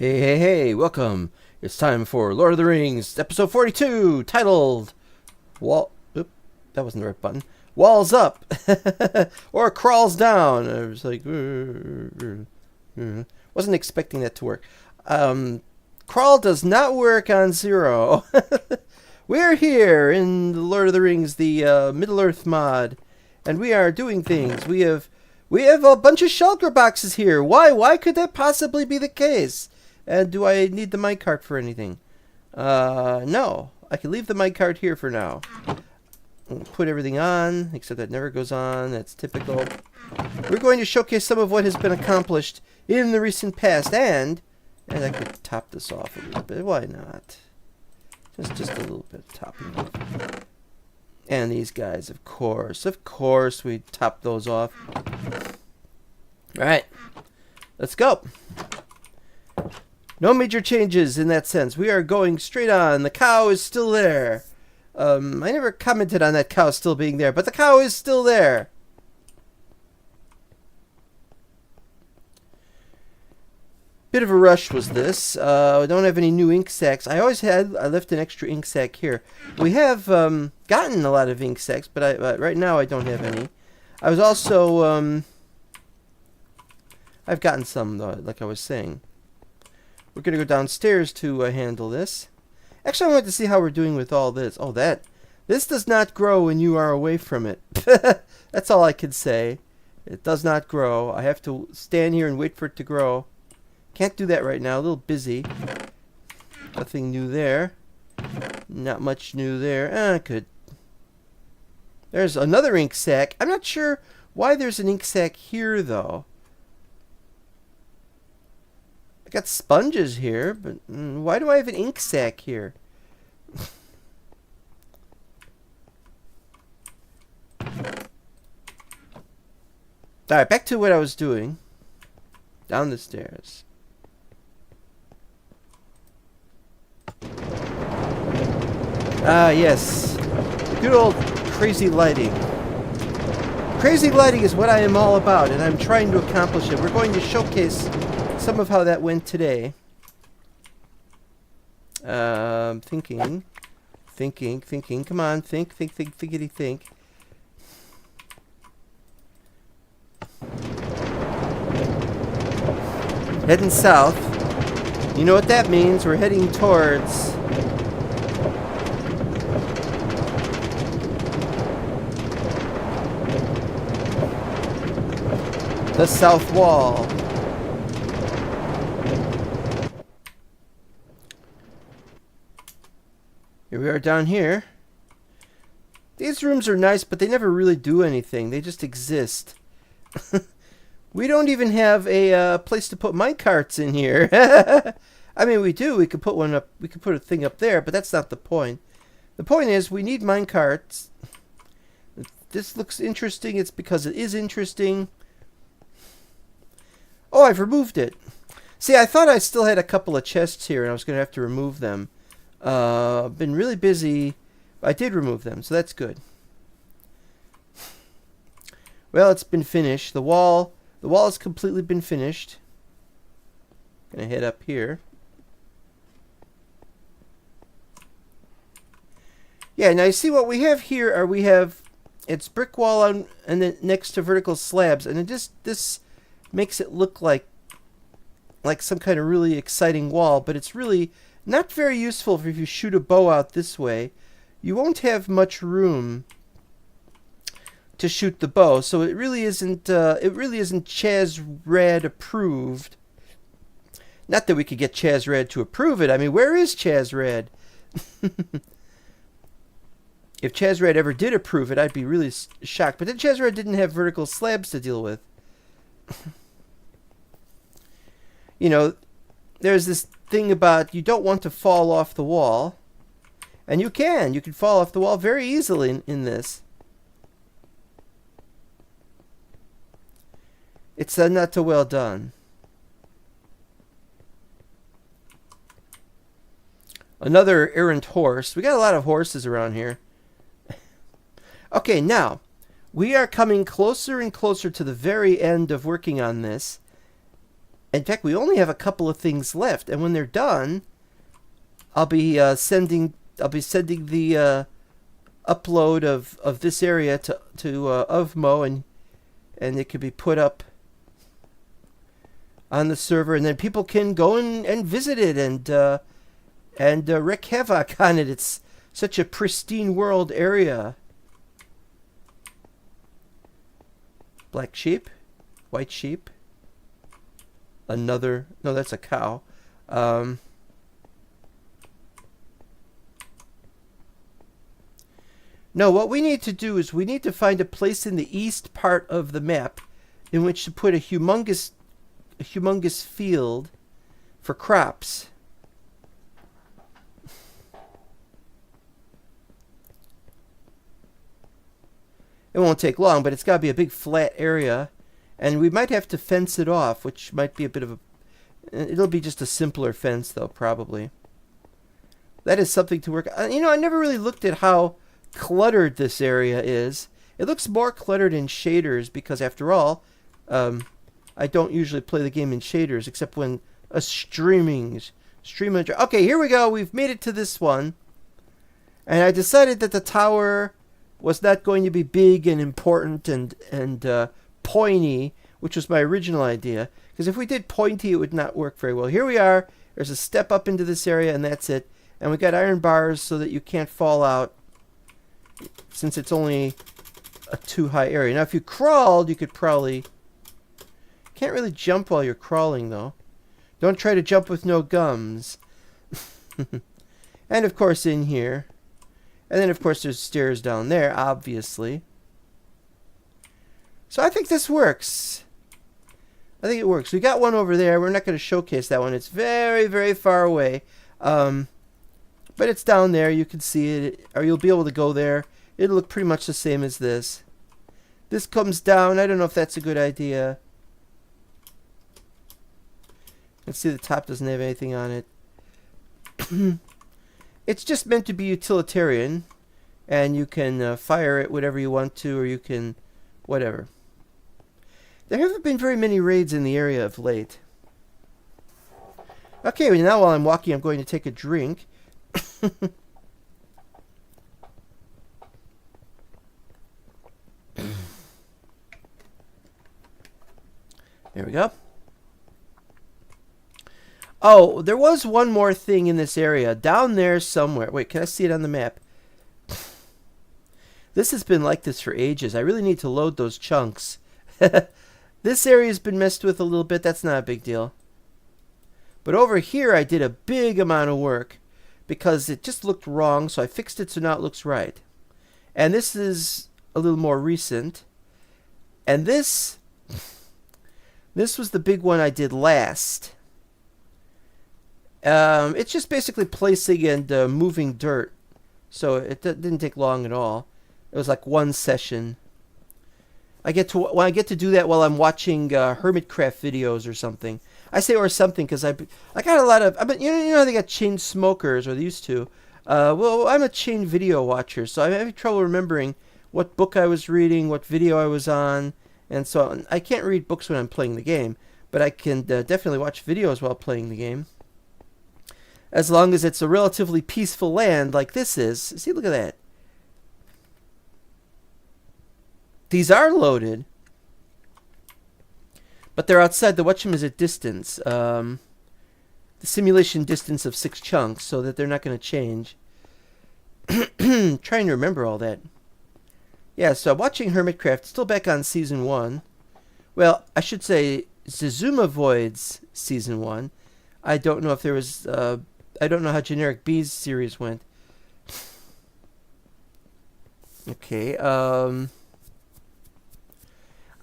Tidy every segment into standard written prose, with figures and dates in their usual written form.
Hey, hey, hey, welcome. It's time for Lord of the Rings, episode 42, titled Wall... Oop, that wasn't the right button. Walls Up, or Crawls Down. I was like... wasn't expecting that to work. Crawl does not work on Zero. We're here in the Lord of the Rings, the Middle-earth mod, and we are doing things. We have a bunch of shulker boxes here. Why could that possibly be the case? And do I need the minecart for anything? No. I can leave the minecart here for now. Put everything on, except that never goes on. That's typical. We're going to showcase some of what has been accomplished in the recent past, and I could top this off a little bit. Why not? Just a little bit of topping off. And these guys, of course, we top those off. All right, let's go. No major changes in that sense. We are going straight on. The cow is still there. I never commented on that cow still being there, but the cow is still there. Bit of a rush was this. I don't have any new ink sacks. I left an extra ink sack here. We have gotten a lot of ink sacks, but right now I don't have any. I was also I've gotten some though, like I was saying. We're going to go downstairs to handle this. Actually, I wanted to see how we're doing with all this. Oh, this does not grow when you are away from it. That's all I can say. It does not grow. I have to stand here and wait for it to grow. Can't do that right now. A little busy. Nothing new there. Not much new there. Good. There's another ink sac. I'm not sure why there's an ink sac here, though. Got sponges here, but why do I have an ink sac here? Alright, back to what I was doing. Down the stairs. Yes. Good old crazy lighting. Crazy lighting is what I am all about, and I'm trying to accomplish it. We're going to showcase some of how that went today. Thinking. Come on, thinkity think. Heading south. You know what that means? We're heading towards the South Wall. Here we are down here. These rooms are nice, but they never really do anything. They just exist. We don't even have a place to put minecarts in here. I mean, we do. We could put one up. We could put a thing up there, but that's not the point. The point is, we need minecarts. If this looks interesting, it's because it is interesting. Oh, I've removed it. See, I thought I still had a couple of chests here, and I was going to have to remove them. I've been really busy. I did remove them, so that's good. Well, it's been finished. The wall has completely been finished. Gonna head up here. Yeah, now you see what we have here it's brick wall and then next to vertical slabs, and this makes it look like some kind of really exciting wall, but it's really not very useful if you shoot a bow out this way. You won't have much room to shoot the bow, so it really isn't Chaz Rad approved. Not that we could get Chaz Rad to approve it. I mean, where is Chaz Rad? If Chaz Rad ever did approve it, I'd be really shocked. But then Chaz Rad didn't have vertical slabs to deal with. You know, there's this thing about you don't want to fall off the wall, and you can fall off the wall very easily in this. It's not too well done. Another errant horse. We got a lot of horses around here. Okay, now we are coming closer and closer to the very end of working on this. In fact, we only have a couple of things left, and when they're done, I'll be sending the upload of this area to Uvmo, and it could be put up on the server, and then people can go and visit it and wreak havoc on it. It's such a pristine world area. Black sheep, white sheep. No, that's a cow. No, what we need to do is we need to find a place in the east part of the map in which to put a humongous field for crops. It won't take long, but it's got to be a big flat area, and we might have to fence it off, which might be a bit of a... It'll be just a simpler fence, though, probably. That is something to work... I never really looked at how cluttered this area is. It looks more cluttered in shaders because, after all, I don't usually play the game in shaders except when a stream. Okay, here we go. We've made it to this one, and I decided that the tower was not going to be big and important and pointy, which was my original idea. Because if we did pointy, it would not work very well. Here we are. There's a step up into this area, and that's it. And we got iron bars so that you can't fall out, since it's only a too high area. Now, if you crawled, you could probably... Can't really jump while you're crawling, though. Don't try to jump with no gums. And, of course, in here. And then, of course, there's stairs down there, obviously. So I think this works. I think it works. We got one over there. We're not going to showcase that one. It's very, very far away. But it's down there. You can see it. Or you'll be able to go there. It'll look pretty much the same as this. This comes down. I don't know if that's a good idea. Let's see, the top doesn't have anything on it. It's just meant to be utilitarian, and you can fire it whatever you want to, or you can whatever. There haven't been very many raids in the area of late. Okay, well, now while I'm walking, I'm going to take a drink. There we go. Oh, there was one more thing in this area. Down there somewhere. Wait, can I see it on the map? This has been like this for ages. I really need to load those chunks. This area's been messed with a little bit. That's not a big deal. But over here, I did a big amount of work because it just looked wrong, so I fixed it so now it looks right. And this is a little more recent. And this was the big one I did last. It's just basically placing and moving dirt. So it didn't take long at all. It was like one session. I get to do that while I'm watching Hermitcraft videos or something. I say or something because I got a lot of... you know how they got chain smokers, or they used to. Well, I'm a chain video watcher, so I'm having trouble remembering what book I was reading, what video I was on, and so on. I can't read books when I'm playing the game, but I can definitely watch videos while playing the game. As long as it's a relatively peaceful land like this is. See, look at that. These are loaded. But they're outside the whatchamacallit distance. The simulation distance of 6 chunks, so that they're not going to change. Trying to remember all that. Yeah, so I'm watching Hermitcraft. Still back on Season 1. Well, I should say Zizuma Void's Season 1. I don't know if there was... I don't know how Generic B's series went. Okay,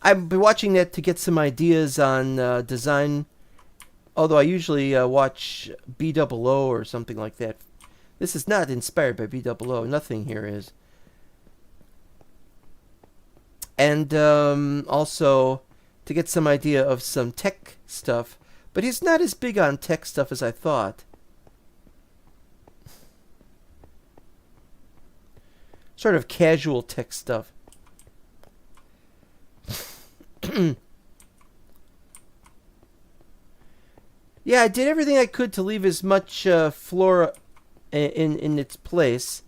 I've been watching that to get some ideas on design, although I usually watch B00 or something like that. This is not inspired by B00. Nothing here is. And also to get some idea of some tech stuff. But he's not as big on tech stuff as I thought. Sort of casual tech stuff. Yeah, I did everything I could to leave as much flora in its place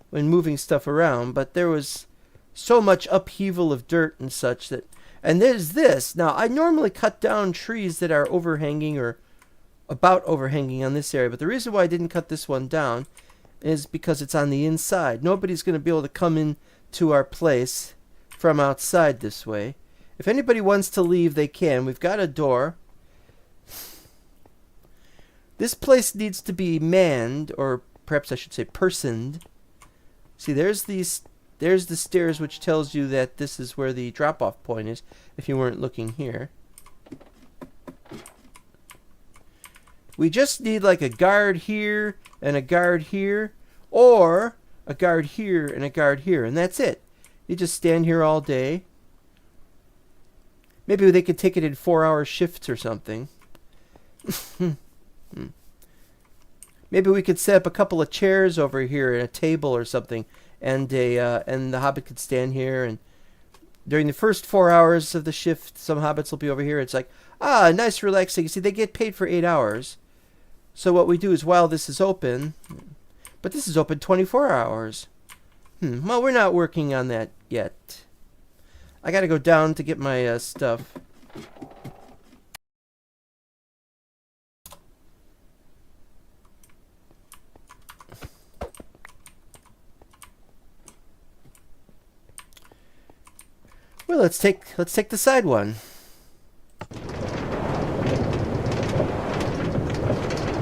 when moving stuff around, but there was so much upheaval of dirt and such that. And there's this. Now, I normally cut down trees that are overhanging or about overhanging on this area, but the reason why I didn't cut this one down is because it's on the inside. Nobody's going to be able to come in to our place from outside this way. If anybody wants to leave, they can. We've got a door. This place needs to be manned, or perhaps I should say personed. See, there's the stairs, which tells you that this is where the drop-off point is, if you weren't looking here. We just need like a guard here and a guard here, or a guard here and a guard here, and that's it. You just stand here all day. Maybe they could take it in 4-hour shifts or something. Maybe we could set up a couple of chairs over here and a table or something, and the Hobbit could stand here. And during the first 4 hours of the shift, some Hobbits will be over here. It's like, nice, relaxing. See, they get paid for 8 hours. So what we do is, while this is open, but this is open 24 hours. Well, we're not working on that yet. I gotta go down to get my stuff. Well, let's take the side one.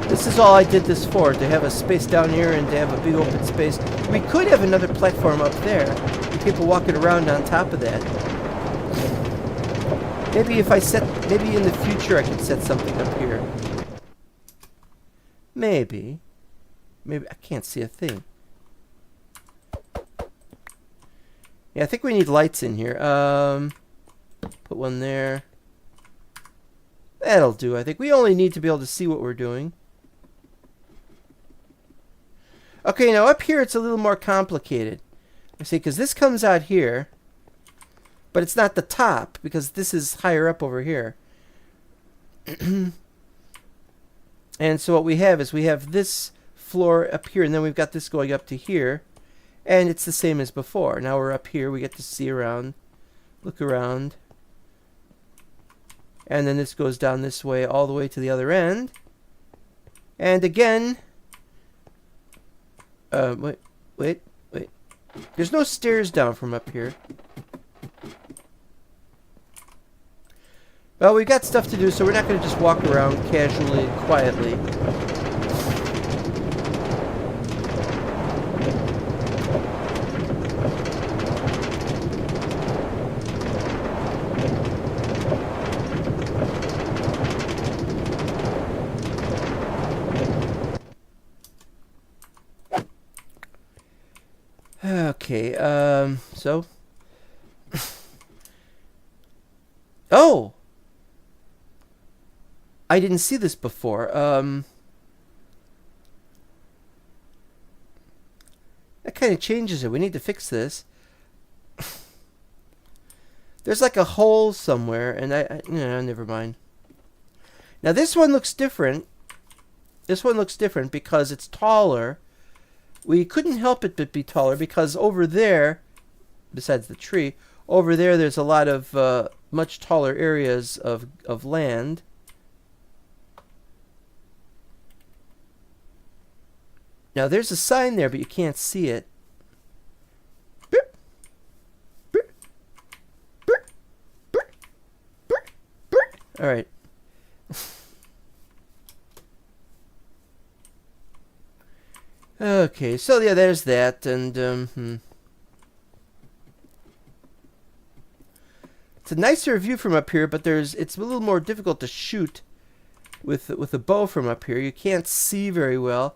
This is all I did this for, to have a space down here and to have a big open space. We could have another platform up there, and people walking around on top of that. Maybe maybe in the future I could set something up here. Maybe I can't see a thing. Yeah, I think we need lights in here. Put one there. That'll do, I think. We only need to be able to see what we're doing. Okay, now up here it's a little more complicated. I see, because this comes out here, but it's not the top, because this is higher up over here. And so what we have is we have this floor up here, and then we've got this going up to here. And it's the same as before. Now we're up here. We get to see around, look around. And then this goes down this way all the way to the other end. And again... wait. There's no stairs down from up here. Well, we've got stuff to do, so we're not going to just walk around casually and quietly. Okay, so... Oh! I didn't see this before. That kind of changes it. We need to fix this. There's like a hole somewhere, and never mind. Now this one looks different. This one looks different because it's taller. We couldn't help it but be taller because over there, besides the tree, over there's a lot of much taller areas of land. Now there's a sign there, but you can't see it. All right. Okay, so yeah, there's that, and it's a nicer view from up here, but it's a little more difficult to shoot with a bow from up here. You can't see very well.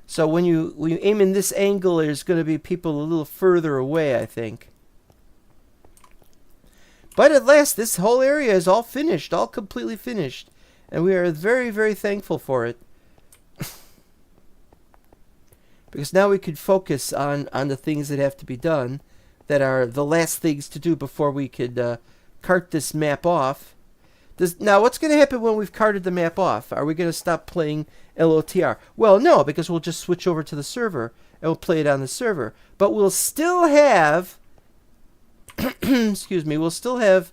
So when you aim in this angle, there's going to be people a little further away, I think. But at last, this whole area is all finished, all completely finished, and we are very, very thankful for it. Because now we could focus on the things that have to be done, that are the last things to do before we could cart this map off Now, what's going to happen when we've carted the map off? Are we going to stop playing LOTR? Well, no, because we'll just switch over to the server and we'll play it on the server. But we'll still have, excuse me, we'll still have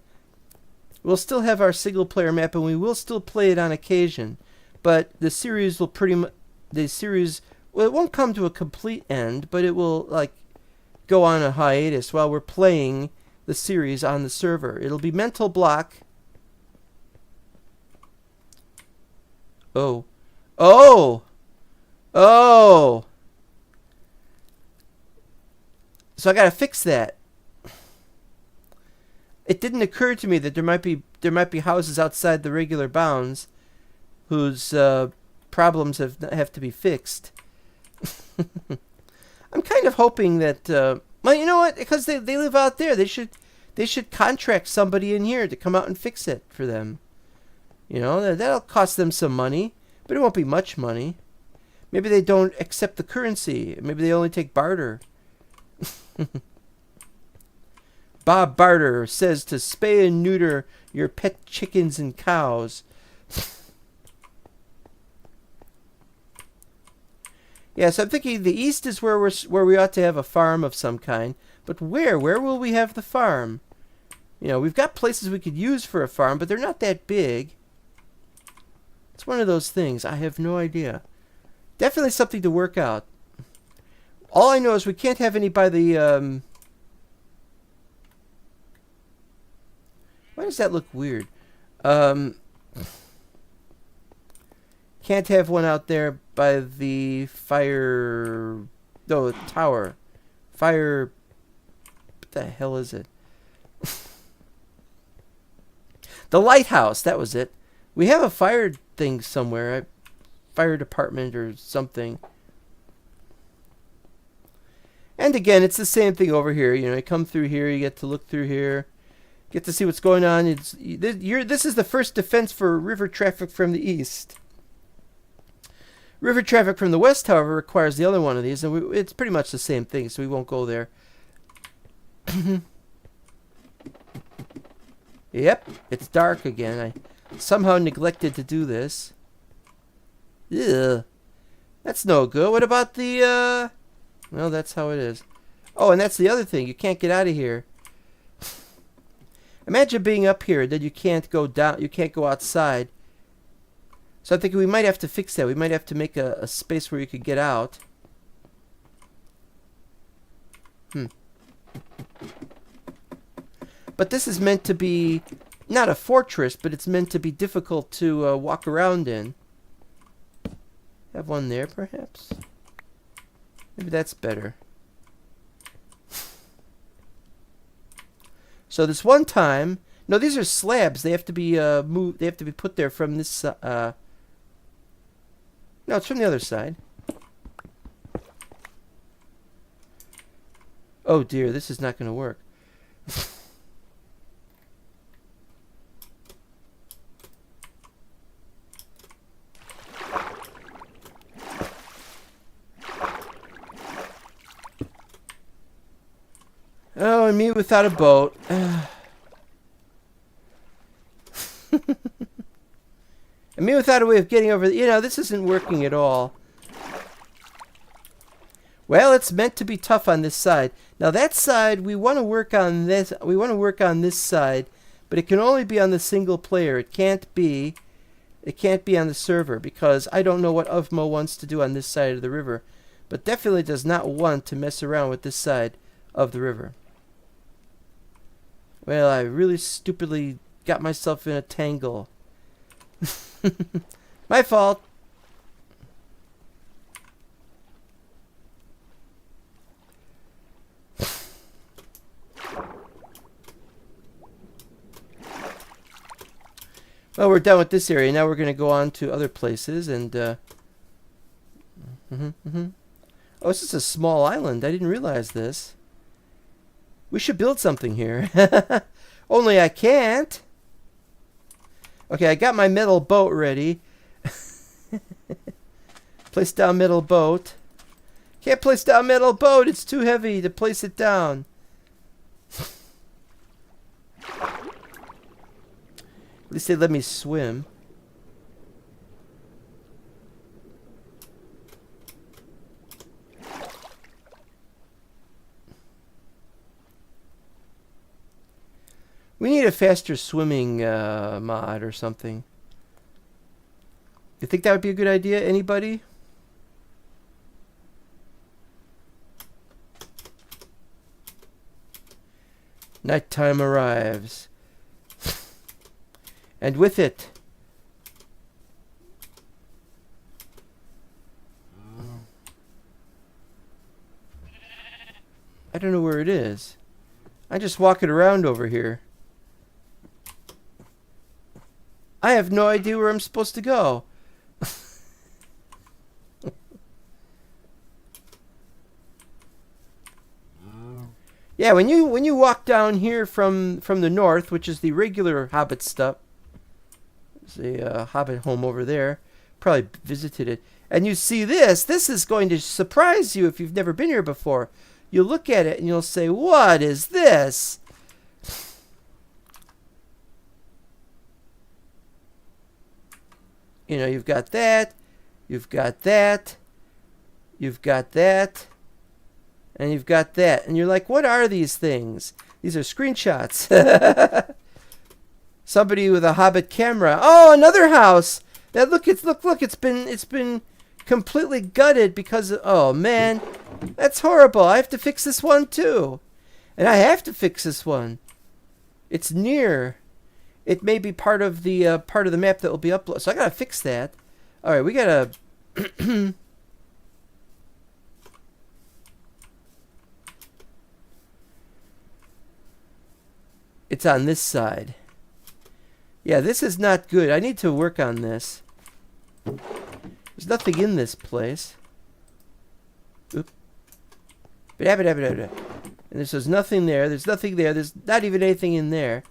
our single player map, and we will still play it on occasion. But the series will well, it won't come to a complete end, but it will like go on a hiatus while we're playing the series on the server. It'll be mental block. Oh. So I gotta fix that. It didn't occur to me that there might be houses outside the regular bounds whose problems have to be fixed. I'm kind of hoping that well, you know what? Because they live out there, they should contract somebody in here to come out and fix it for them. You know, that'll cost them some money, but it won't be much money. Maybe they don't accept the currency. Maybe they only take barter. Bob Barter says to spay and neuter your pet chickens and cows. Yeah, so I'm thinking the east is where we ought to have a farm of some kind. But where? Where will we have the farm? You know, we've got places we could use for a farm, but they're not that big. It's one of those things. I have no idea. Definitely something to work out. All I know is we can't have any by the... Why does that look weird? Can't have one out there by the fire... No, tower. Fire... What the hell is it? The lighthouse, that was it. We have a fire thing somewhere. A fire department or something. And again, it's the same thing over here. You know, you come through here, you get to look through here. Get to see what's going on. This is the first defense for river traffic from the east. River traffic from the west, however, requires the other one of these, and it's pretty much the same thing, so we won't go there. Yep, it's dark again. I somehow neglected to do this. Ugh. That's no good. What about the, Well, that's how it is. Oh, and that's the other thing. You can't get out of here. Imagine being up here, then you can't go down, you can't go outside. So I think we might have to fix that. We might have to make a space where you could get out. But this is meant to be not a fortress, but it's meant to be difficult to walk around in. Have one there, perhaps? Maybe that's better. So this one time, no, these are slabs. They have to be moved. They have to be put there from this. No, it's from the other side. Oh dear, this is not going to work. Oh, and me without a boat. And me without a way of getting over... You know, this isn't working at all. Well, it's meant to be tough on this side. Now, that side, we want to work on this. We want to work on this side, but it can only be on the single player. It can't be on the server, because I don't know what Uvmo wants to do on this side of the river, but definitely does not want to mess around with this side of the river. Well, I really stupidly got myself in a tangle. My fault. Well, we're done with this area. Now we're going to go on to other places. And oh, this is a small island. I didn't realize this. We should build something here. Only I can't. Okay, I got my metal boat ready. Place down metal boat. Can't place down metal boat. It's too heavy to place it down. At least they let me swim. We need a faster swimming mod or something. You think that would be a good idea? Anybody? Nighttime arrives. And with it... I don't know where it is. I'm just walking around over here. I have no idea where I'm supposed to go. Yeah, when you walk down here from the north, which is the regular Hobbit stuff, there's a Hobbit home over there. Probably visited it, and you see this. This is going to surprise you if you've never been here before. You'll look at it and you'll say, "What is this?" You know, you've got that, you've got that, you've got that, and you've got that. And you're like, what are these things? These are screenshots. Somebody with a Hobbit camera. Oh, another house. That look, it's been completely gutted because of, oh man, that's horrible. I have to fix this one too. And I have to fix this one. It's near. It may be part of the map that will be uploaded. So I gotta fix that. All right, we gotta. It's on this side. Yeah, this is not good. I need to work on this. There's nothing in this place. Oop. And there's nothing there. There's nothing there. There's not even anything in there.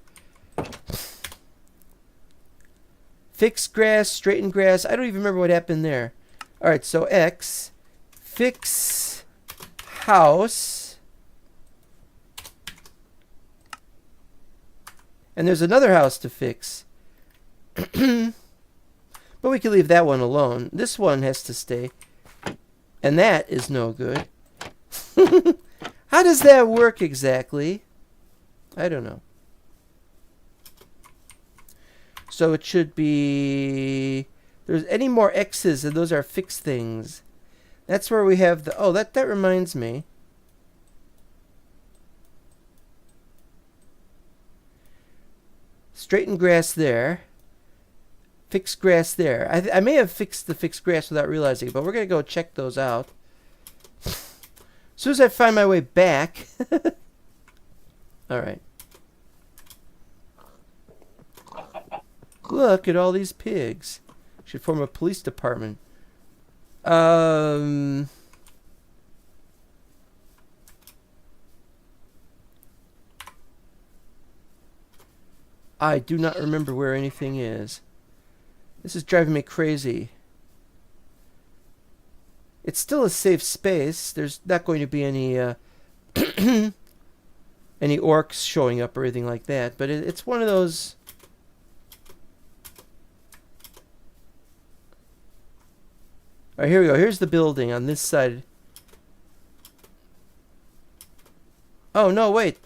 Fix grass, straighten grass. I don't even remember what happened there. Alright, so X. Fix house. And there's another house to fix. But we can leave that one alone. This one has to stay. And that is no good. How does that work exactly? I don't know. So it should be... There's any more X's, and those are fixed things. That's where we have the... Oh, that reminds me. Straighten grass there. Fix grass there. I may have fixed the fixed grass without realizing it, but we're going to go check those out. As soon as I find my way back... Alright. Look at all these pigs. Should form a police department. I do not remember where anything is. This is driving me crazy. It's still a safe space. There's not going to be any any orcs showing up or anything like that, but it's one of those... Alright, here we go. Here's the building on this side. Oh, no, wait.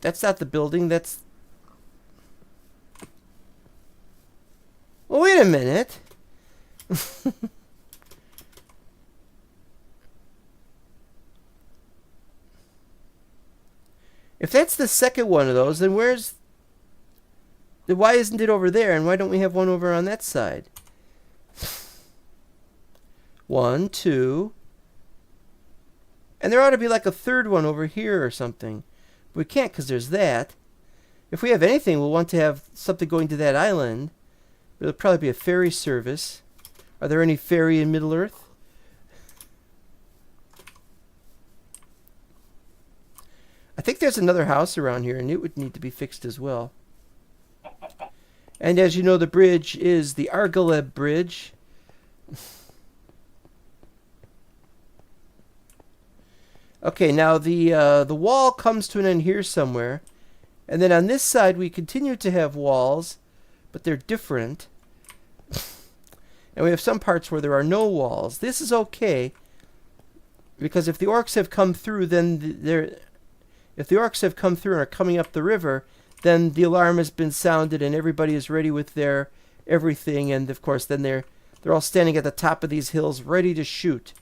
That's not the building. That's... Well, wait a minute. If that's the second one of those, then where's... Then why isn't it over there? And why don't we have one over on that side? 1, 2. And there ought to be like a third one over here or something. But we can't because there's that. If we have anything, we'll want to have something going to that island. But it'll probably be a ferry service. Are there any ferry in Middle-earth? I think there's another house around here, and it would need to be fixed as well. And as you know, the bridge is the Argaleb Bridge. Okay, now the wall comes to an end here somewhere. And then on this side, we continue to have walls. but they're different. And we have some parts where there are no walls. This is okay, because if the orcs have come through, then if the orcs have come through and are coming up the river, then the alarm has been sounded and everybody is ready with their everything, and of course then they're all standing at the top of these hills ready to shoot.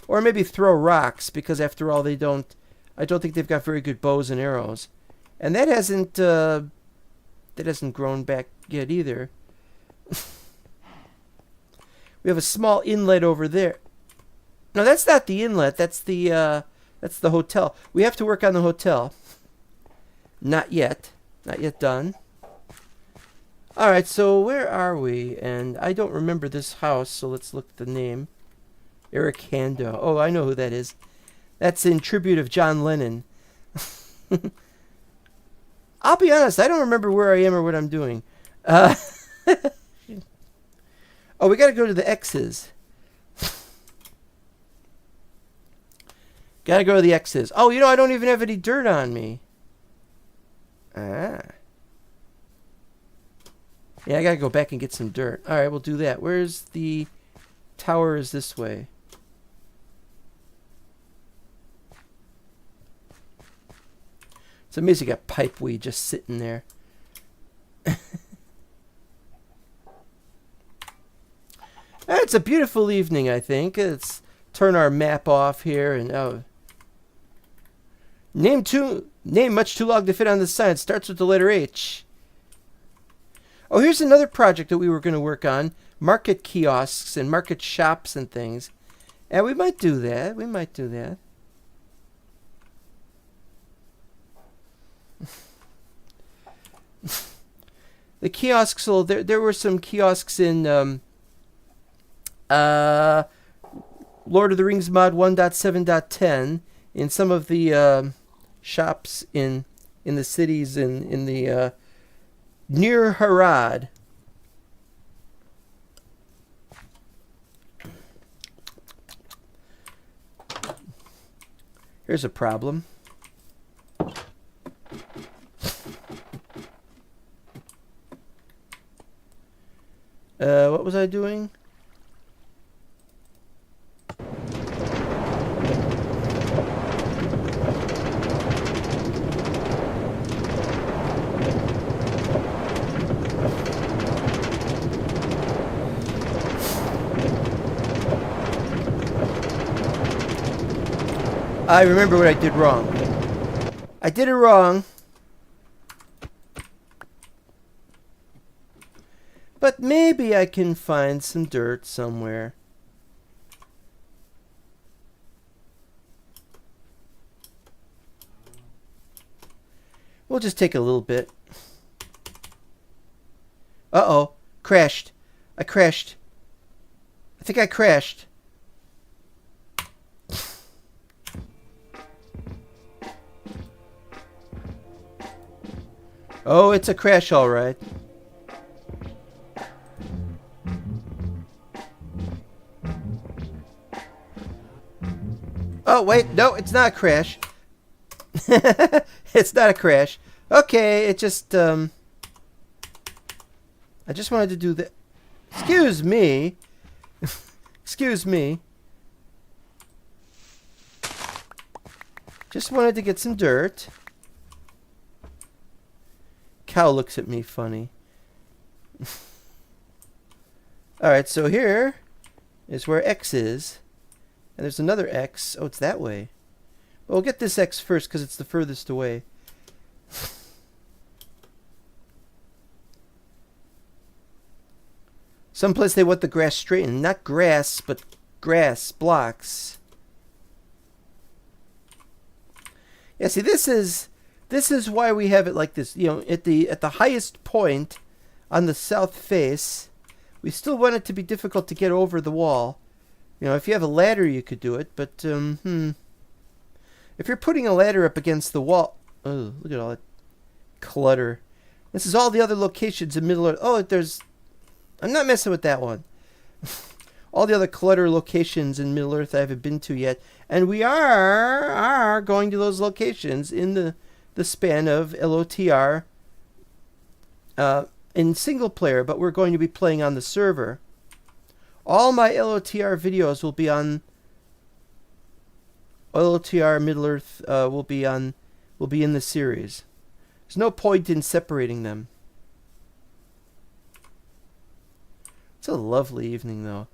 Or maybe throw rocks, because after all I don't think they've got very good bows and arrows. And that hasn't grown back yet either. We have a small inlet over there. No, that's not the inlet. That's the hotel. We have to work on the hotel. Not yet. Not yet done. Alright, so where are we? And I don't remember this house, so let's look at the name. Eric Hando. Oh, I know who that is. That's in tribute of John Lennon. I'll be honest, I don't remember where I am or what I'm doing. Oh, we gotta go to the X's. Gotta go to the X's. Oh, I don't even have any dirt on me. Ah. Yeah, I gotta go back and get some dirt. Alright, we'll do that. Where's the tower? Is this way. It's amazing you got pipeweed just sitting there. It's a beautiful evening, I think. Let's turn our map off here and name much too long to fit on the sign. It starts with the letter H. Oh, here's another project that we were going to work on. Market kiosks and market shops and things. And we might do that. We might do that. The kiosks, there were some kiosks in Lord of the Rings mod 1.7.10 in some of the shops in the cities in the near Harad. Here's a problem. What was I doing? I remember what I did wrong. I did it wrong. But maybe I can find some dirt somewhere. We'll just take a little bit. Uh-oh. Crashed. I crashed. I think I crashed. Oh, it's a crash, all right. Oh, wait. No, it's not a crash. It's not a crash. Okay, it just, I just wanted to do that. Excuse me. Excuse me. Just wanted to get some dirt. Cow looks at me funny. Alright, so here is where X is. And there's another X. Oh, it's that way. Well, we'll get this X first because it's the furthest away. Someplace they want the grass straightened. Not grass, but grass blocks. Yeah, see, this is why we have it like this. You know, at the highest point on the south face, we still want it to be difficult to get over the wall. You know, if you have a ladder, you could do it, but if you're putting a ladder up against the wall, oh, look at all that clutter. This is all the other locations in Middle Earth. Oh, I'm not messing with that one. All the other clutter locations in Middle Earth I haven't been to yet, and we are going to those locations in the span of LOTR in single player, but we're going to be playing on the server. All my LOTR videos will be on LOTR Middle Earth. Will be in the series. There's no point in separating them. It's a lovely evening, though.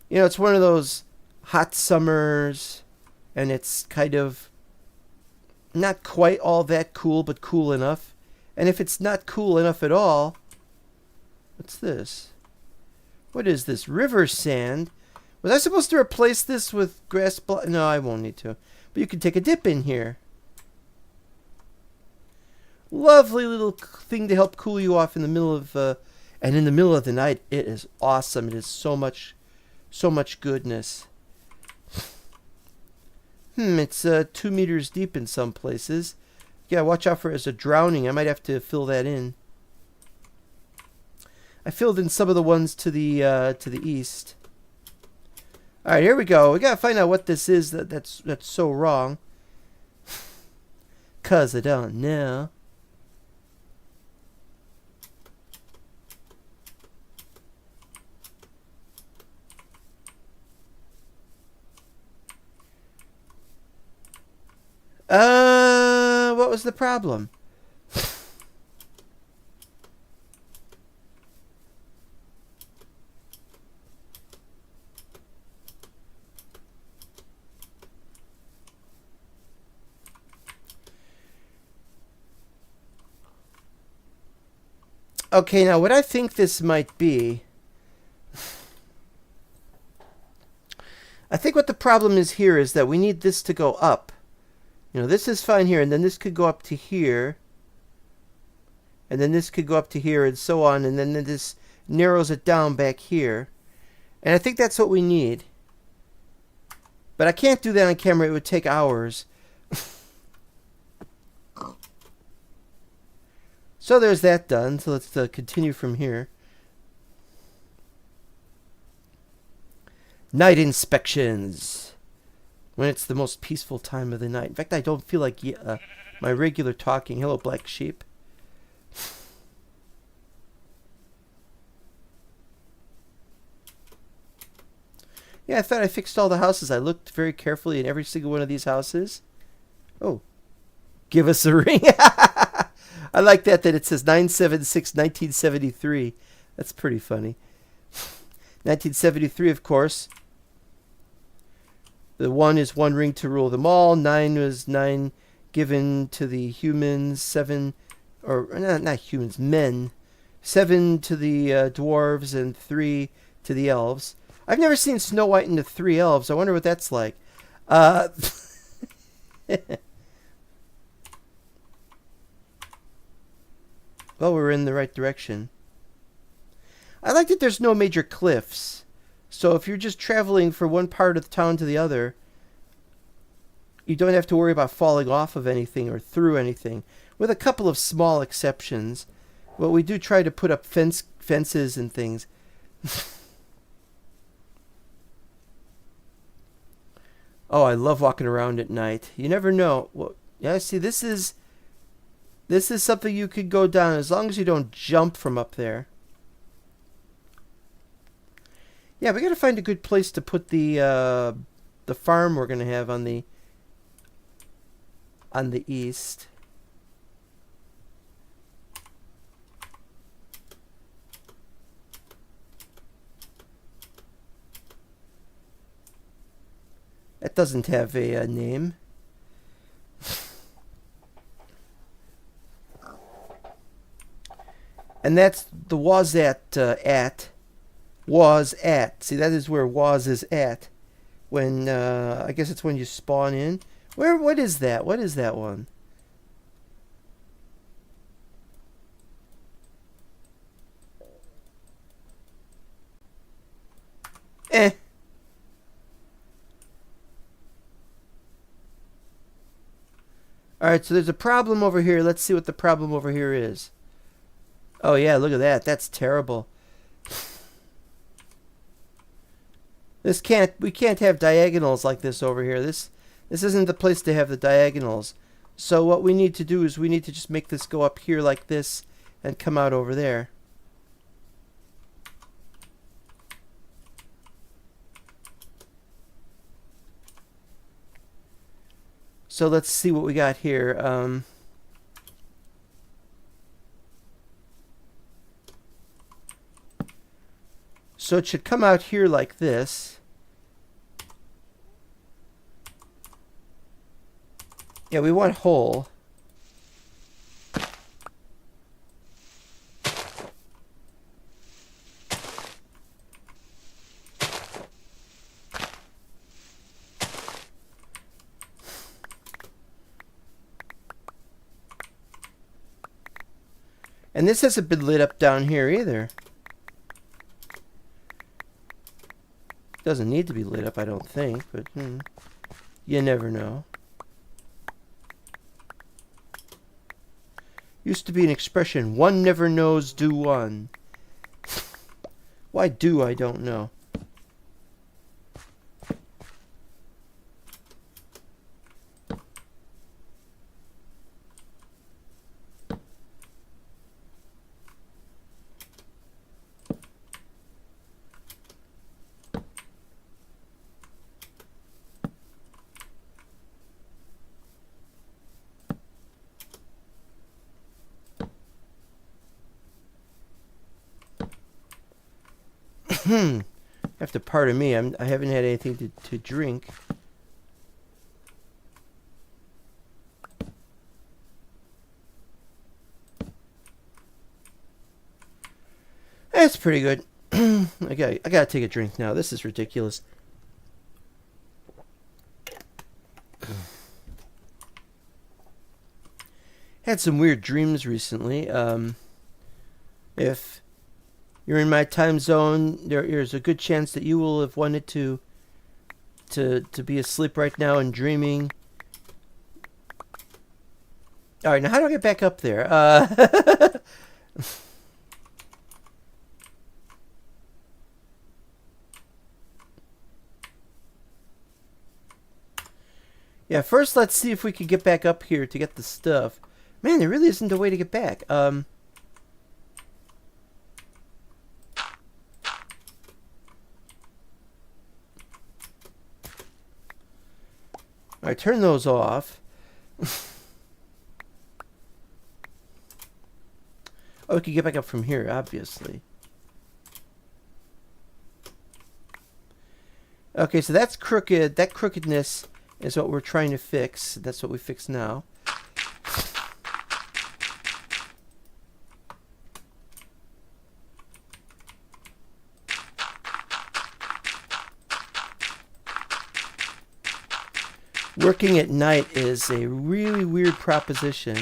You know, it's one of those hot summers, and it's kind of not quite all that cool, but cool enough. And if it's not cool enough at all, what's this? What is this? River sand? Was I supposed to replace this with grass block? No, I won't need to. But you can take a dip in here. Lovely little thing to help cool you off in the middle of, and in the middle of the night. It is awesome. It is so much goodness. It's 2 meters deep in some places. Yeah, watch out for it as a drowning. I might have to fill that in. I filled in some of the ones to the east. All right, here we go. We gotta find out what this is that's so wrong. 'Cause I don't know. What was the problem? Okay, now what I think this might be, I think what the problem is here is that we need this to go up. You know, this is fine here, and then this could go up to here, and then this could go up to here, and so on, and then this narrows it down back here. And I think that's what we need. But I can't do that on camera. It would take hours. So there's that done. So let's continue from here. Night inspections. When it's the most peaceful time of the night. In fact, I don't feel like my regular talking. Hello, black sheep. Yeah, I thought I fixed all the houses. I looked very carefully in every single one of these houses. Oh. Give us a ring. I like that it says 9/7/6/1973. That's pretty funny. 1973, of course. The 1 is 1 ring to rule them all. 9 was 9 given to the humans. 7, or not humans, men. 7 to the dwarves, and 3 to the elves. I've never seen Snow White and the 3 elves. I wonder what that's like. Well, we're in the right direction. I like that there's no major cliffs. So if you're just traveling from one part of the town to the other, you don't have to worry about falling off of anything or through anything, with a couple of small exceptions. Well, we do try to put up fences and things. Oh, I love walking around at night. You never know. Well, yeah, see, this is something you could go down as long as you don't jump from up there. Yeah, we got to find a good place to put the farm we're going to have on the east. That doesn't have a name. And that's the was at. Was at. See, that is where was is at. When, I guess it's when you spawn in. What is that? What is that one? Alright, so there's a problem over here. Let's see what the problem over here is. Oh yeah, look at that. That's terrible. We can't have diagonals like this over here. This isn't the place to have the diagonals. So what we need to do is we need to just make this go up here like this and come out over there. So let's see what we got here. So it should come out here like this. Yeah, we want whole. And this hasn't been lit up down here either. Doesn't need to be lit up, I don't think, but you never know. Used to be an expression, one never knows, do one. Why do, I don't know. Have to pardon me. I haven't had anything to drink. That's pretty good. I gotta take a drink now. This is ridiculous. Had some weird dreams recently. If you're in my time zone, there's a good chance that you will have wanted to be asleep right now and dreaming. All right, now how do I get back up there? Yeah, first let's see if we can get back up here to get the stuff. Man, there really isn't a way to get back. I turn those off. Oh, we can get back up from here, obviously. Okay, so that's crooked. That crookedness is what we're trying to fix. That's what we fix now. Working at night is a really weird proposition.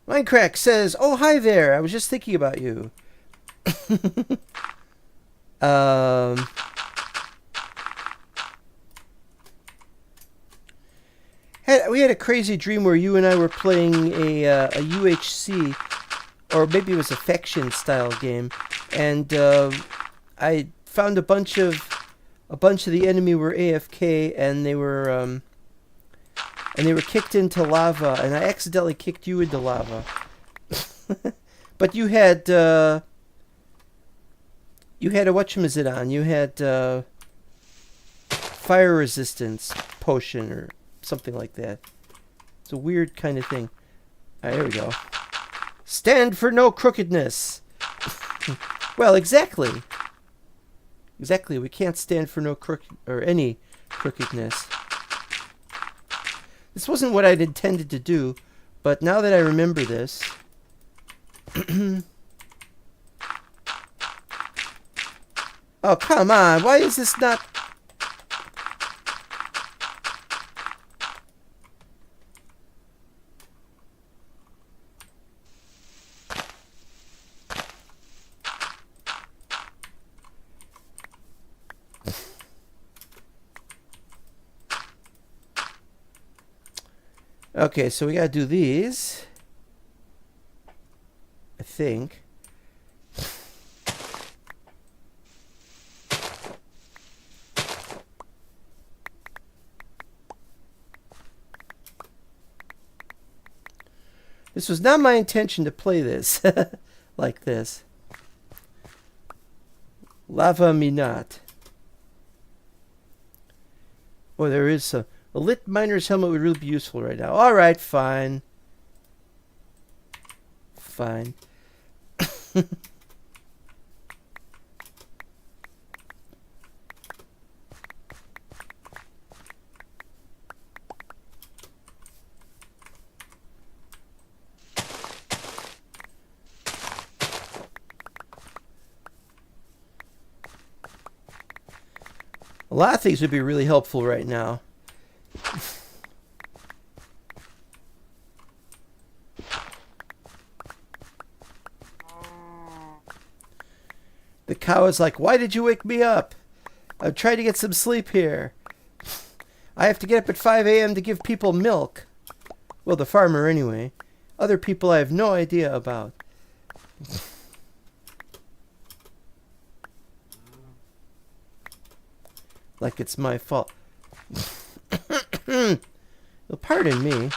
Minecraft says, "Oh, hi there. I was just thinking about you." We had a crazy dream where you and I were playing a UHC, or maybe it was a faction style game, and I found a bunch of the enemy were AFK, and they were kicked into lava, and I accidentally kicked you into lava. But you had a whatchamazit on. You had fire resistance potion or something like that. It's a weird kind of thing. All right, here we go. Stand for no crookedness. Well, exactly. Exactly. We can't stand for no any crookedness. This wasn't what I'd intended to do, but now that I remember this... Oh, come on. Why is this not... Okay, so we gotta do these. I think. This was not my intention to play this like this. Lava me not. Oh, there is a lit miner's helmet would really be useful right now. Alright, fine. Fine. A lot of things would be really helpful right now. The cow is like, why did you wake me up? I'm trying to get some sleep here. I have to get up at 5 a.m. to give people milk. Well, the farmer anyway. Other people I have no idea about. Like it's my fault. Well, pardon me.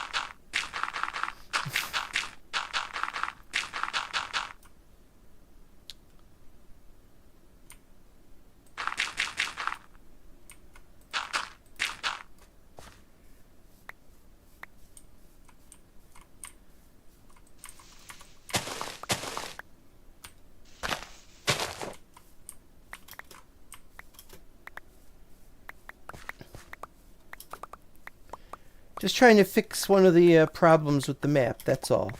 Just trying to fix one of the problems with the map, that's all.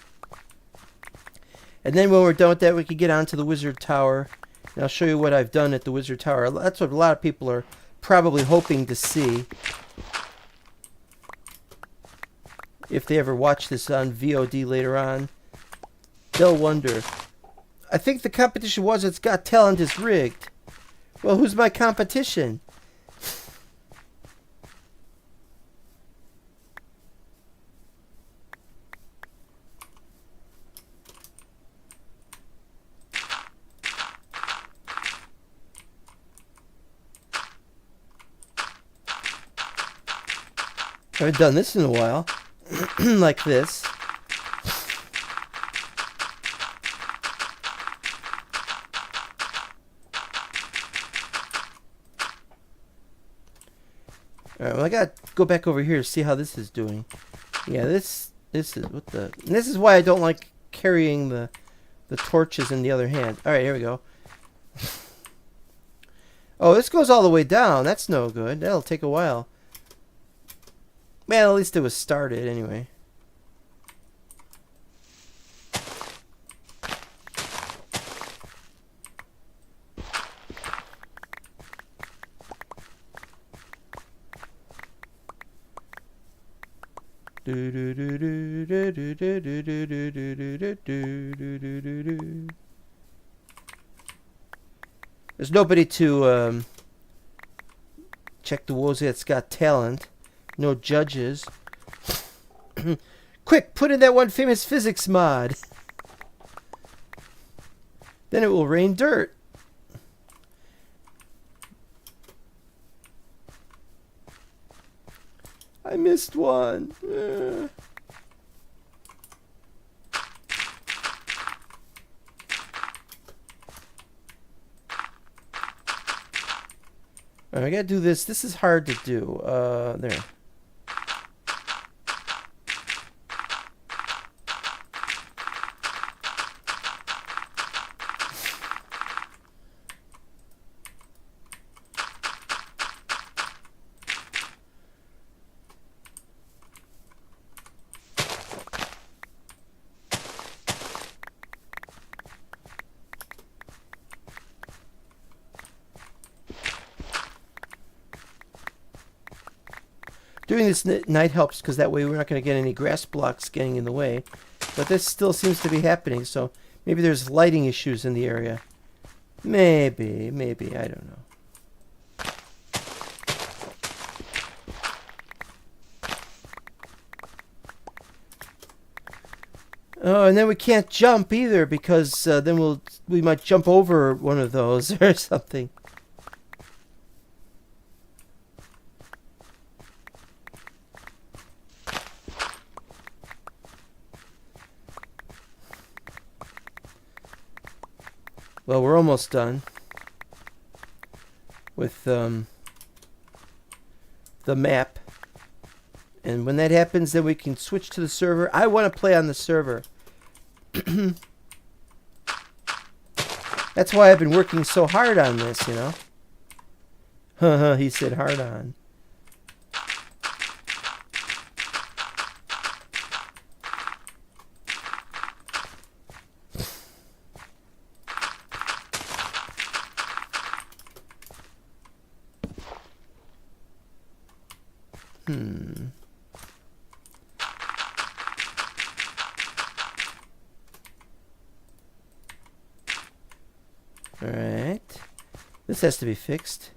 And then when we're done with that, we can get on to the Wizard Tower. And I'll show you what I've done at the Wizard Tower. That's what a lot of people are probably hoping to see. If they ever watch this on VOD later on, they'll wonder. I think the competition was It's Got Talent is rigged. Well, who's my competition? I haven't done this in a while. Like this. Alright, well I gotta go back over here to see how this is doing. Yeah, this is what the... And this is why I don't like carrying the torches in the other hand. Alright, here we go. Oh, this goes all the way down. That's no good. That'll take a while. Man, at least it was started anyway. There's nobody to check the Woz It's Got Talent. No judges. Quick, put in that one famous physics mod. Then it will rain dirt. I missed one. Alright, I gotta do this. This is hard to do. There. Doing this night helps because that way we're not going to get any grass blocks getting in the way. But this still seems to be happening, so maybe there's lighting issues in the area. Maybe, I don't know. Oh, and then we can't jump either because then we might jump over one of those or something. Well, we're almost done with the map. And when that happens, then we can switch to the server. I want to play on the server. That's why I've been working so hard on this, you know. Haha, he said hard on. Alright. This has to be fixed.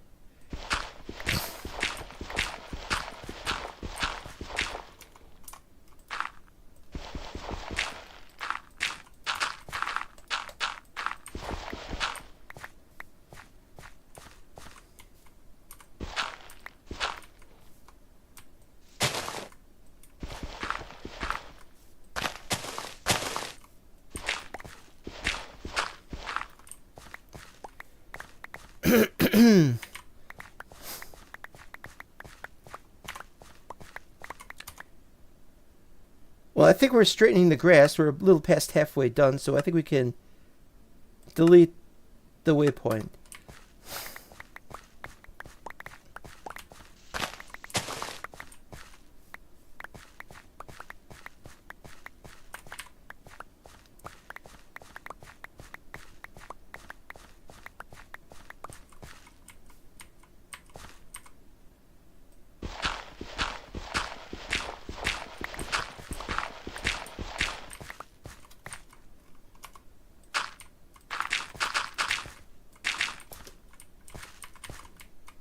Well, I think we're straightening the grass. We're a little past halfway done, so I think we can delete the waypoint.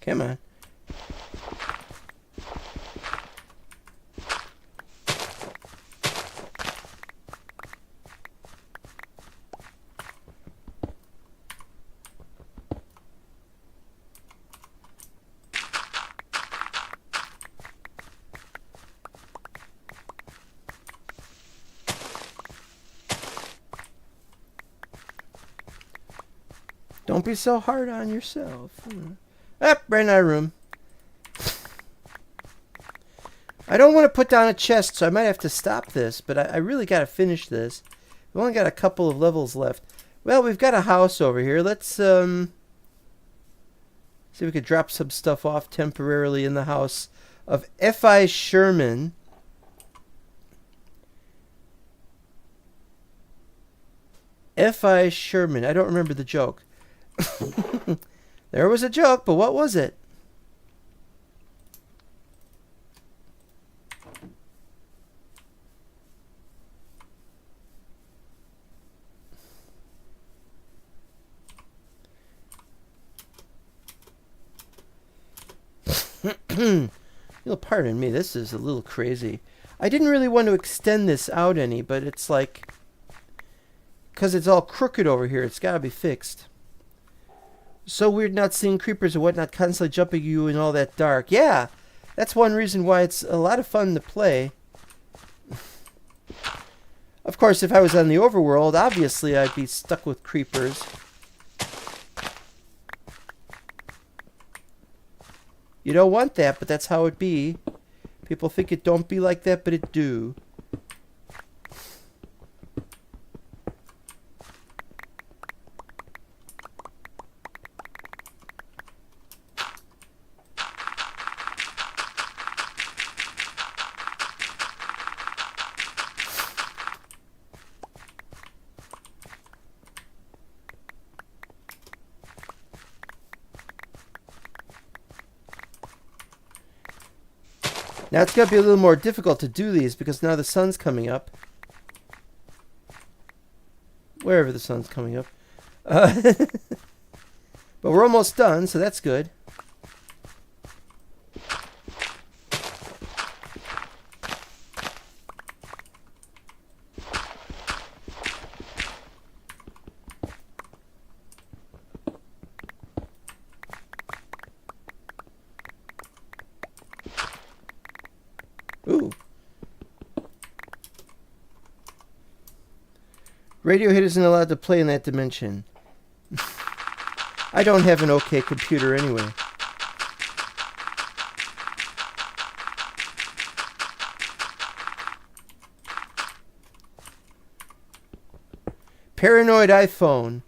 Come on. Don't be so hard on yourself. Ran out of room. I don't want to put down a chest, so I might have to stop this, but I really got to finish this. We've only got a couple of levels left. Well, we've got a house over here. Let's see if we could drop some stuff off temporarily in the house of F.I. Sherman. F.I. Sherman. I don't remember the joke. There was a joke, but what was it? You'll pardon me, this is a little crazy. I didn't really want to extend this out any, but it's like, because it's all crooked over here, it's got to be fixed. So weird not seeing creepers and whatnot constantly jumping you in all that dark. Yeah, that's one reason why it's a lot of fun to play. Of course, if I was on the overworld, obviously I'd be stuck with creepers. You don't want that, but that's how it be. People think it don't be like that, but it do. Now it's going to be a little more difficult to do these because now the sun's coming up. Wherever the sun's coming up. But we're almost done, so that's good. Ooh. Radiohead isn't allowed to play in that dimension. I don't have an okay computer anyway. Paranoid iPhone.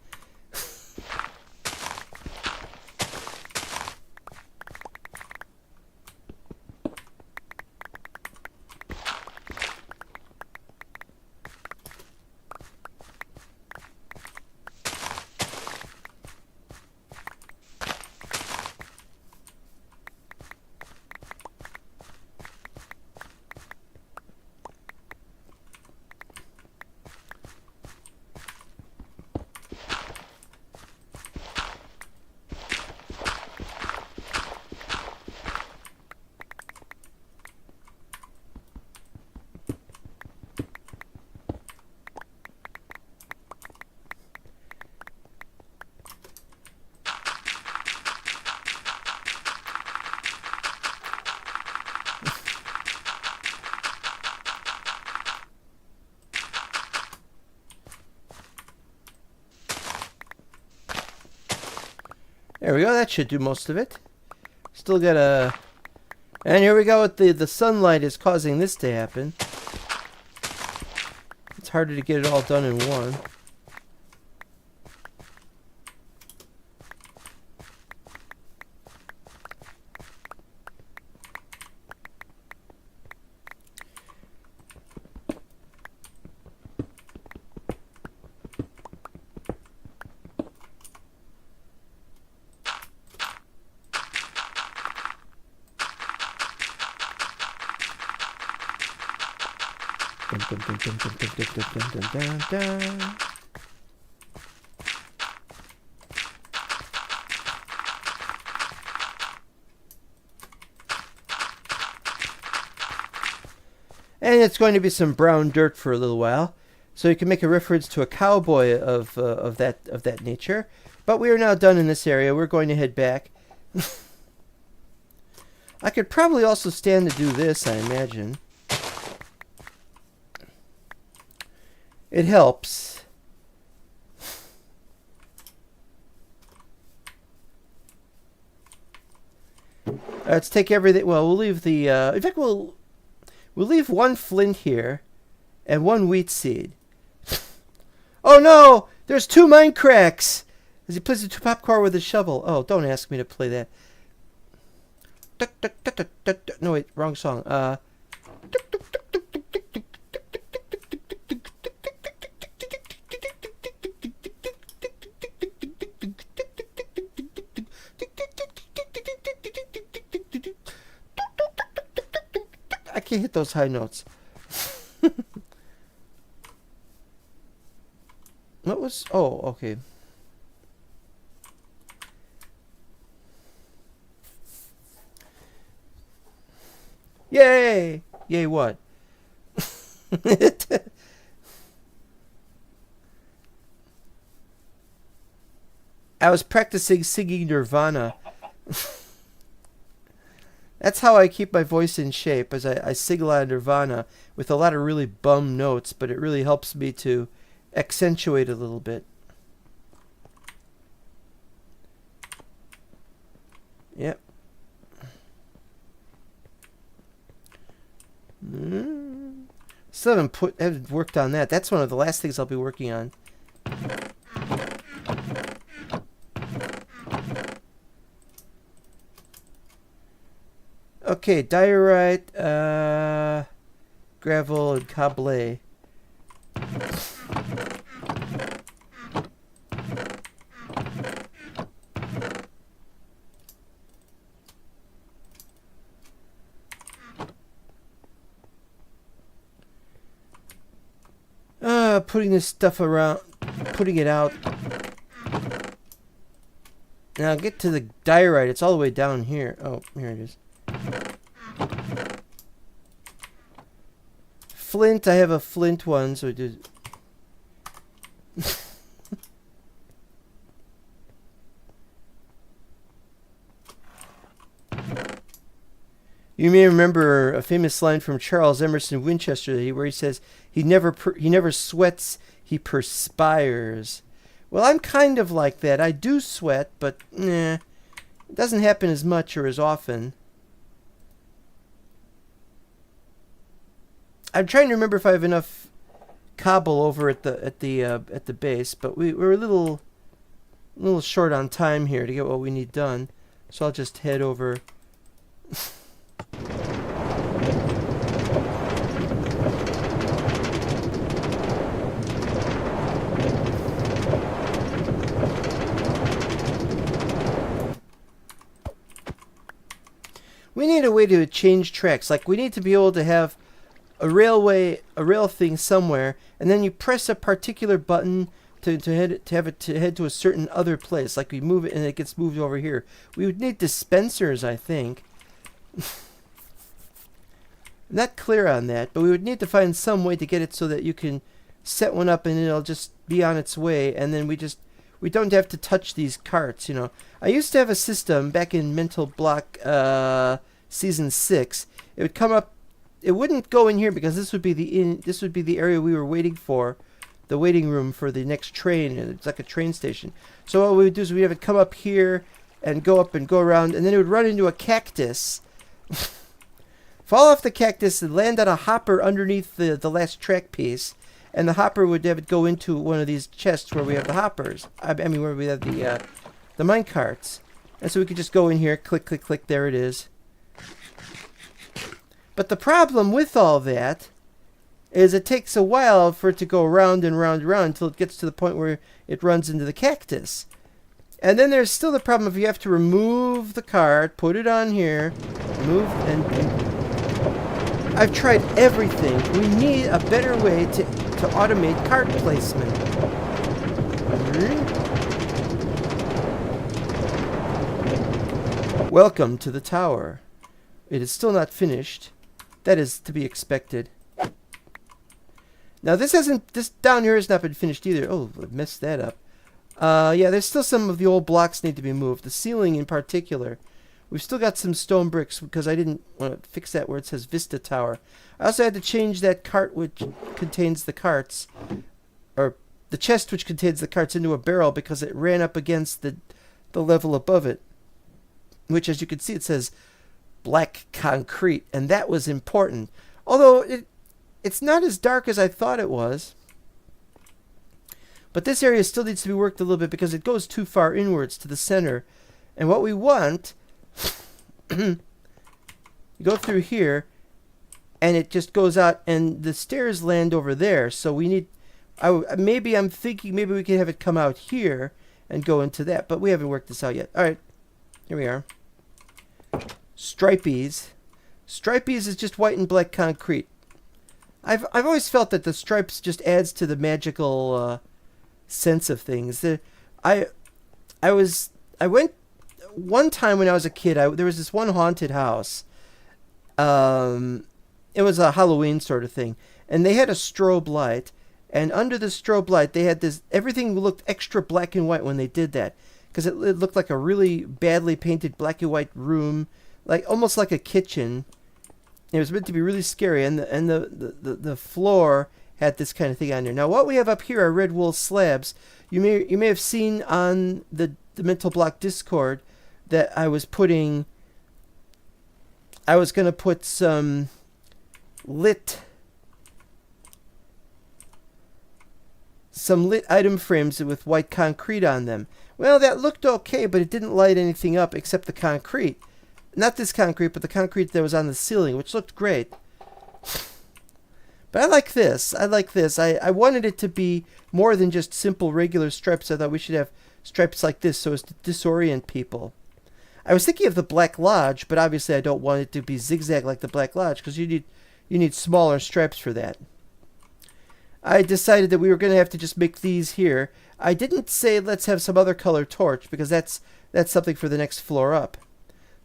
There we go. That should do most of it. Still got a... And here we go with the sunlight is causing this to happen. It's harder to get it all done in one. Dun, dun, dun, dun, dun, dun, dun, dun, dun, dun, dun. And it's going to be some brown dirt for a little while, so you can make a reference to a cowboy of that nature. But we are now done in this area. We're going to head back. I could probably also stand to do this, I imagine. It helps. Let's take everything. Well, we'll leave the. In fact, we'll leave one flint here, and one wheat seed. Oh no! There's 2 mine cracks. As he plays the 2 popcorn with a shovel. Oh, don't ask me to play that. No wait, wrong song. I can't hit those high notes. What was... Oh, okay. Yay! Yay what? I was practicing singing Nirvana. That's how I keep my voice in shape, as I sing a lot of Nirvana with a lot of really bum notes, but it really helps me to accentuate a little bit. Yep. Still haven't worked on that. That's one of the last things I'll be working on. Okay, diorite, gravel, and cobble. Putting this stuff around, putting it out. Now get to the diorite. It's all the way down here. Oh, here it is. Flint, I have a flint one, so it did. You may remember a famous line from Charles Emerson Winchester where he says, he never sweats, he perspires. Well, I'm kind of like that. I do sweat, but it doesn't happen as much or as often. I'm trying to remember if I have enough cobble over at the base, but we're a little short on time here to get what we need done. So I'll just head over. We need a way to change tracks. Like, we need to be able to have a rail thing somewhere, and then you press a particular button to head to a certain other place. Like, we move it and it gets moved over here. We would need dispensers, I think. I'm not clear on that, but we would need to find some way to get it so that you can set one up and it'll just be on its way, and then we don't have to touch these carts, you know. I used to have a system back in Mental Block Season 6. It would come up. It wouldn't go in here because this would be the area we were waiting for, the waiting room for the next train, and it's like a train station. So what we would do is we'd have it come up here and go up and go around, and then it would run into a cactus, fall off the cactus and land on a hopper underneath the last track piece, and the hopper would have it go into one of these chests where we have the hoppers. I mean, where we have the mine carts. And so we could just go in here, click, click, click, there it is. But the problem with all that is it takes a while for it to go around and around and around until it gets to the point where it runs into the cactus. And then there's still the problem of you have to remove the cart, put it on here, move, and I've tried everything. We need a better way to automate cart placement. Welcome to the tower. It is still not finished. That is to be expected. Now this down here has not been finished either. Oh, I messed that up. Yeah, there's still some of the old blocks need to be moved. The ceiling in particular. We've still got some stone bricks because I didn't want to fix that where it says Vista Tower. I also had to change that cart which contains the carts, or the chest which contains the carts, into a barrel because it ran up against the level above it, which, as you can see, it says black concrete, and that was important. Although it's not as dark as I thought it was. But this area still needs to be worked a little bit because it goes too far inwards to the center. And what we want, you go through here, and it just goes out, and the stairs land over there. So we need, maybe I'm thinking maybe we can have it come out here and go into that. But we haven't worked this out yet. All right, here we are. Stripies. Stripies is just white and black concrete. I've always felt that the stripes just adds to the magical sense of things. I went one time when I was a kid. There was this one haunted house. It was a Halloween sort of thing, and they had a strobe light. And under the strobe light, they had this. Everything looked extra black and white when they did that, because it looked like a really badly painted black and white room, like almost like a kitchen. It was meant to be really scary, and the floor had this kind of thing on there. Now, what we have up here are red wool slabs. You may have seen on the Mental Block Discord that I was going to put some lit item frames with white concrete on them. Well, that looked okay, but it didn't light anything up except the concrete. Not this concrete, but the concrete that was on the ceiling, which looked great. But I like this. I wanted it to be more than just simple regular stripes. I thought we should have stripes like this so as to disorient people. I was thinking of the Black Lodge, but obviously I don't want it to be zigzag like the Black Lodge because you need smaller stripes for that. I decided that we were going to have to just make these here. I didn't say let's have some other color torch because that's something for the next floor up.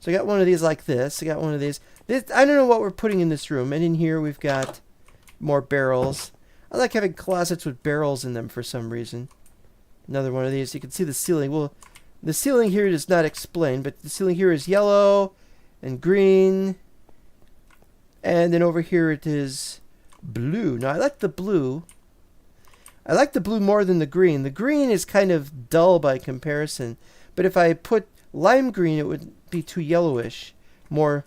So I got one of these like this. I got one of these. I don't know what we're putting in this room. And in here we've got more barrels. I like having closets with barrels in them for some reason. Another one of these. You can see the ceiling. Well, the ceiling here does not explain, but the ceiling here is yellow and green. And then over here it is blue. Now I like the blue. I like the blue more than the green. The green is kind of dull by comparison. But if I put lime green, it would be too yellowish. More.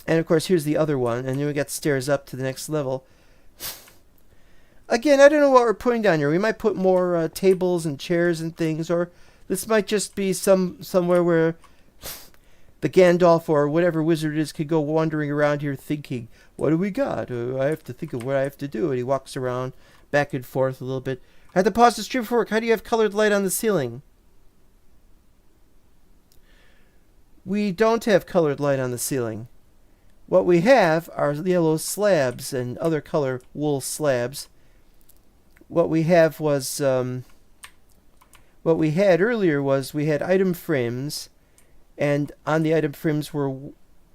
And of course, here's the other one. And then we got stairs up to the next level. Again, I don't know what we're putting down here. We might put more tables and chairs and things. Or this might just be somewhere where the Gandalf or whatever wizard it is could go wandering around here thinking, what do we got? I have to think of what I have to do. And he walks around back and forth a little bit. I had to pause the stream for work. How do you have colored light on the ceiling? We don't have colored light on the ceiling. What we have are yellow slabs and other color wool slabs. What we have was, what we had earlier was we had item frames, and on the item frames were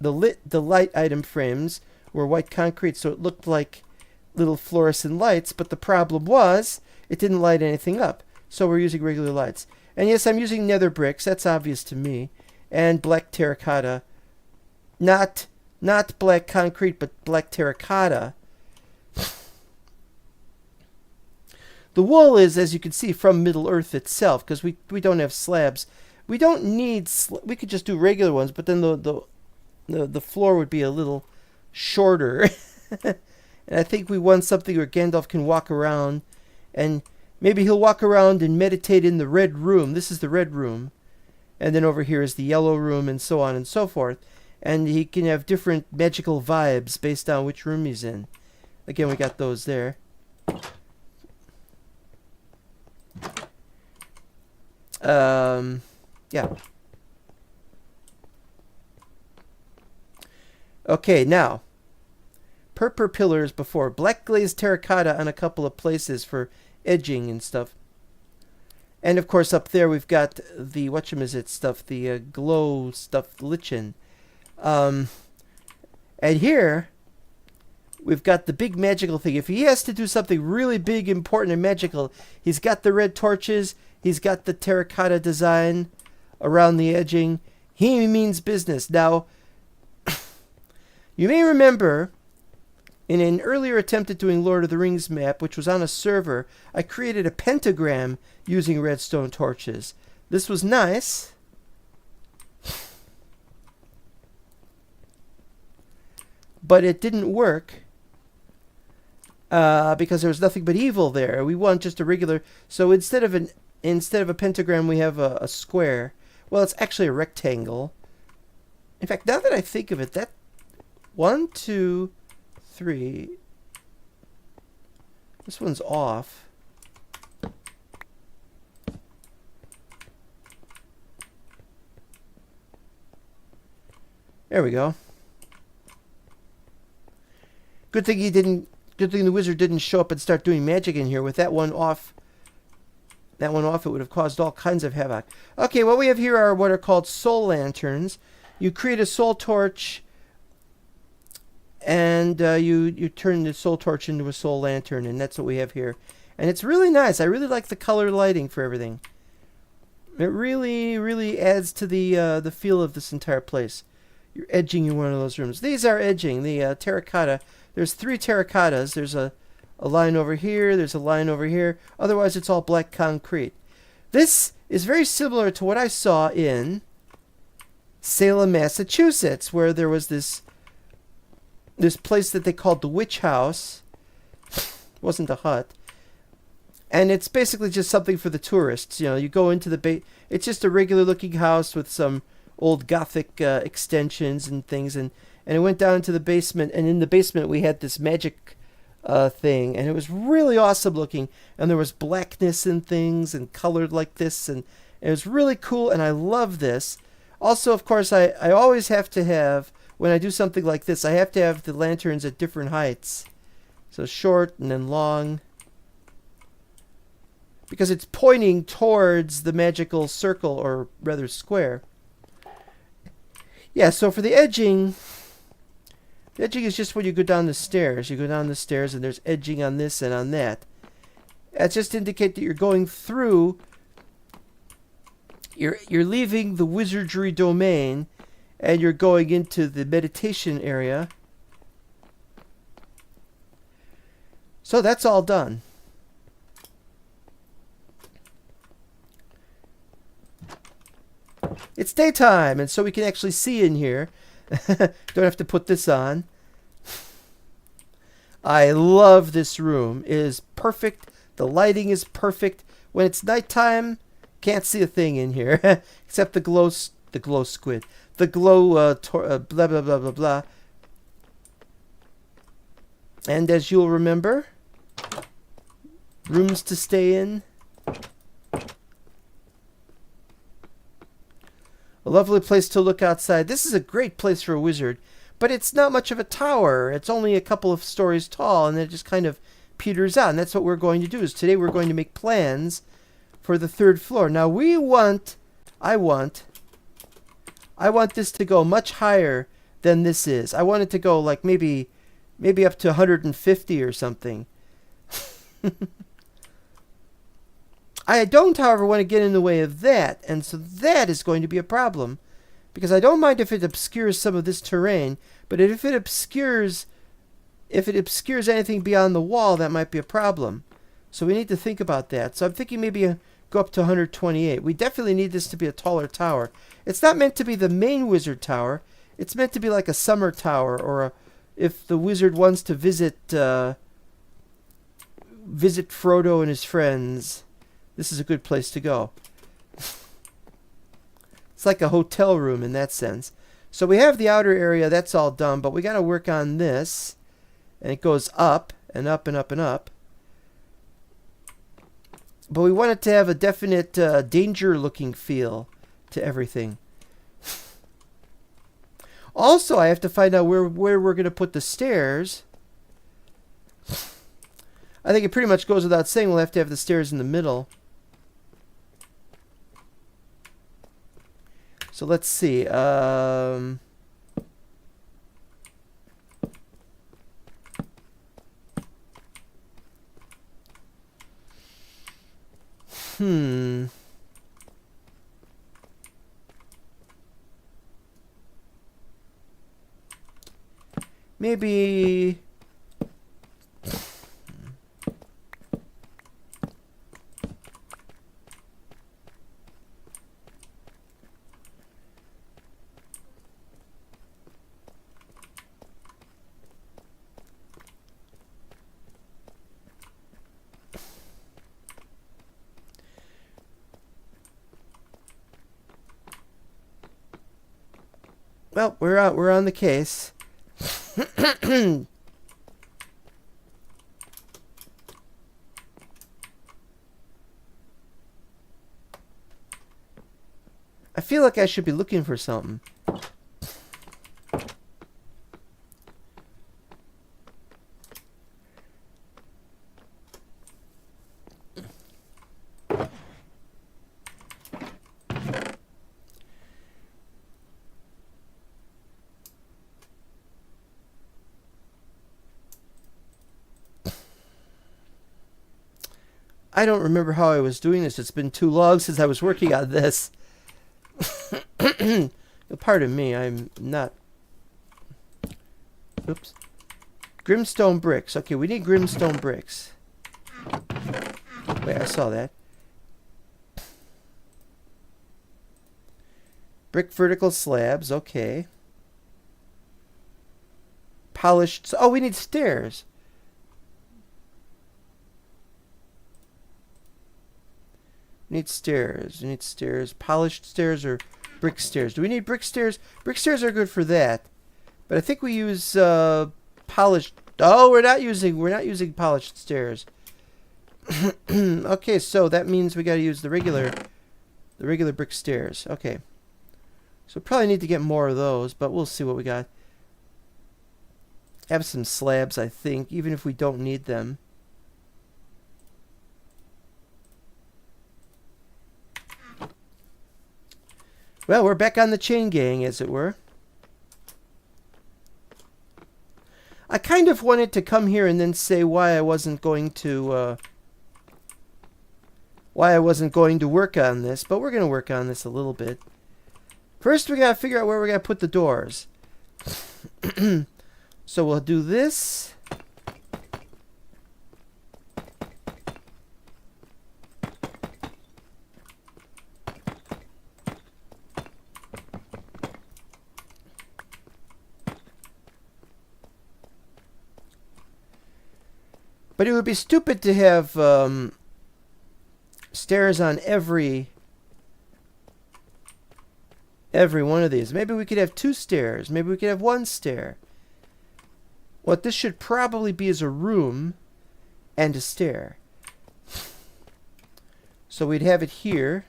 the light item frames were white concrete, so it looked like little fluorescent lights, but the problem was it didn't light anything up, so we're using regular lights. And yes, I'm using nether bricks, that's obvious to me, and black terracotta. Not black concrete, but black terracotta. The wool is, as you can see, from Middle Earth itself, because we don't have slabs. We don't need, we could just do regular ones, but then the floor would be a little shorter. And I think we want something where Gandalf can walk around, and maybe he'll walk around and meditate in the red room. This is the red room. And then over here is the yellow room, and so on and so forth. And he can have different magical vibes based on which room he's in. Again, we got those there. Yeah. Okay, now. Purple pillars before. Black glazed terracotta on a couple of places for edging and stuff. And of course up there we've got the whatchamazit stuff, the glow stuff, lichen. And here we've got the big magical thing. If he has to do something really big, important, and magical, he's got the red torches, he's got the terracotta design around the edging. He means business. Now, you may remember in an earlier attempt at doing Lord of the Rings map, which was on a server, I created a pentagram using redstone torches. This was nice. But it didn't work because there was nothing but evil there. We want just a regular. So instead of a pentagram, we have a square. Well, it's actually a rectangle. In fact, now that I think of it, that 1, 2, 3. This one's off. There we go. Good thing the wizard didn't show up and start doing magic in here. With that one off, it would have caused all kinds of havoc. Okay, what we have here are what are called soul lanterns. You create a soul torch, and you turn the soul torch into a soul lantern, and that's what we have here. And it's really nice. I really like the color lighting for everything. It really, really adds to the feel of this entire place. You're edging in one of those rooms. These are edging, the terracotta. There's 3 terracottas. There's a line over here. There's a line over here. Otherwise, it's all black concrete. This is very similar to what I saw in Salem, Massachusetts, where there was this place that they called the Witch House. It wasn't a hut. And it's basically just something for the tourists. You know, you go into it's just a regular looking house with some old Gothic extensions and things, and it went down into the basement, and in the basement we had this magic thing, and it was really awesome looking, and there was blackness and things and colored like this, and it was really cool, and I love this. Also, of course, I always have to have, when I do something like this, I have to have the lanterns at different heights. So short and then long, because it's pointing towards the magical circle, or rather square. Yeah, so for the edging is just when you go down the stairs. You go down the stairs and there's edging on this and on that. That's just to indicate that you're going through, you're leaving the wizardry domain and you're going into the meditation area. So that's all done. It's daytime, and so we can actually see in here. Don't have to put this on. I love this room. It is perfect. The lighting is perfect. When it's nighttime, can't see a thing in here except the glow squid, the glow blah blah blah blah blah. And as you'll remember, rooms to stay in. A lovely place to look outside. This is a great place for a wizard, but it's not much of a tower. It's only a couple of stories tall, and it just kind of peters out. And that's what we're going to do. Is today we're going to make plans for the 3rd floor. Now I want this to go much higher than this is. I want it to go like maybe up to 150 or something. I don't, however, want to get in the way of that, and so that is going to be a problem, because I don't mind if it obscures some of this terrain, but if it obscures anything beyond the wall, that might be a problem. So we need to think about that. So I'm thinking maybe go up to 128. We definitely need this to be a taller tower. It's not meant to be the main wizard tower. It's meant to be like a summer tower, or if the wizard wants to visit Frodo and his friends, this is a good place to go. It's like a hotel room in that sense. So we have the outer area, that's all done, but we got to work on this. And it goes up and up and up and up. But we want it to have a definite danger-looking feel to everything. Also, I have to find out where we're going to put the stairs. I think it pretty much goes without saying we'll have to have the stairs in the middle. So let's see. Maybe... Well, we're on the case. I feel like I should be looking for something. I don't remember how I was doing this. It's been too long since I was working on this. Pardon me, I'm not... Oops. Grimstone bricks. Okay, we need grimstone bricks. Wait, I saw that. Brick vertical slabs. Okay. Polished... Oh, we need stairs. We need stairs. We need stairs. Polished stairs or brick stairs. Do we need brick stairs? Brick stairs are good for that. But I think we use polished. Oh, we're not using polished stairs. Okay, so that means we got to use the regular brick stairs. Okay. So probably need to get more of those, but we'll see what we got. Have some slabs, I think, even if we don't need them. Well, we're back on the chain gang, as it were. I kind of wanted to come here and then say why I wasn't going to work on this, but we're going to work on this a little bit. First, we got to figure out where we're going to put the doors. So we'll do this. But it would be stupid to have stairs on every one of these. Maybe we could have 2 stairs. Maybe we could have 1 stair. What this should probably be is a room and a stair. So we'd have it here.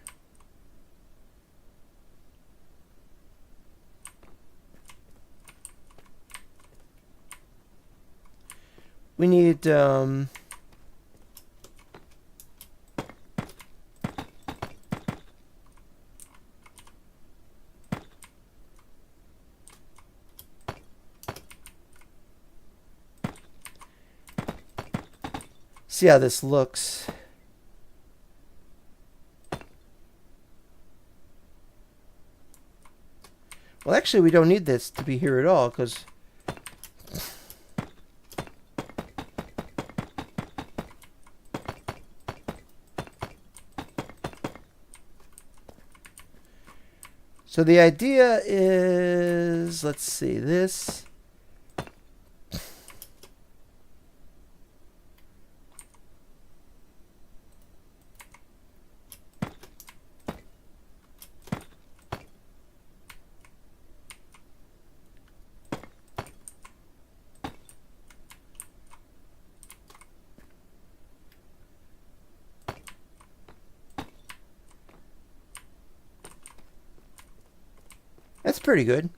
We need see how this looks. Well, actually, we don't need this to be here at all, because so the idea is, let's see, this. That's pretty good.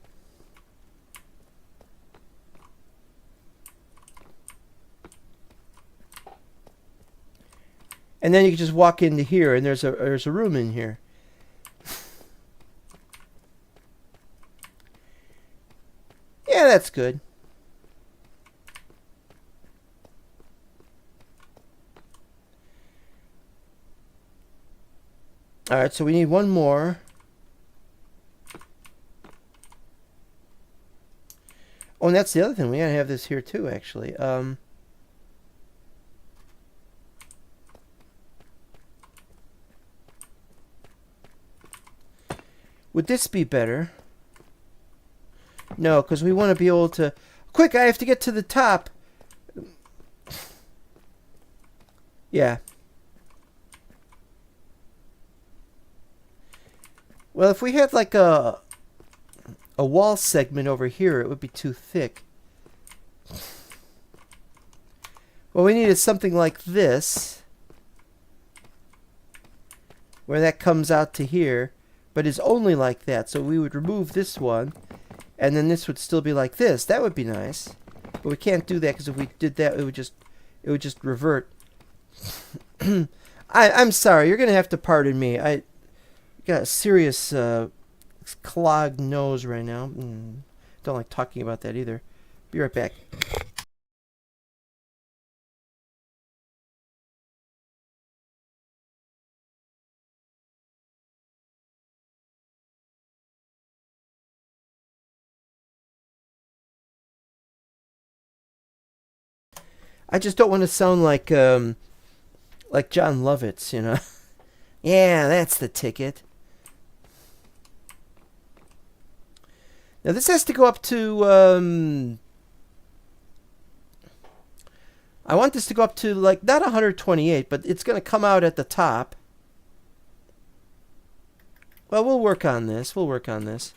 And then you can just walk into here, and there's a room in here. Yeah, that's good. All right, so we need 1 more. Oh, and that's the other thing. We gotta have this here too, actually. Would this be better? No, because we want to be able to... Quick, I have to get to the top. Yeah. Well, if we had like a wall segment over here, it would be too thick. What we need is something like this, where that comes out to here, but is only like that. So we would remove this one, and then this would still be like this. That would be nice, but we can't do that because if we did that, it would just revert. I'm sorry. You're gonna have to pardon me. I got a serious clogged nose right now. Don't like talking about that either. Be right back. I just don't want to sound like John Lovitz, you know. Yeah, that's the ticket. Now this has to go up to I want this to go up to like not 128, but it's going to come out at the top. Well, we'll work on this. We'll work on this.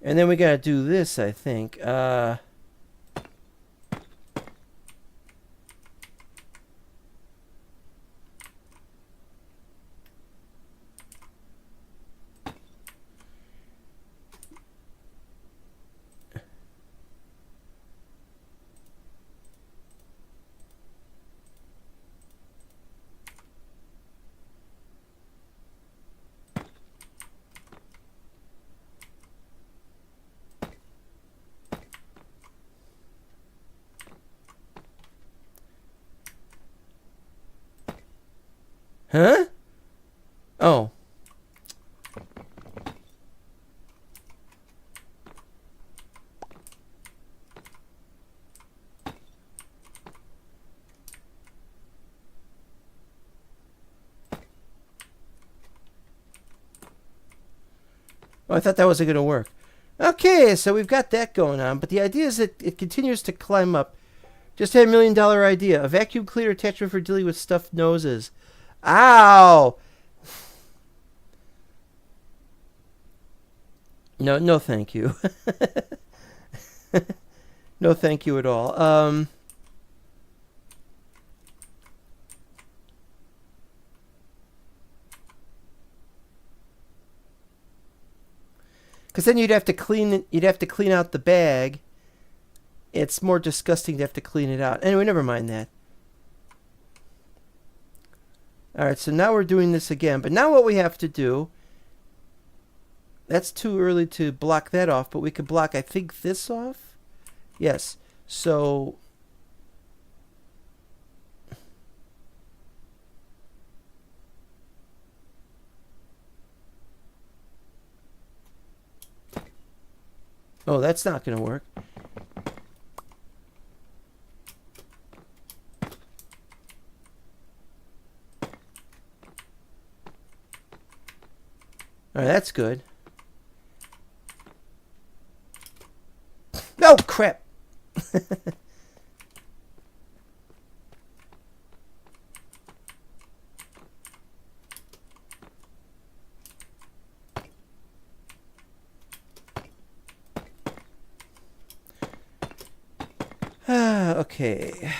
And then we gotta do this, I think. Oh, I thought that wasn't going to work. Okay, so we've got that going on, but the idea is that it continues to climb up. Just had $1 million idea. A vacuum cleaner attachment for dealing with stuffed noses. Ow! No, no thank you. No thank you at all. Because then you'd have to clean out the bag. It's more disgusting to have to clean it out. Anyway, never mind that. Alright, so now we're doing this again. But now what we have to do... That's too early to block that off, but we could block, I think, this off? Yes. So... Oh, that's not going to work. All right, that's good. No, crap. Okay.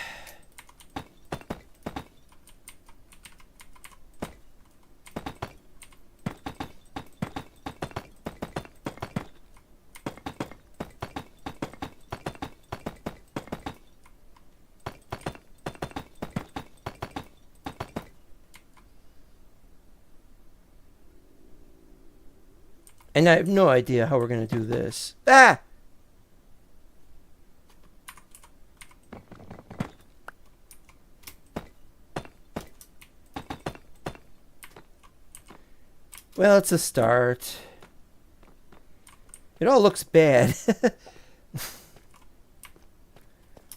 And I have no idea how we're going to do this. Ah! Well, it's a start. It all looks bad.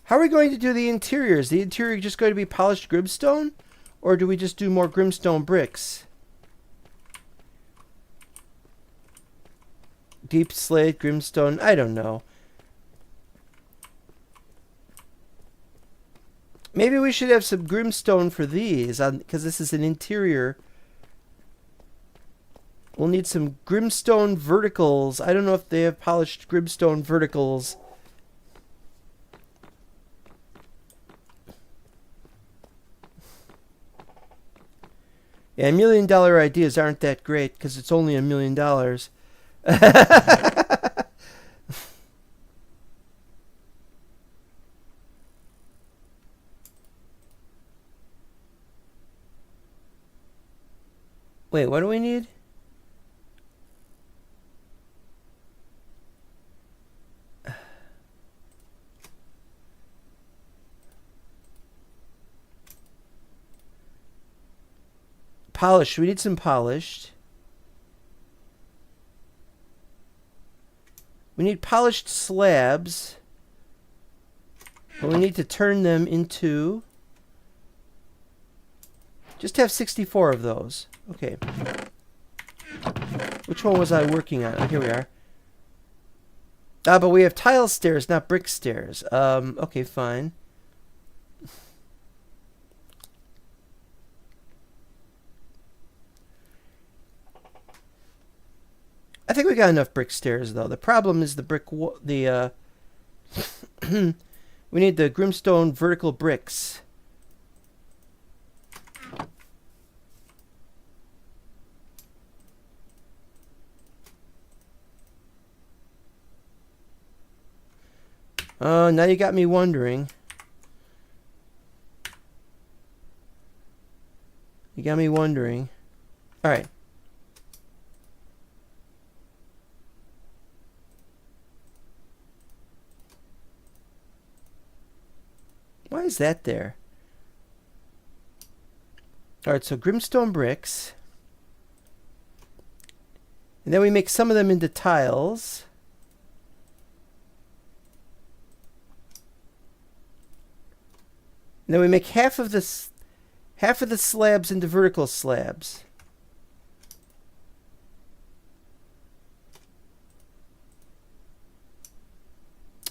How are we going to do the interiors? The interior just going to be polished grimstone? Or do we just do more grimstone bricks? Deep slate, grimstone, I don't know. Maybe we should have some grimstone for these, because this is an interior. We'll need some grimstone verticals. I don't know if they have polished grimstone verticals. Yeah, $1 million ideas aren't that great, because it's only $1 million. Wait, what do we need? Polished. We need some polished. We need polished slabs. But we need to turn them into... Just have 64 of those. Okay. Which one was I working on? Oh, here we are. Ah, but we have tile stairs, not brick stairs. Okay, fine. I think we got enough brick stairs, though. The problem is the brick we need the grimstone vertical bricks. Oh, now you got me wondering. You got me wondering. All right. Why is that there? All right, so grimstone bricks. And then we make some of them into tiles. And then we make half of the slabs into vertical slabs.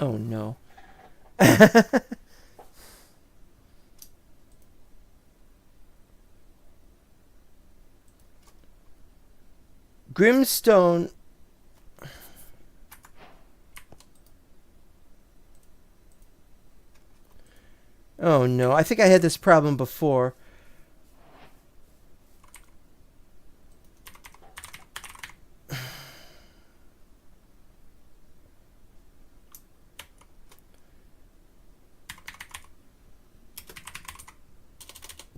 Oh no. Grimstone. Oh no, I think I had this problem before.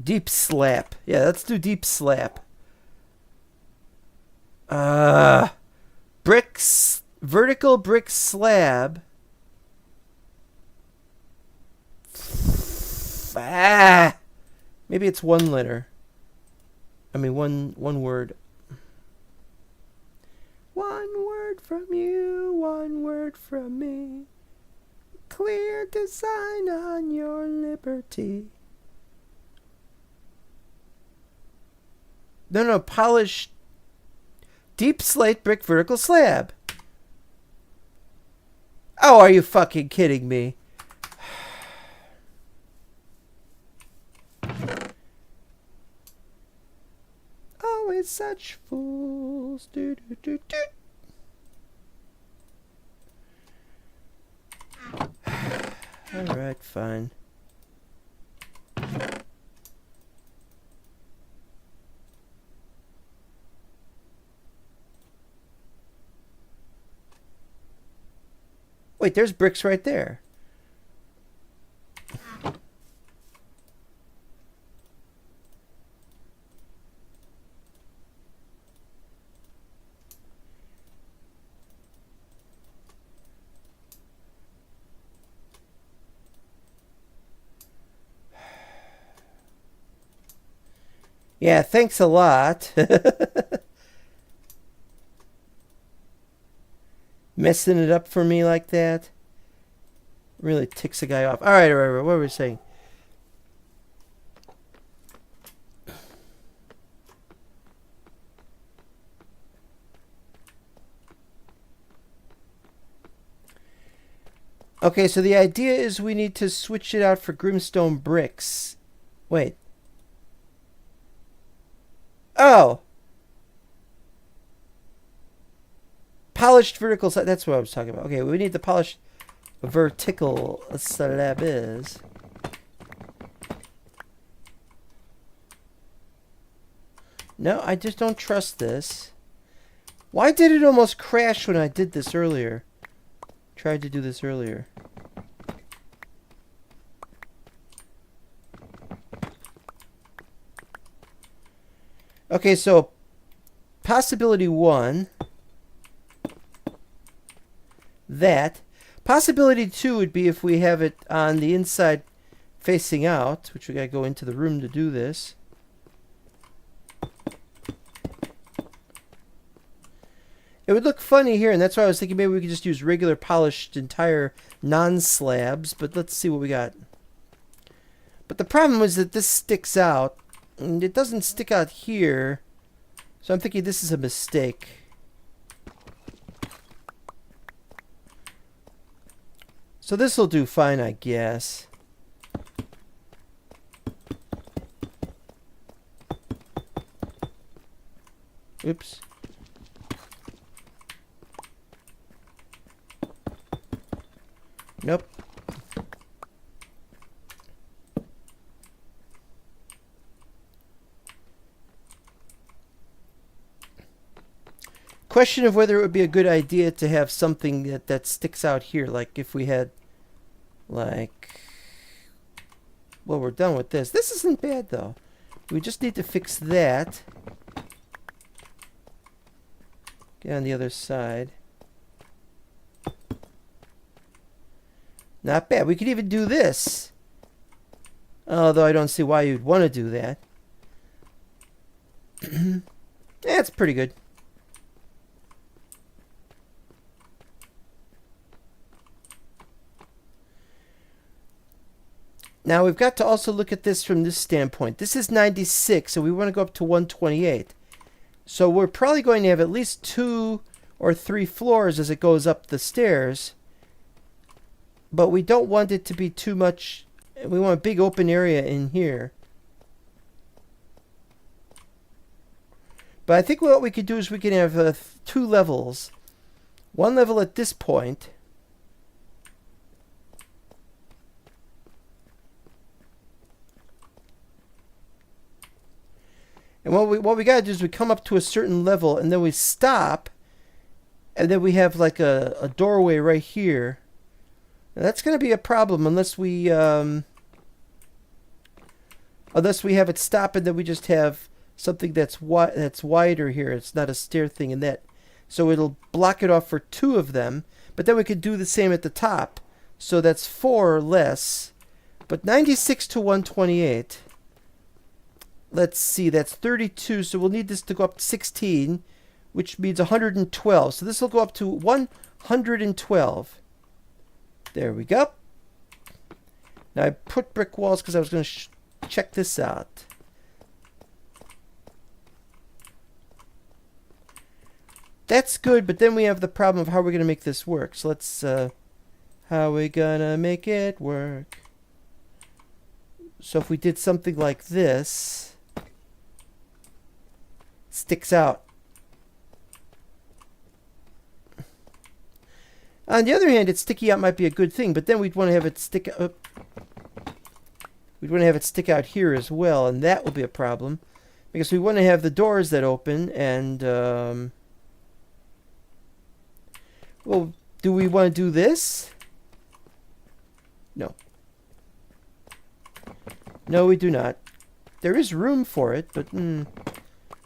Deep slap. Yeah, let's do deep slap. Bricks, vertical brick slab. Maybe it's one letter. I mean, one word. One word from you, one word from me. Clear design on your liberty. No, polished deep slate brick vertical slab. Oh, are you fucking kidding me? Always such fools. Do, do, do, do. Alright, fine. Wait, there's bricks right there. Yeah, thanks a lot. Messing it up for me like that really ticks a guy off. All right, what were we saying? Okay, so the idea is we need to switch it out for Grimstone bricks. Wait. Oh! Polished vertical slab. That's what I was talking about. Okay, we need the polished vertical slab is. No, I just don't trust this. Why did it almost crash when I did this earlier? Tried to do this earlier. Okay, so possibility one. That. Possibility two would be if we have it on the inside facing out, which we gotta go into the room to do this. It would look funny here, and that's why I was thinking maybe we could just use regular polished entire non-slabs, but let's see what we got. But the problem is that this sticks out, and it doesn't stick out here, so I'm thinking this is a mistake. So this will do fine, I guess. Oops. Nope. Question of whether it would be a good idea to have something that sticks out here, like if we had, like, well, we're done with this. This isn't bad though. We just need to fix that. Get on the other side. Not bad. We could even do this. Although I don't see why you'd want to do that. That's pretty good. Now we've got to also look at this from this standpoint. This is 96, so we want to go up to 128. So we're probably going to have at least 2 or 3 floors as it goes up the stairs. but we don't want it to be too much. We want a big open area in here. But I think what we could do is we can have 2 levels. One level at this point. And what we got to do is we come up to a certain level and then we stop. And then we have like a doorway right here. Now that's going to be a problem unless we have it stop and then we just have something that's wider here. It's not a stair thing and that. So it'll block it off for 2 of them. But then we could do the same at the top. So that's 4 less. But 96 to 128. Let's see, that's 32. So we'll need this to go up to 16, which means 112. So this will go up to 112. There we go. Now I put brick walls because I was going to check this out. That's good, but then we have the problem of how we're going to make this work. So let's, how are we going to make it work? So if we did something like this, sticks out. On the other hand, it sticky out might be a good thing, but then we'd want to have it stick up. We'd want to have it stick out here as well, and that will be a problem. Because we want to have the doors that open, and, well, do we want to do this? No. No, we do not. There is room for it, but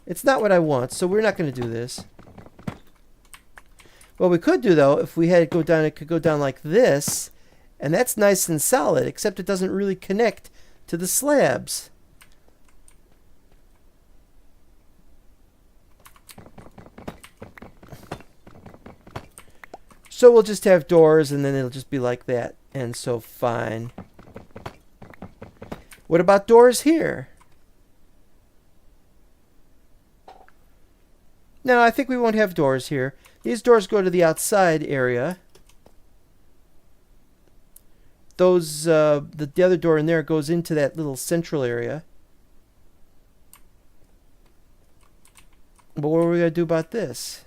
it's not what I want, so we're not going to do this. What we could do, though, if we had it go down, it could go down like this, and that's nice and solid, except it doesn't really connect to the slabs. So we'll just have doors, and then it'll just be like that, and so fine. What about doors here? No, I think we won't have doors here. These doors go to the outside area. Those, the other door in there goes into that little central area. But what are we going to do about this?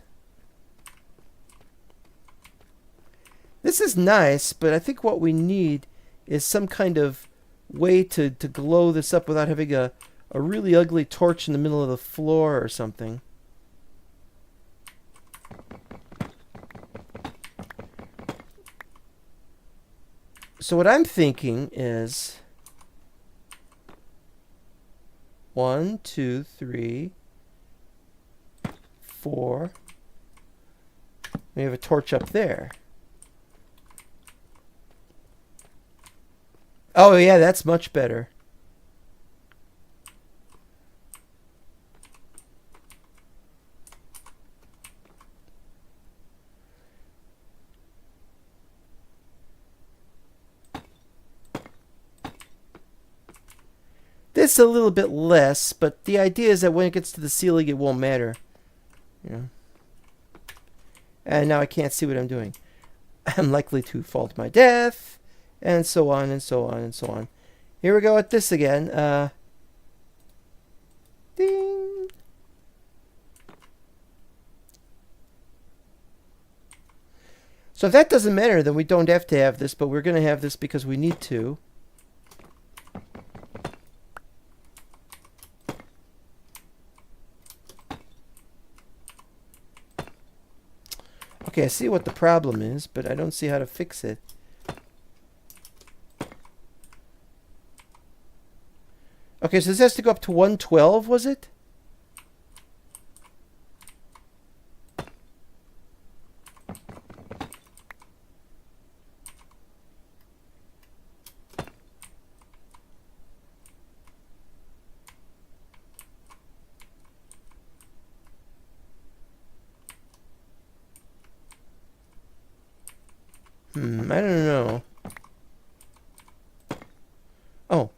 This is nice, but I think what we need is some kind of way to glow this up without having a really ugly torch in the middle of the floor or something. So what I'm thinking is 1, 2, 3, 4. We have a torch up there. Oh yeah, that's much better. This a little bit less, but the idea is that when it gets to the ceiling, it won't matter. Yeah. And now I can't see what I'm doing. I'm likely to fall to my death, and so on, and so on, and so on. Here we go with this again. Ding! So if that doesn't matter, then we don't have to have this, but we're going to have this because we need to. Okay, I see what the problem is, but I don't see how to fix it. Okay, so this has to go up to 112, was it? I don't know. Oh.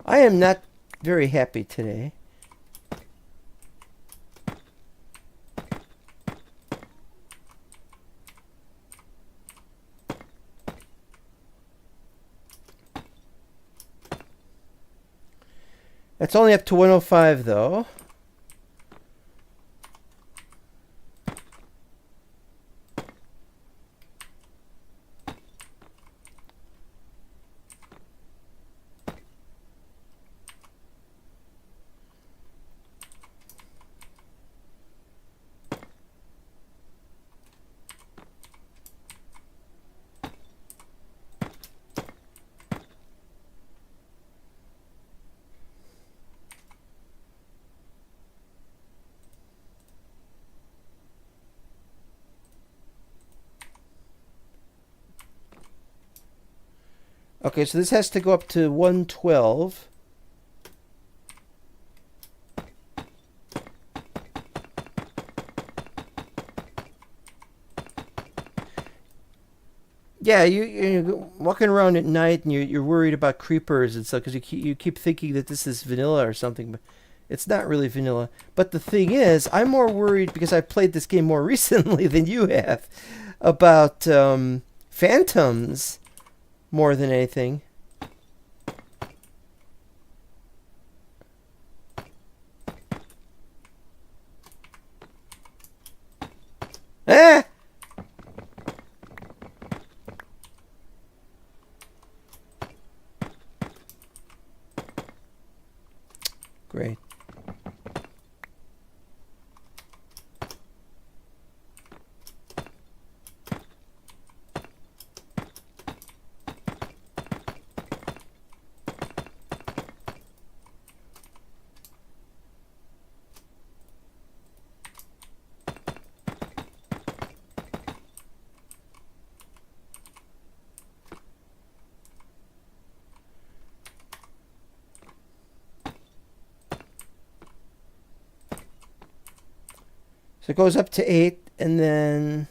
I am not very happy today. That's only up to 105 though. Okay, so this has to go up to 112. Yeah, you're walking around at night and you're worried about creepers and stuff because you keep thinking that this is vanilla or something, but it's not really vanilla. But the thing is, I'm more worried because I've played this game more recently than you have about phantoms more than anything. Ah! Great. So it goes up to 8, and then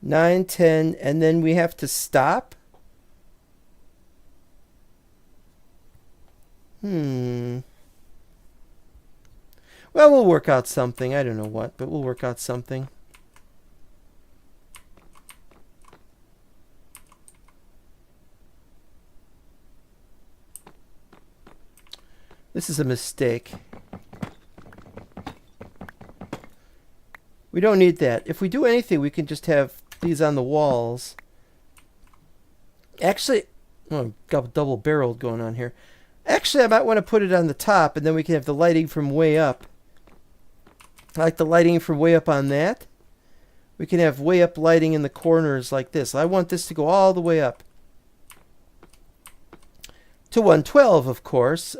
9, 10, and then we have to stop? Well, we'll work out something. I don't know what, but we'll work out something. This is a mistake. We don't need that. If we do anything, we can just have these on the walls. Actually, oh, got double-barreled going on here. Actually, I might want to put it on the top, and then we can have the lighting from way up. I like the lighting from way up on that. We can have way up lighting in the corners like this. I want this to go all the way up. To 112, of course.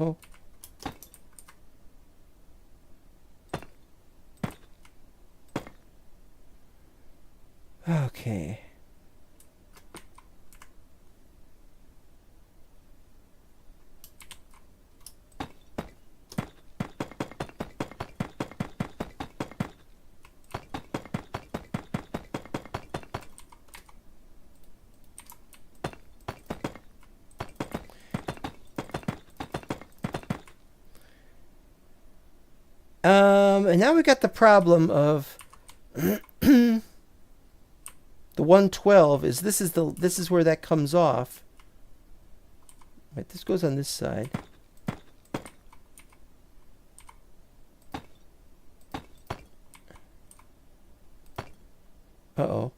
Oh. Okay. And now we got the problem of the 112 is this is where that comes off. Right, this goes on this side. Uh-oh.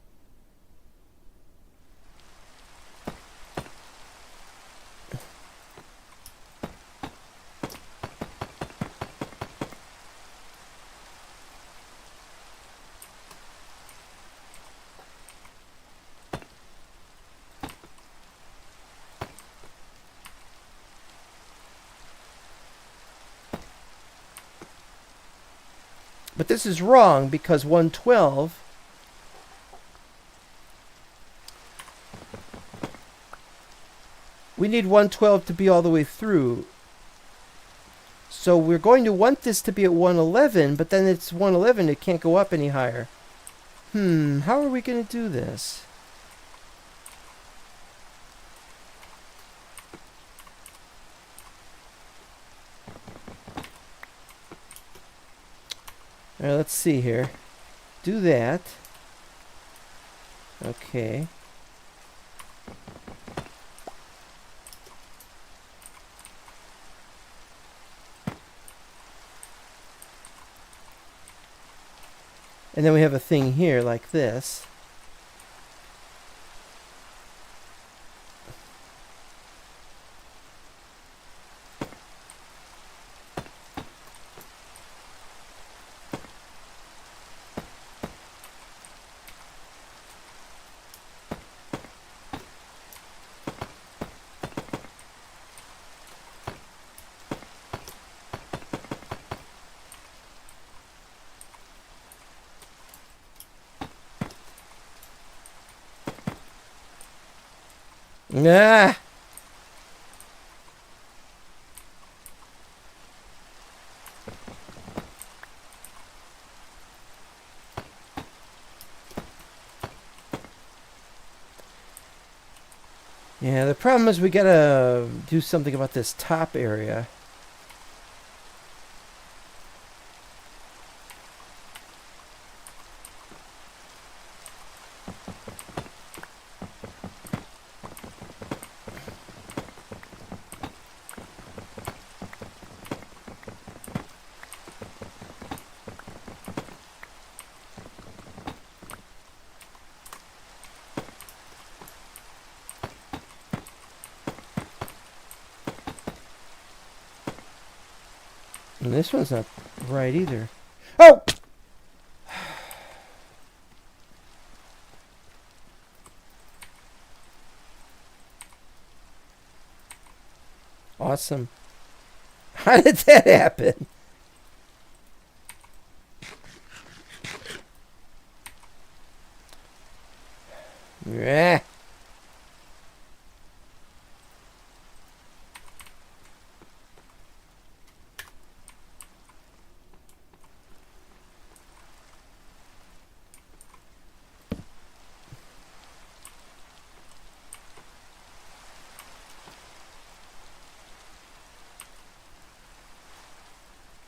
But this is wrong because 112 We need 112 to be all the way through. So we're going to want this to be at 111, but then it's 111, it can't go up any higher. How are we going to do this? Alright, let's see here. Do that. Okay. And then we have a thing here like this. Ah! Yeah, the problem is we gotta do something about this top area. And this one's not right either. Oh! Awesome. How did that happen? Yeah.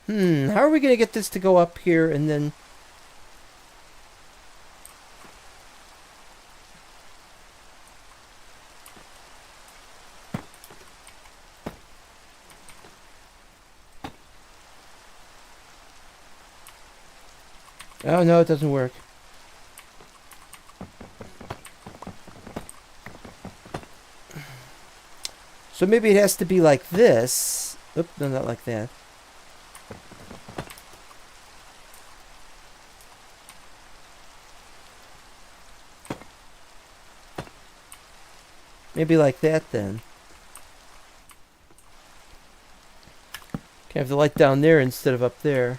How are we going to get this to go up here and then... Oh, no, it doesn't work. So maybe it has to be like this. Oop, no, not like that. Maybe like that then. Can have the light down there instead of up there.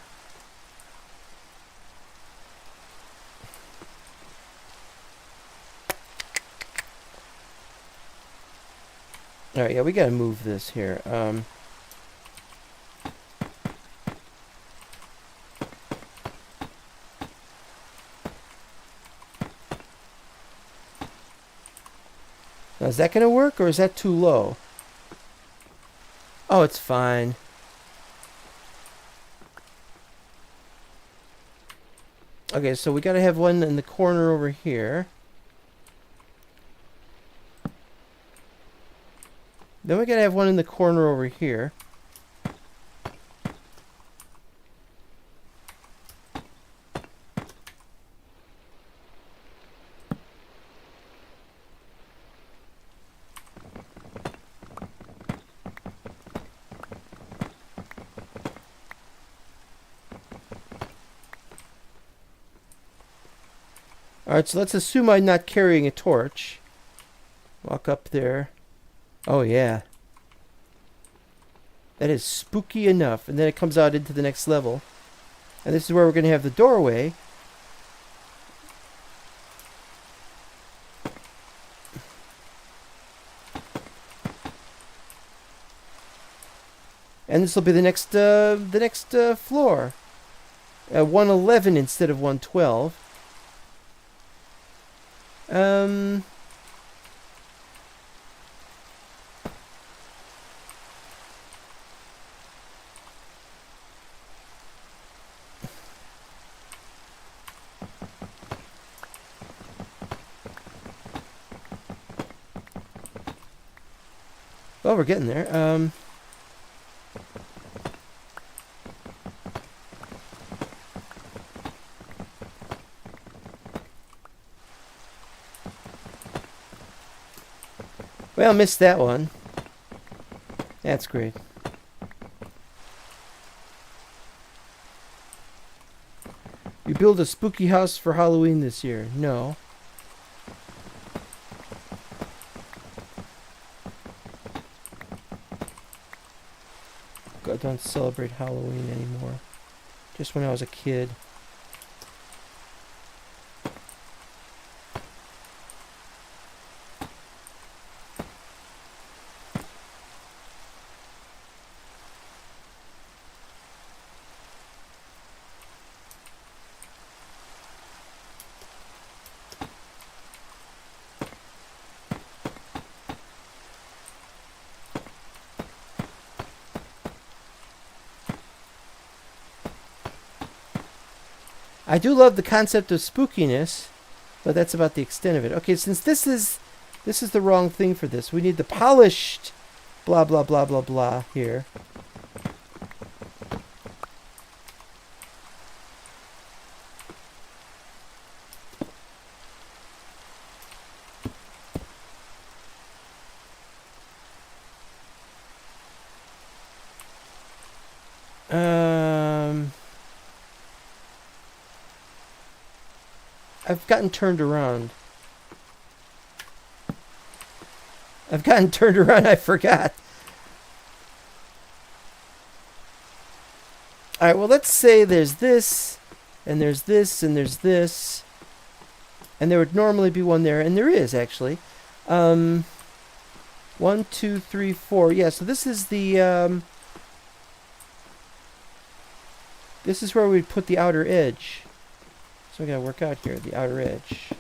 Alright, yeah, we gotta move this here. Now, is that gonna work, or is that too low? Oh, it's fine. Okay, so we gotta have one in the corner over here. Then we gotta have one in the corner over here. Alright, so let's assume I'm not carrying a torch. Walk up there. Oh, yeah. That is spooky enough. And then it comes out into the next level. And this is where we're going to have the doorway. And this will be the next floor. 111 instead of 112. Well, we're getting there. Well, missed that one. That's great. You build a spooky house for Halloween this year? No. I don't celebrate Halloween anymore. Just when I was a kid. I do love the concept of spookiness, but that's about the extent of it. Okay, since this is the wrong thing for this, we need the polished blah blah blah blah blah here. I've gotten turned around. I forgot. Alright, well, let's say there's this, and there's this, and there's this. And there would normally be one there, and there is, actually. 1, 2, 3, 4. Yeah, so this is the, this is where we'd put the outer edge. So we gotta work out here, the outer edge.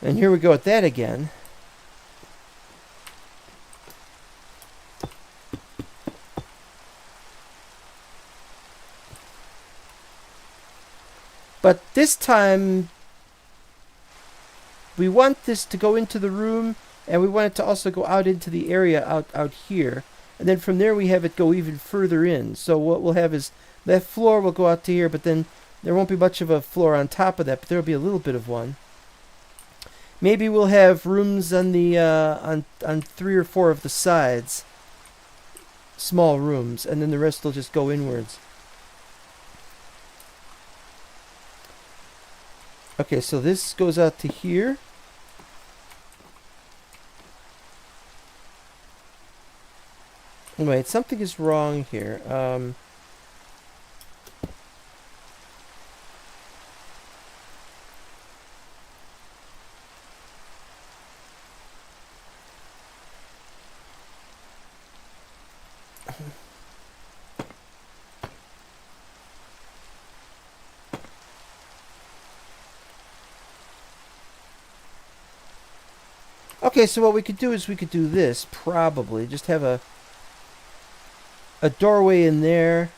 And here we go with that again. But this time, we want this to go into the room, and we want it to also go out into the area out here. And then from there we have it go even further in. So what we'll have is that floor will go out to here, but then there won't be much of a floor on top of that, but there will be a little bit of one. Maybe we'll have rooms on the on 3 or 4 of the sides. Small rooms, and then the rest will just go inwards. Okay, so this goes out to here. Wait, something is wrong here. Okay, so what we could do is we could do this, probably. Just have a doorway in there.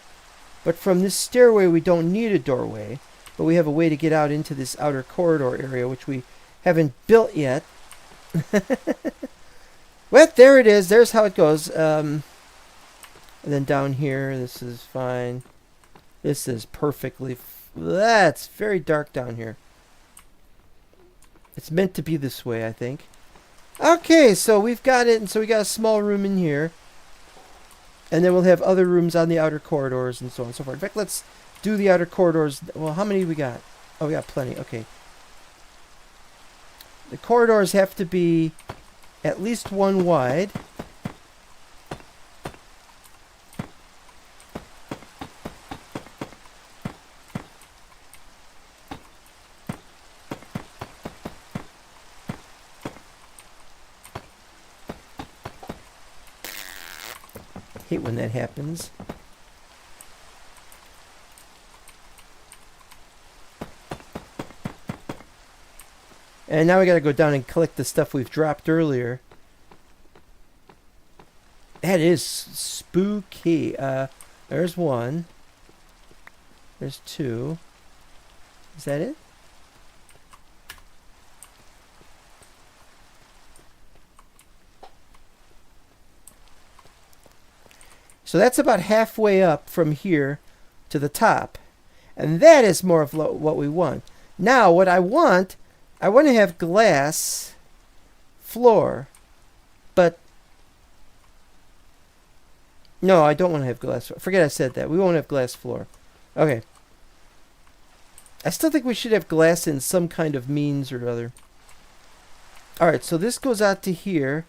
But from this stairway, we don't need a doorway. But we have a way to get out into this outer corridor area, which we haven't built yet. Well, there it is. There's how it goes. And then down here, this is fine. This is perfectly... That's very dark down here. It's meant to be this way, I think. Okay, so we've got it. And so we got a small room in here. And then we'll have other rooms on the outer corridors and so on and so forth. In fact, let's do the outer corridors. Well, how many we got? Oh, we got plenty. Okay. The corridors have to be at least 1 wide. Hate when that happens. And now we gotta go down and collect the stuff we've dropped earlier. That is spooky. There's one. There's two. Is that it? So that's about halfway up from here to the top. And that is more of what we want. Now, what I want to have glass floor. But no, I don't want to have glass floor. Forget I said that. We won't have glass floor. Okay. I still think we should have glass in some kind of means or other. Alright, so this goes out to here.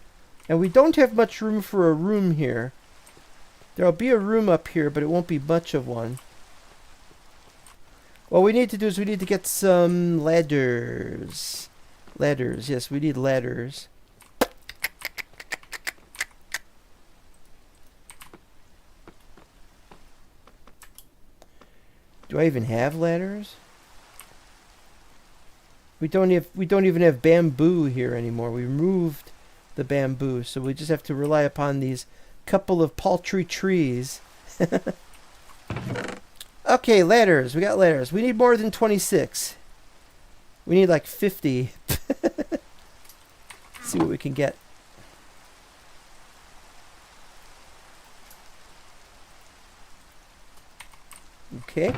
And we don't have much room for a room here. There'll be a room up here, but it won't be much of one. What we need to do is we need to get some ladders. Ladders, yes, we need ladders. Do I even have ladders? We don't even have bamboo here anymore. We removed the bamboo, so we just have to rely upon these couple of paltry trees. Okay, ladders. We got ladders. We need more than 26. We need like 50. See what we can get. Okay.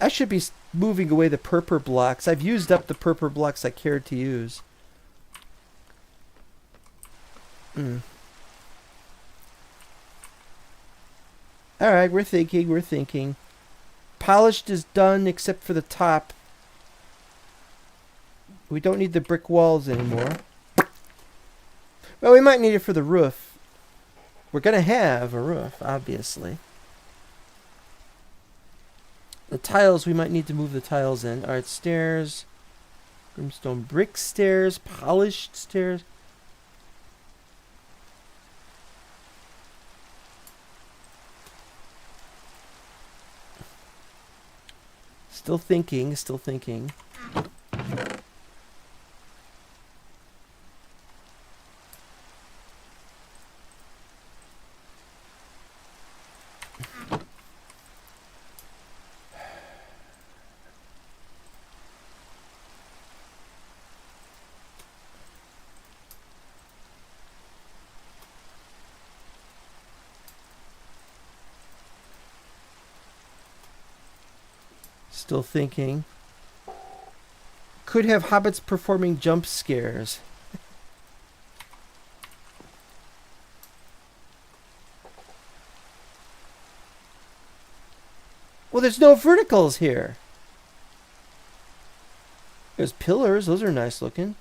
I should be moving away the purple blocks. I've used up the purple blocks I cared to use. Alright, we're thinking. Polished is done except for the top. We don't need the brick walls anymore. Well, we might need it for the roof. We're going to have a roof, obviously. The tiles, we might need to move the tiles in. Alright, stairs. Brimstone brick stairs. Polished stairs. Still thinking. Still thinking. Could have hobbits performing jump scares. Well, there's no verticals here. There's pillars. Those are nice looking.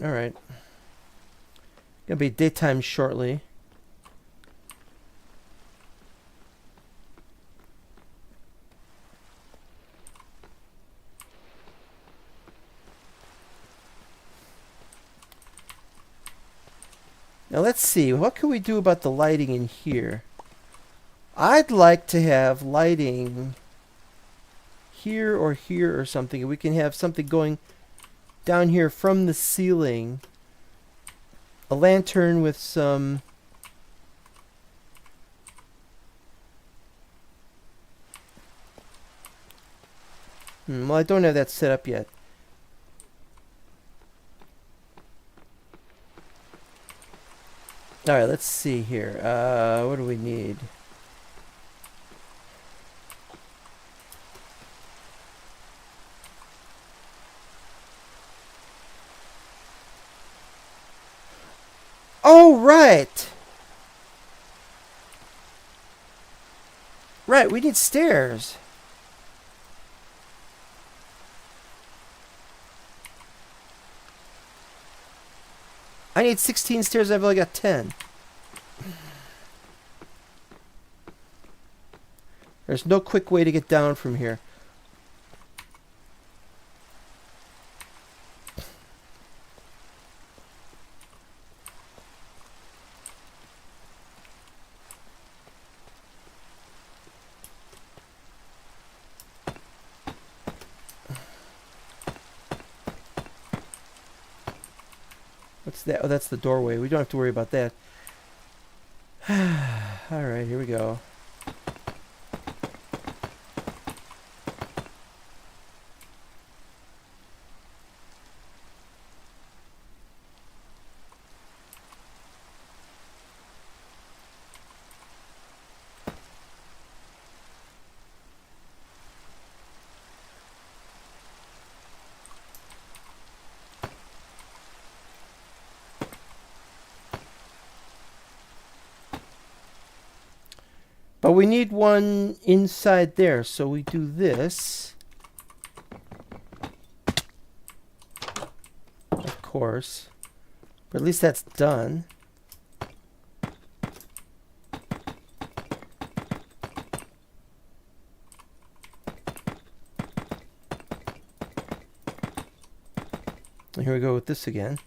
Alright. Gonna be daytime shortly. Now let's see, what can we do about the lighting in here? I'd like to have lighting here or something. We can have something going down here from the ceiling. A lantern with some... well, I don't have that set up yet. Alright, let's see here. What do we need? Oh, right! Right, we need stairs. I need 16 stairs. I've only got 10. There's no quick way to get down from here. What's that? Oh, that's the doorway. We don't have to worry about that. Alright, here we go. But we need one inside there, so we do this. Of course. But at least that's done. And here we go with this again.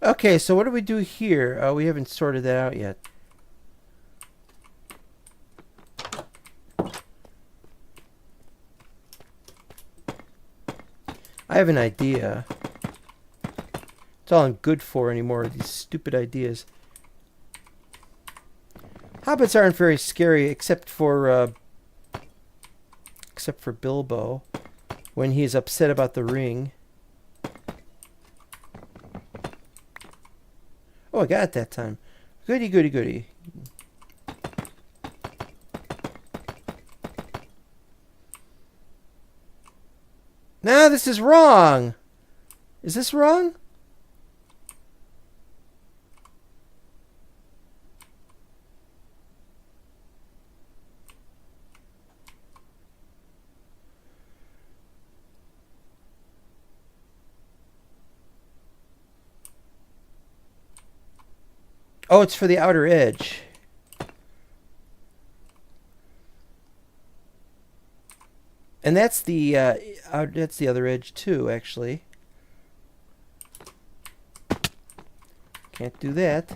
Okay, so what do we do here? We haven't sorted that out yet. I have an idea. It's all I'm good for anymore, these stupid ideas. Hobbits aren't very scary except for Bilbo when he's upset about the ring. Oh, I got it that time. Goody, goody, goody. No, this is wrong. Is this wrong? Oh, it's for the outer edge. And that's the other edge too, actually. Can't do that.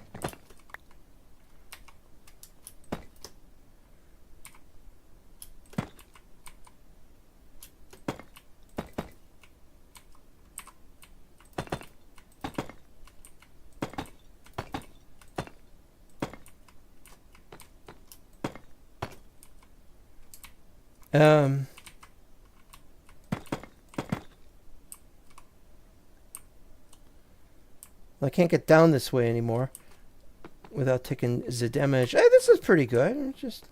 I can't get down this way anymore without taking the damage. Hey, this is pretty good. It's just...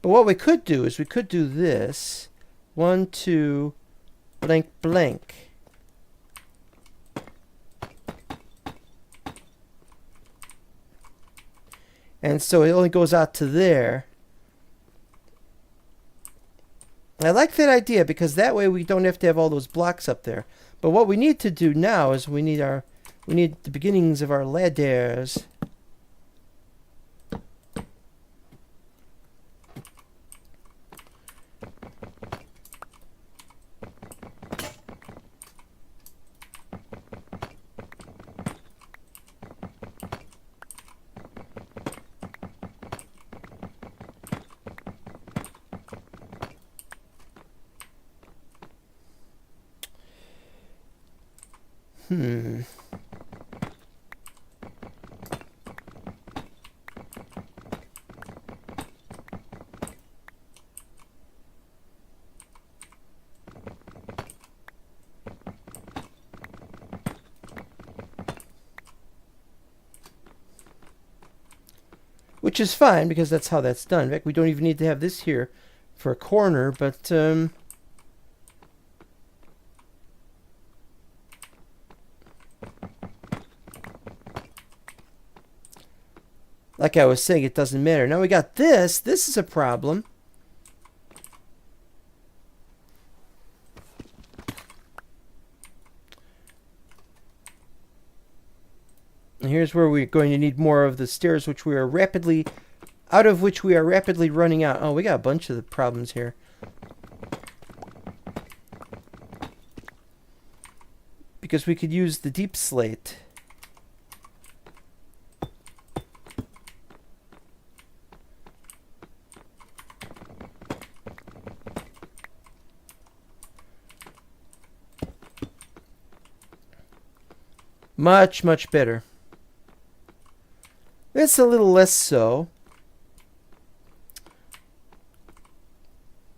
But what we could do is we could do this. 1, 2, blank, blank. And so it only goes out to there. I like that idea because that way we don't have to have all those blocks up there. But what we need to do now is we need the beginnings of our ladders. which is fine because that's how that's done. In fact, we don't even need to have this here for a corner, but like I was saying, it doesn't matter. Now we got this. This is a problem. And here's where we're going to need more of the stairs, which we are rapidly running out. Oh, we got a bunch of the problems here. Because we could use the deep slate. Much, much better. It's a little less so.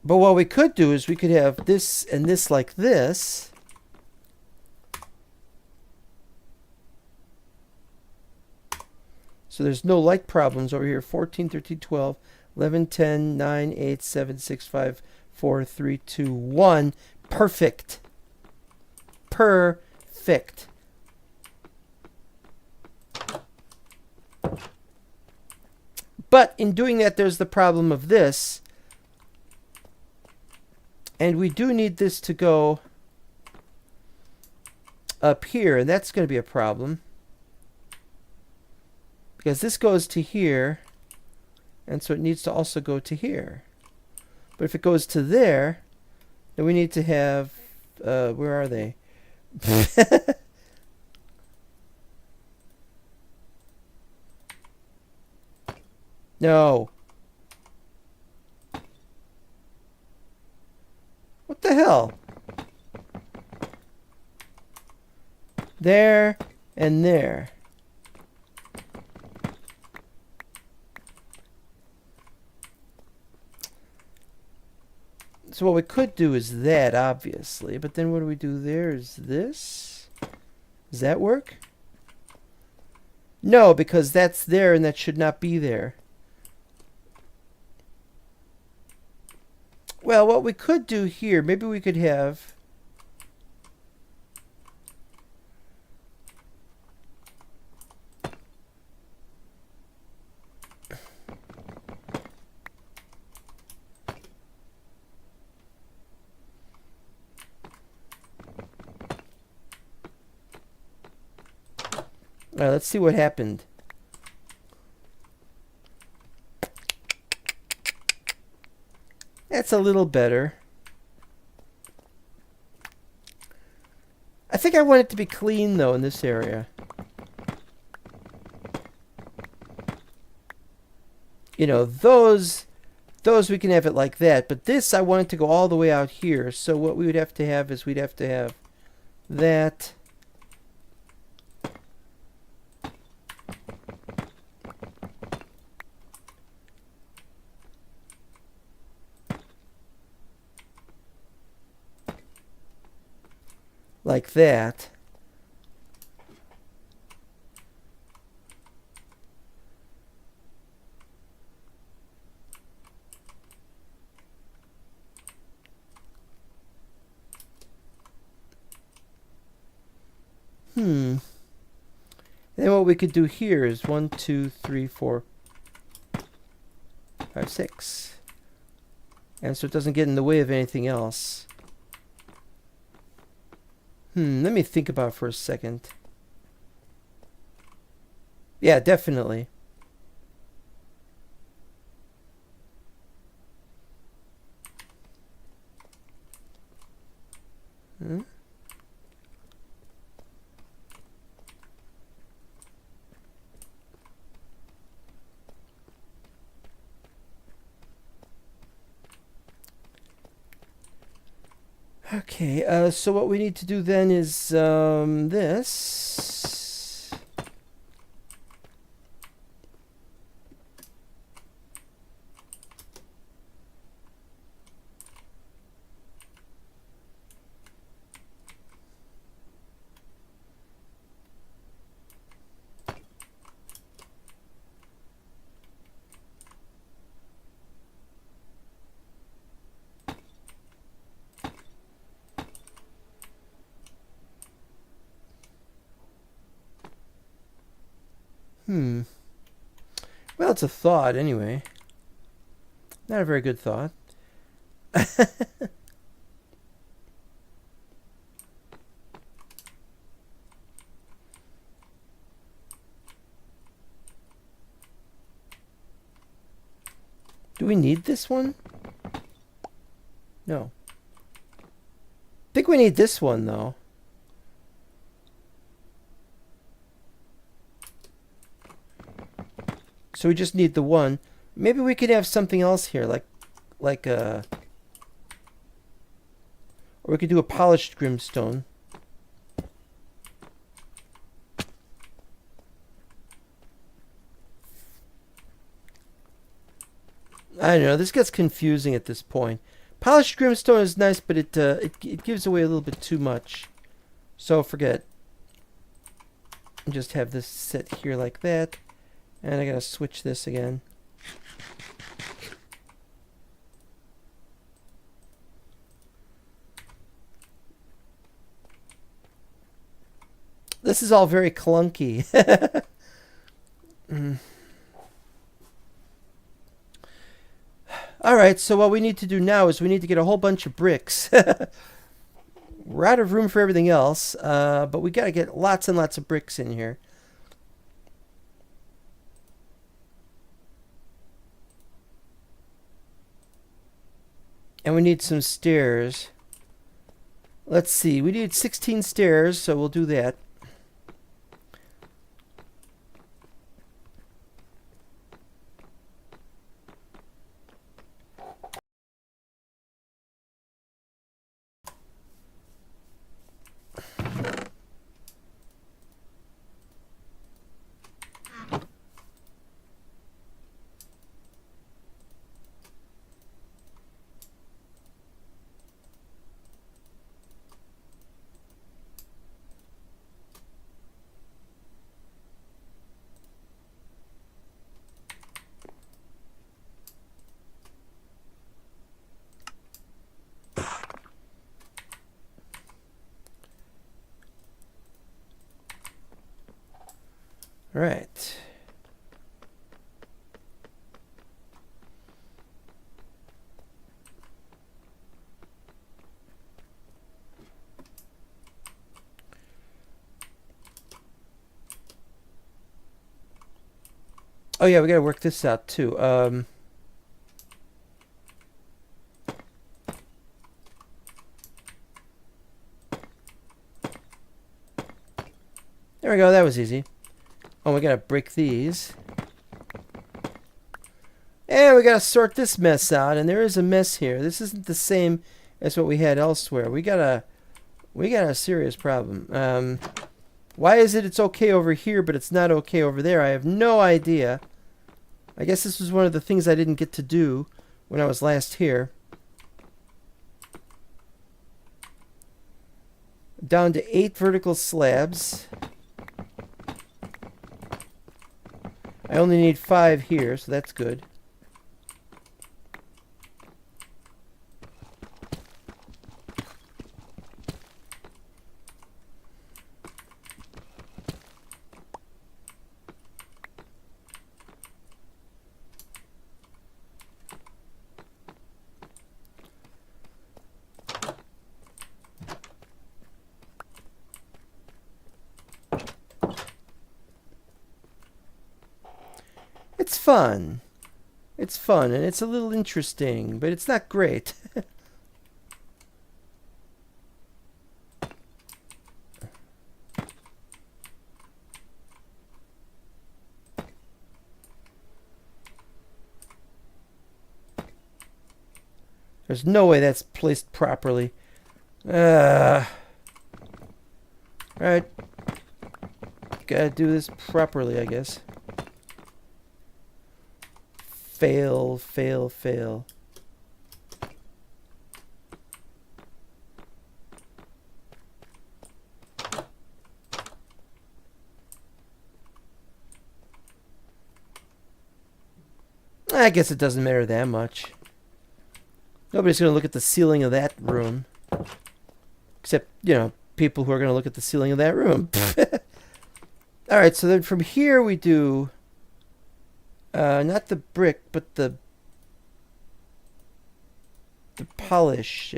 But what we could do is we could have this and this like this. So there's no light problems over here. 14, 13, 12, 11, 10, 9, 8, 7, 6, 5, 4, 3, 2, 1. Perfect. Perfect. But in doing that, there's the problem of this. And we do need this to go up here, and that's going to be a problem. Because this goes to here, and so it needs to also go to here. But if it goes to there, then we need to have... where are they? No. What the hell? There and there. So what we could do is that, obviously. But then what do we do there? Is this? Does that work? No, because that's there and that should not be there. Well, what we could do here, maybe we could have... All right, let's see what happened. That's a little better. I think I want it to be clean, though, in this area. You know, those we can have it like that. But this, I want it to go all the way out here. So what we would have to have is we'd have to have that... like that. And then what we could do here is 1, 2, 3, 4, 5, 6. And so it doesn't get in the way of anything else. Let me think about it for a second. Yeah, definitely. Okay, so what we need to do then is this. Well, it's a thought anyway. Not a very good thought. Do we need this one? No. I think we need this one, though. So we just need the one. Maybe we could have something else here, like or we could do a polished grimstone. I don't know. This gets confusing at this point. Polished grimstone is nice, but it gives away a little bit too much. So forget. Just have this sit here like that, and I gotta switch this again. This is all very clunky. Alright, so what we need to do now is we need to get a whole bunch of bricks. We're out of room for everything else, but we gotta get lots and lots of bricks in here. And we need some stairs. Let's see, we need 16 stairs, so we'll do that. Right. Oh yeah, we gotta work this out too. There we go, that was easy. Oh, we gotta break these. And we gotta sort this mess out, and there is a mess here. This isn't the same as what we had elsewhere. We got a serious problem. Why is it it's okay over here, but it's not okay over there? I have no idea. I guess this was one of the things I didn't get to do when I was last here. Down to 8 vertical slabs. I only need 5 here, so that's good. It's fun. It's fun, and it's a little interesting, but it's not great. There's no way that's placed properly. Alright. Gotta do this properly, I guess. Fail, fail, fail. I guess it doesn't matter that much. Nobody's going to look at the ceiling of that room. Except, you know, people who are going to look at the ceiling of that room. All right, so then from here we do not the brick, but the polished.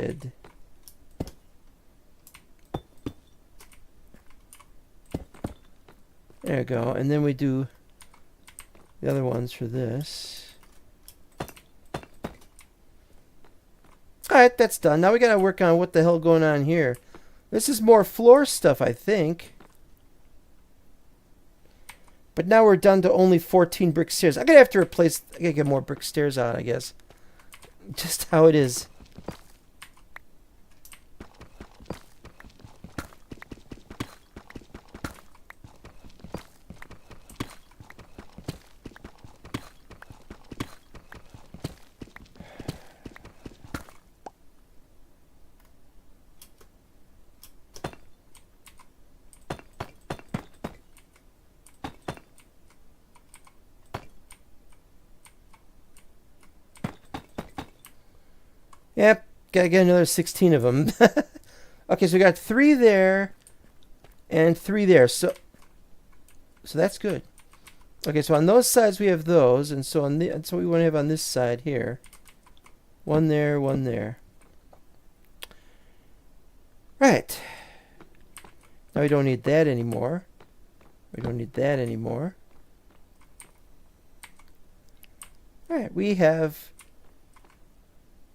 There we go. And then we do the other ones for this. Alright, that's done. Now we gotta work on what the hell going on here. This is more floor stuff, I think. But now we're down to only 14 brick stairs. I'm gonna have to replace... I gotta get more brick stairs out, I guess. Just how it is. Yep, gotta get another 16 of them. Okay, so we got 3 there and 3 there. So that's good. Okay, so on those sides we have those, and so on that's what we want to have on this side here. 1 there, 1 there. Right. Now we don't need that anymore. We don't need that anymore. Alright, we have...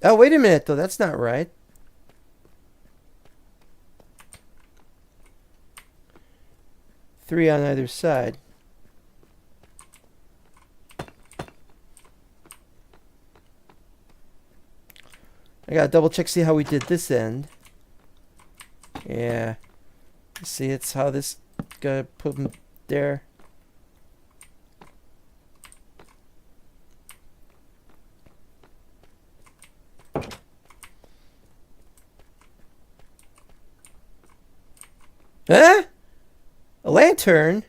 Oh, wait a minute, though. That's not right. Three on either side. I gotta double check, see how we did this end. Yeah. See, it's how this... Gotta put them there. Huh? A lantern?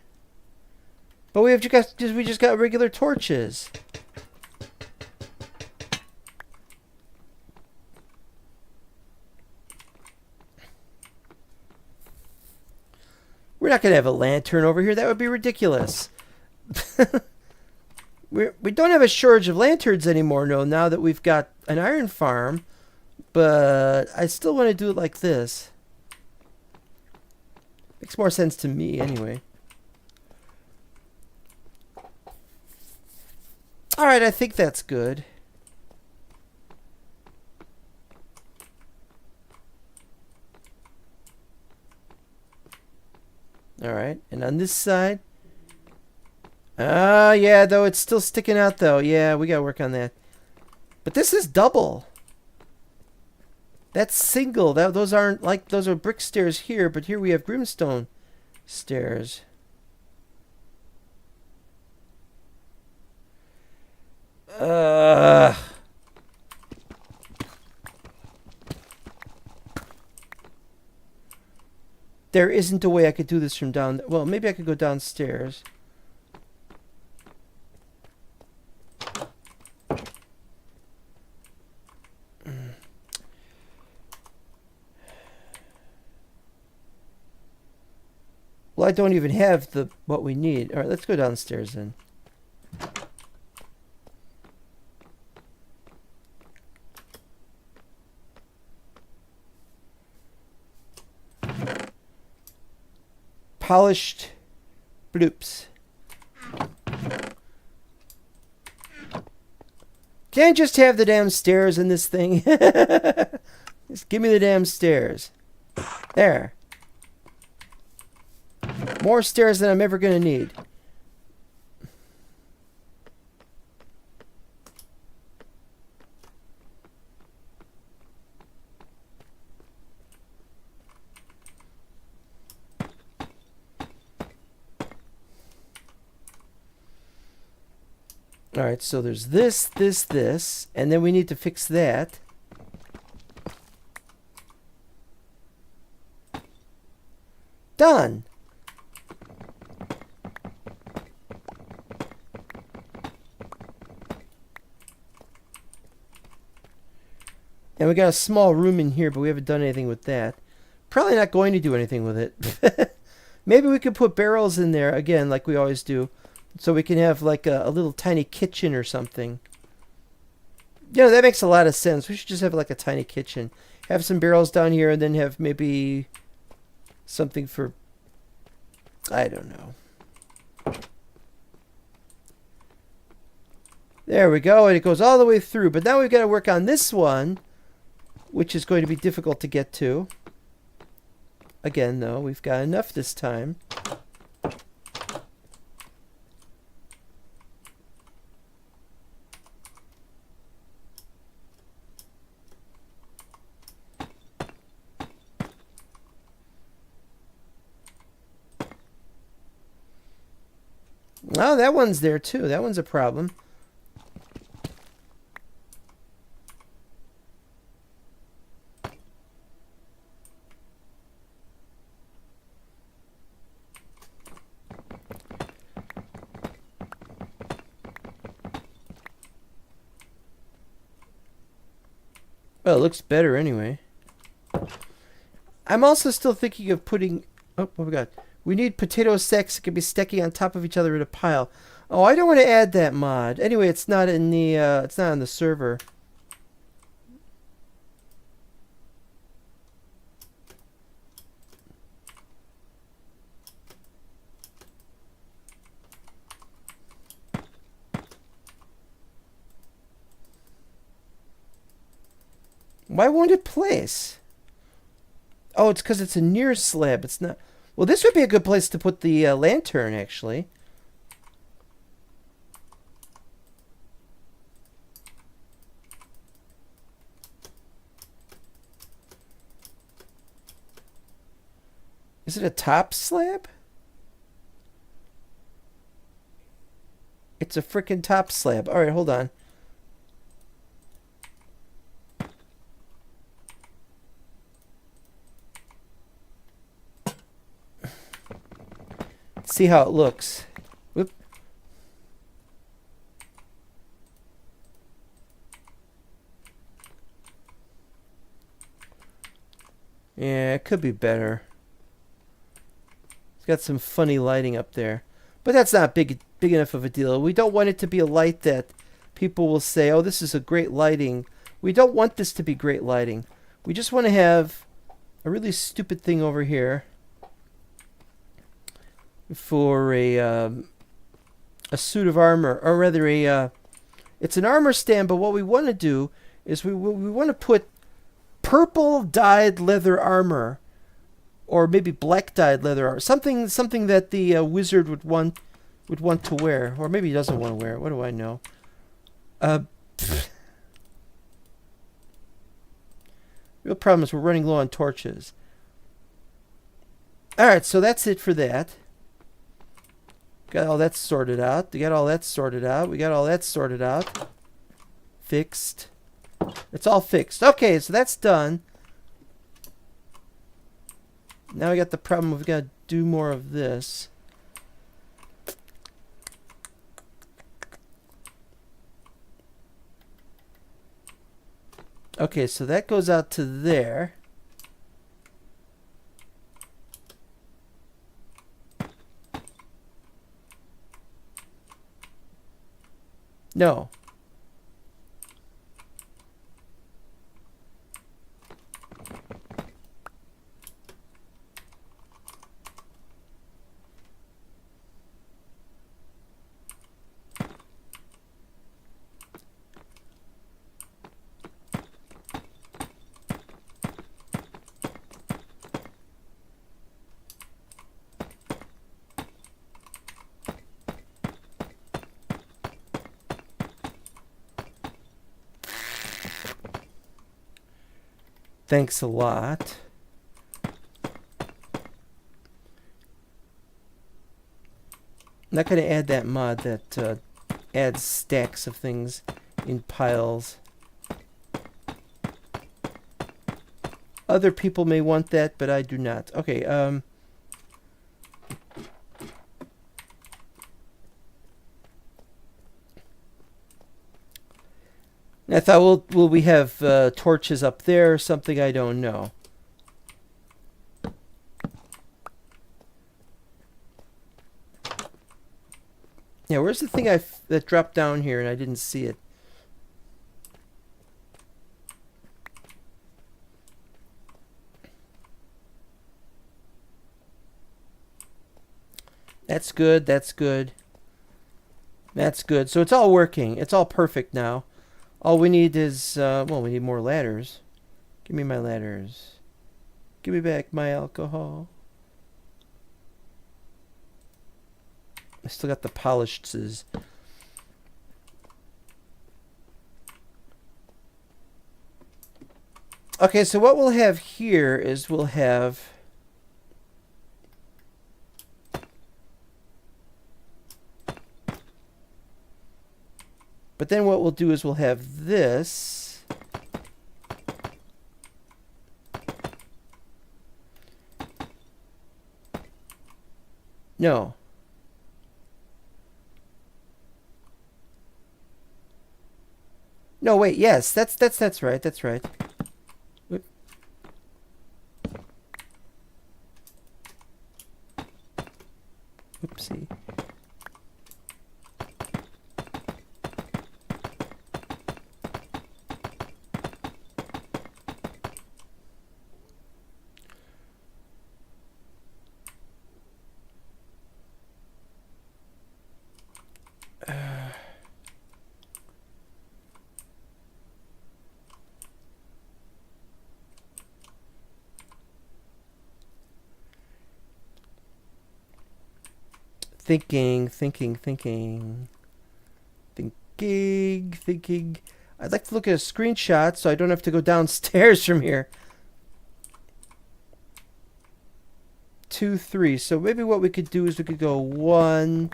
But we just got regular torches. We're not gonna have a lantern over here. That would be ridiculous. We don't have a shortage of lanterns anymore, no, now that we've got an iron farm. But I still want to do it like this. Makes more sense to me, anyway. Alright, I think that's good. Alright, and on this side... yeah, though it's still sticking out, though. Yeah, we gotta work on that. But this is double. That's single. Those aren't like... Those are brick stairs here, but here we have brimstone stairs. There isn't a way I could do this from down... Well, maybe I could go downstairs. Well, I don't even have what we need. All right, let's go downstairs then. Polished bloops. Can't just have the damn stairs in this thing. Just give me the damn stairs. There. More stairs than I'm ever going to need. Alright, so there's this, and then we need to fix that. Done! And we got a small room in here, but we haven't done anything with that. Probably not going to do anything with it. Maybe we could put barrels in there again, like we always do, so we can have like a little tiny kitchen or something. You know, that makes a lot of sense. We should just have like a tiny kitchen. Have some barrels down here, and then have maybe something for, I don't know. There we go, and it goes all the way through. But now we've got to work on this one, which is going to be difficult to get to. Again, though, we've got enough this time. Oh, that one's there too. That one's a problem. Well, it looks better anyway. I'm also still thinking of putting... Oh, what we got? We need potato sacks that can be stacking on top of each other in a pile. Oh, I don't want to add that mod. Anyway, it's not in the it's not on the server. Why won't it place? Oh, it's because it's a near slab. It's not... Well, this would be a good place to put the lantern, actually. Is it a top slab? It's a frickin' top slab. All right, hold on. See how it looks. Whoop. Yeah, it could be better. It's got some funny lighting up there. But that's not big enough of a deal. We don't want it to be a light that people will say, oh, this is a great lighting. We don't want this to be great lighting. We just want to have a really stupid thing over here for a suit of armor, or rather it's an armor stand, but what we want to do is we want to put purple dyed leather armor, or maybe black dyed leather armor, something that the wizard would want to wear, or maybe he doesn't want to wear it. What do I know? Real problem is we're running low on torches. All right, so that's it for that. Got all that sorted out. We got all that sorted out. We got all that sorted out. Fixed. It's all fixed. Okay, so that's done. Now we got the problem. We've got to do more of this. Okay, so that goes out to there. No. Thanks a lot. I'm not going to add that mod that adds stacks of things in piles. Other people may want that, but I do not. Okay, I thought, will we have torches up there or something? I don't know. Yeah, where's the thing that dropped down here and I didn't see it? That's good, that's good. That's good. So it's all working. It's all perfect now. All we need is, well, we need more ladders. Give me my ladders. Give me back my alcohol. I still got the polished. Okay, so what we'll have here is we'll have... But then what we'll do is we'll have this. No. No, wait, yes, that's right, that's right. Oop. Oopsie. Thinking. I'd like to look at a screenshot so I don't have to go downstairs from here. 2, 3. So maybe what we could do is we could go 1.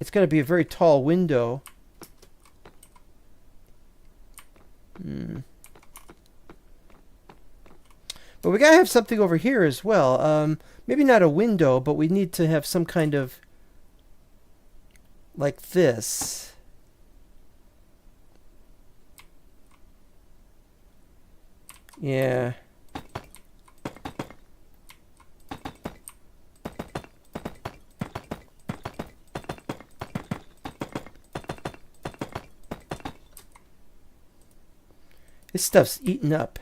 It's going to be a very tall window. But we gotta have something over here as well. Maybe not a window, but we need to have some kind of... like this. Yeah. This stuff's eaten up.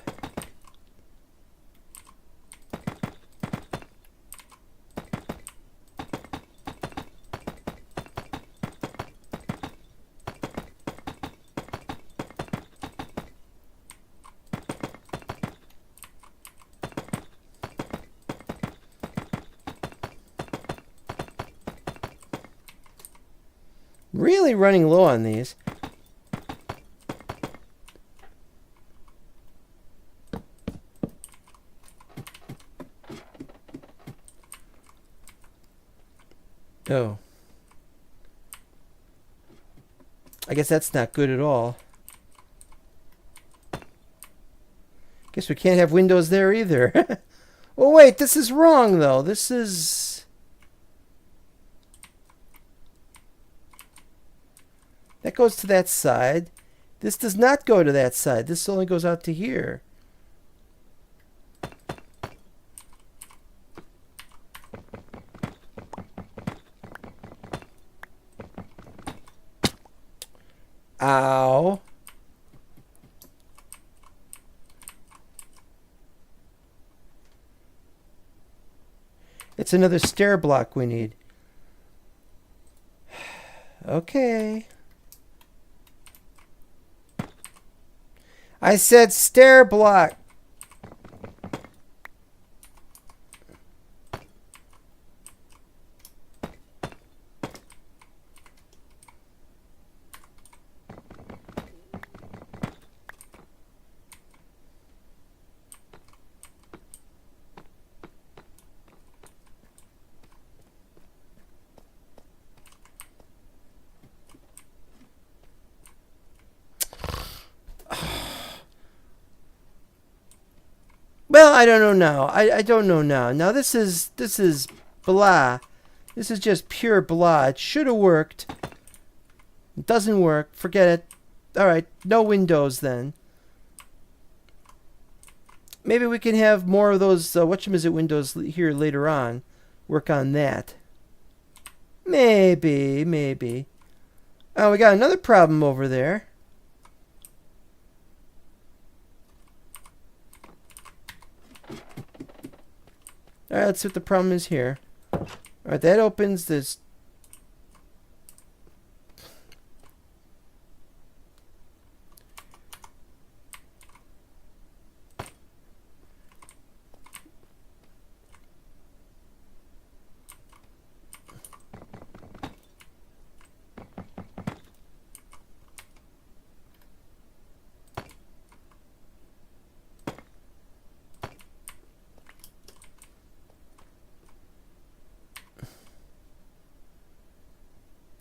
Really running low on these. Oh. I guess that's not good at all. Guess we can't have windows there either. Oh wait, this is wrong though. This is... That goes to that side. This does not go to that side. This only goes out to here. Ow. It's another stair block we need. Okay. I said stair block. Well, I don't know now. I don't know now. Now this is blah. This is just pure blah. It should have worked. It doesn't work. Forget it. All right, no windows then. Maybe we can have more of those whatchamazit windows here later on. Work on that. Maybe, maybe. Oh, we got another problem over there. Alright, let's see what the problem is here. Alright, that opens this.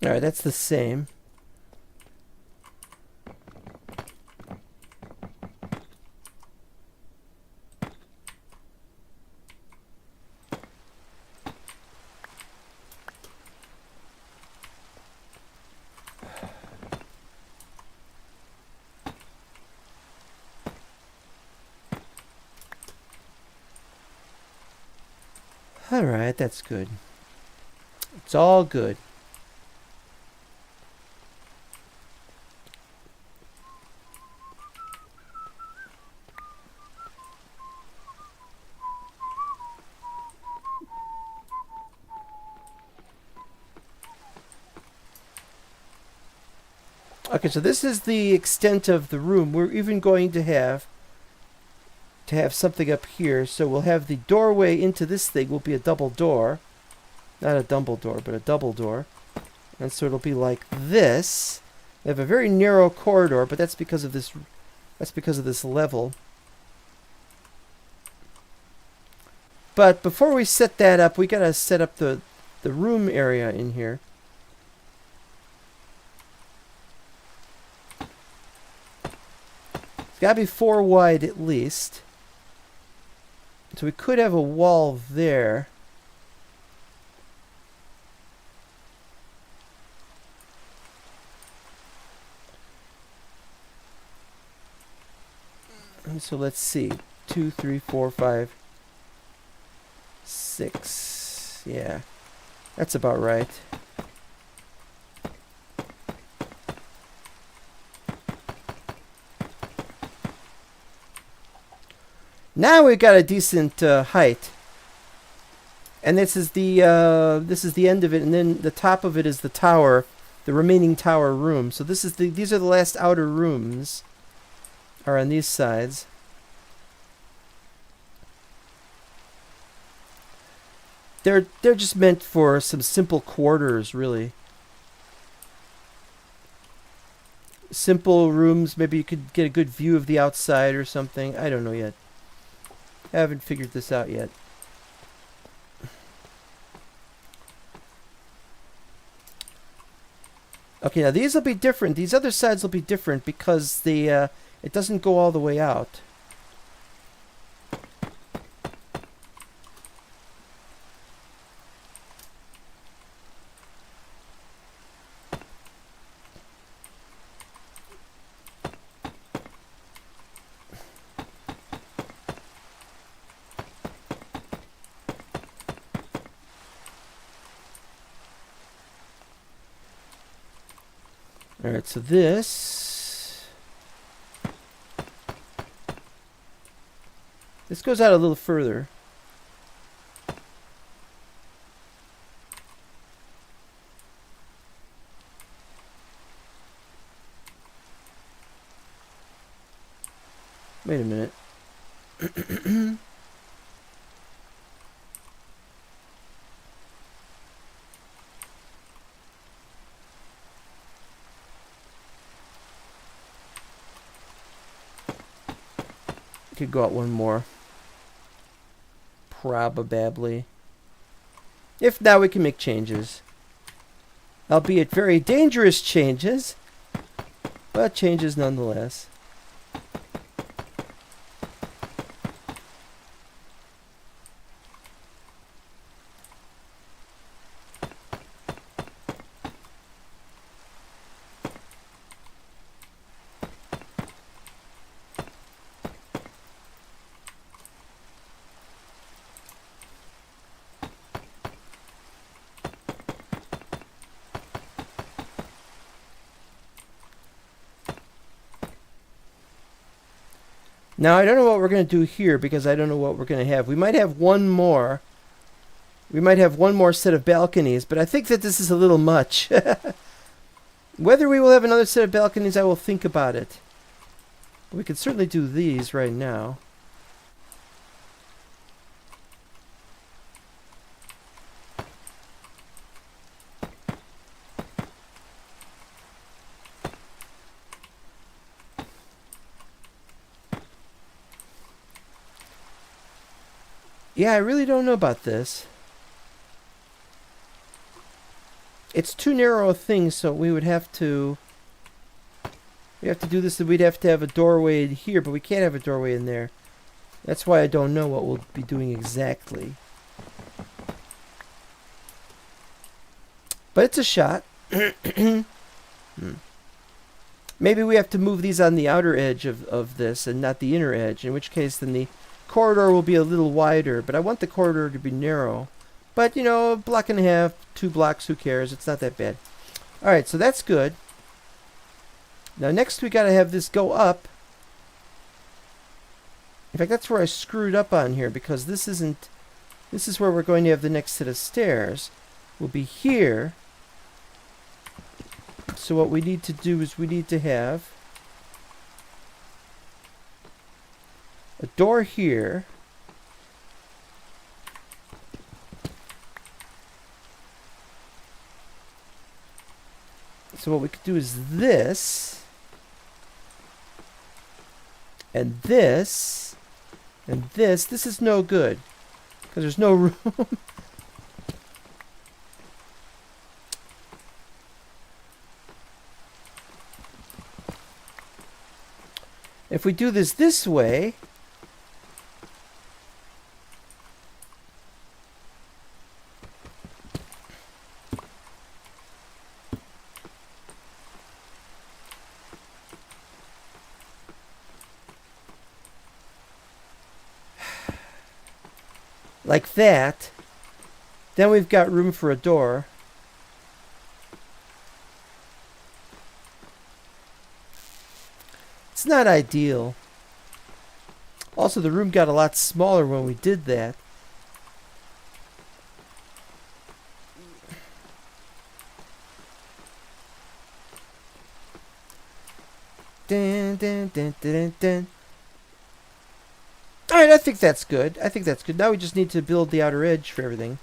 Alright, that's the same. Alright, that's good. It's all good. Okay, so this is the extent of the room. We're even going to have something up here. So we'll have the doorway into this thing will be a double door. Not a double door, but a double door. And so it'll be like this. We have a very narrow corridor, but that's because of this level. But before we set that up, we gotta set up the room area in here. It's gotta be 4 wide at least. So we could have a wall there. And so let's see. 2, 3, 4, 5, 6. Yeah. That's about right. Now we've got a decent height, and this is the end of it, and then the top of it is the tower, the remaining tower room. So these are the last outer rooms, are on these sides. They're just meant for some simple quarters, really. Simple rooms. Maybe you could get a good view of the outside or something. I don't know yet. I haven't figured this out yet. Okay, now these will be different. These other sides will be different because it doesn't go all the way out. Alright, so this goes out a little further. Wait a minute. Could go out one more. Probably. If not, we can make changes. Albeit very dangerous changes, but changes nonetheless. Now, I don't know what we're going to do here because I don't know what we're going to have. We might have one more. We might have one more set of balconies, but I think that this is a little much. Whether we will have another set of balconies, I will think about it. We could certainly do these right now. Yeah, I really don't know about this. It's too narrow a thing, so we would have to... We have to do this, and we'd have to have a doorway in here, but we can't have a doorway in there. That's why I don't know what we'll be doing exactly. But it's a shot. Maybe we have to move these on the outer edge of this and not the inner edge, in which case then the corridor will be a little wider, but I want the corridor to be narrow. But, you know, a block and a half, 2 blocks, who cares? It's not that bad. Alright, so that's good. Now next we gotta have this go up. In fact, that's where I screwed up on here, because this isn't... This is where we're going to have the next set of stairs. Will be here. So what we need to do is we need to have a door here. So what we could do is this, and this, and this. This is no good, because there's no room. If we do this way, like that, then we've got room for a door. It's not ideal. Also, the room got a lot smaller when we did that. Dun, dun, dun, dun, dun, dun. Alright, I think that's good. I think that's good. Now we just need to build the outer edge for everything.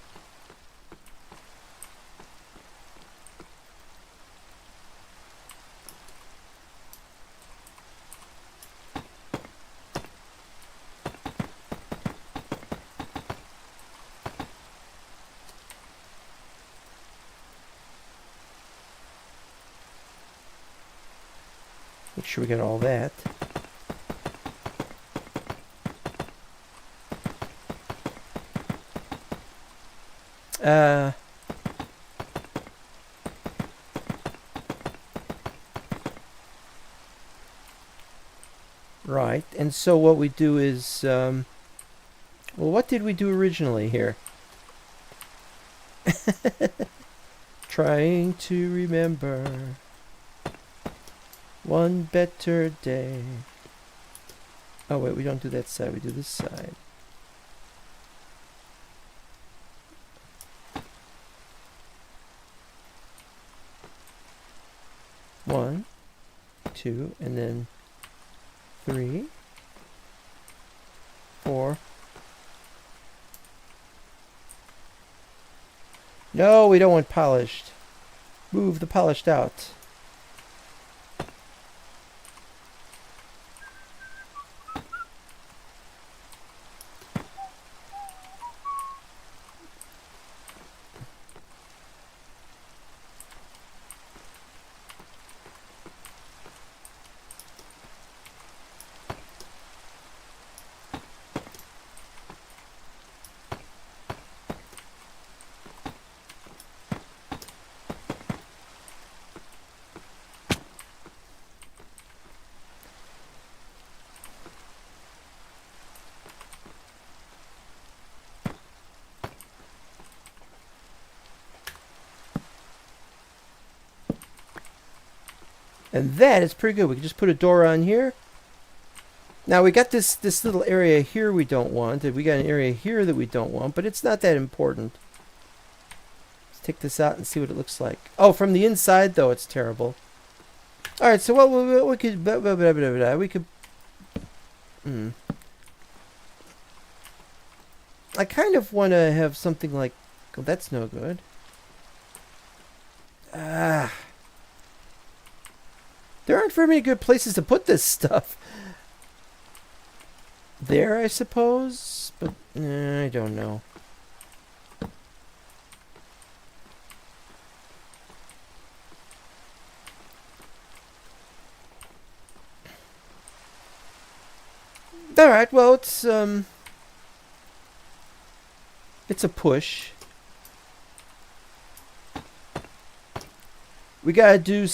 Make sure we get all that. Right, and so what we do is, well, what did we do originally here? Trying to remember one better day. Oh wait, we don't do that side, we do this side. One, two, and then 3, 4. No, we don't want polished. Move the polished out. And that is pretty good. We can just put a door on here. Now we got this little area here we don't want, and we got an area here that we don't want, but it's not that important. Let's take this out and see what it looks like. Oh, from the inside though, it's terrible. All right, so what we could we could. I kind of want to have something like. Oh, that's no good. There aren't very many good places to put this stuff. There, I suppose, but I don't know. All right, well, it's a push. We gotta do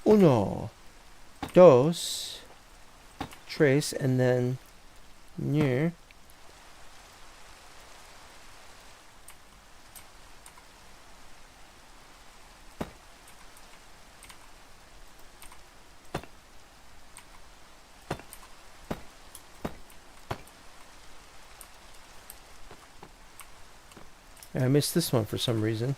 uno, dos, tres, and then near. I missed this one for some reason.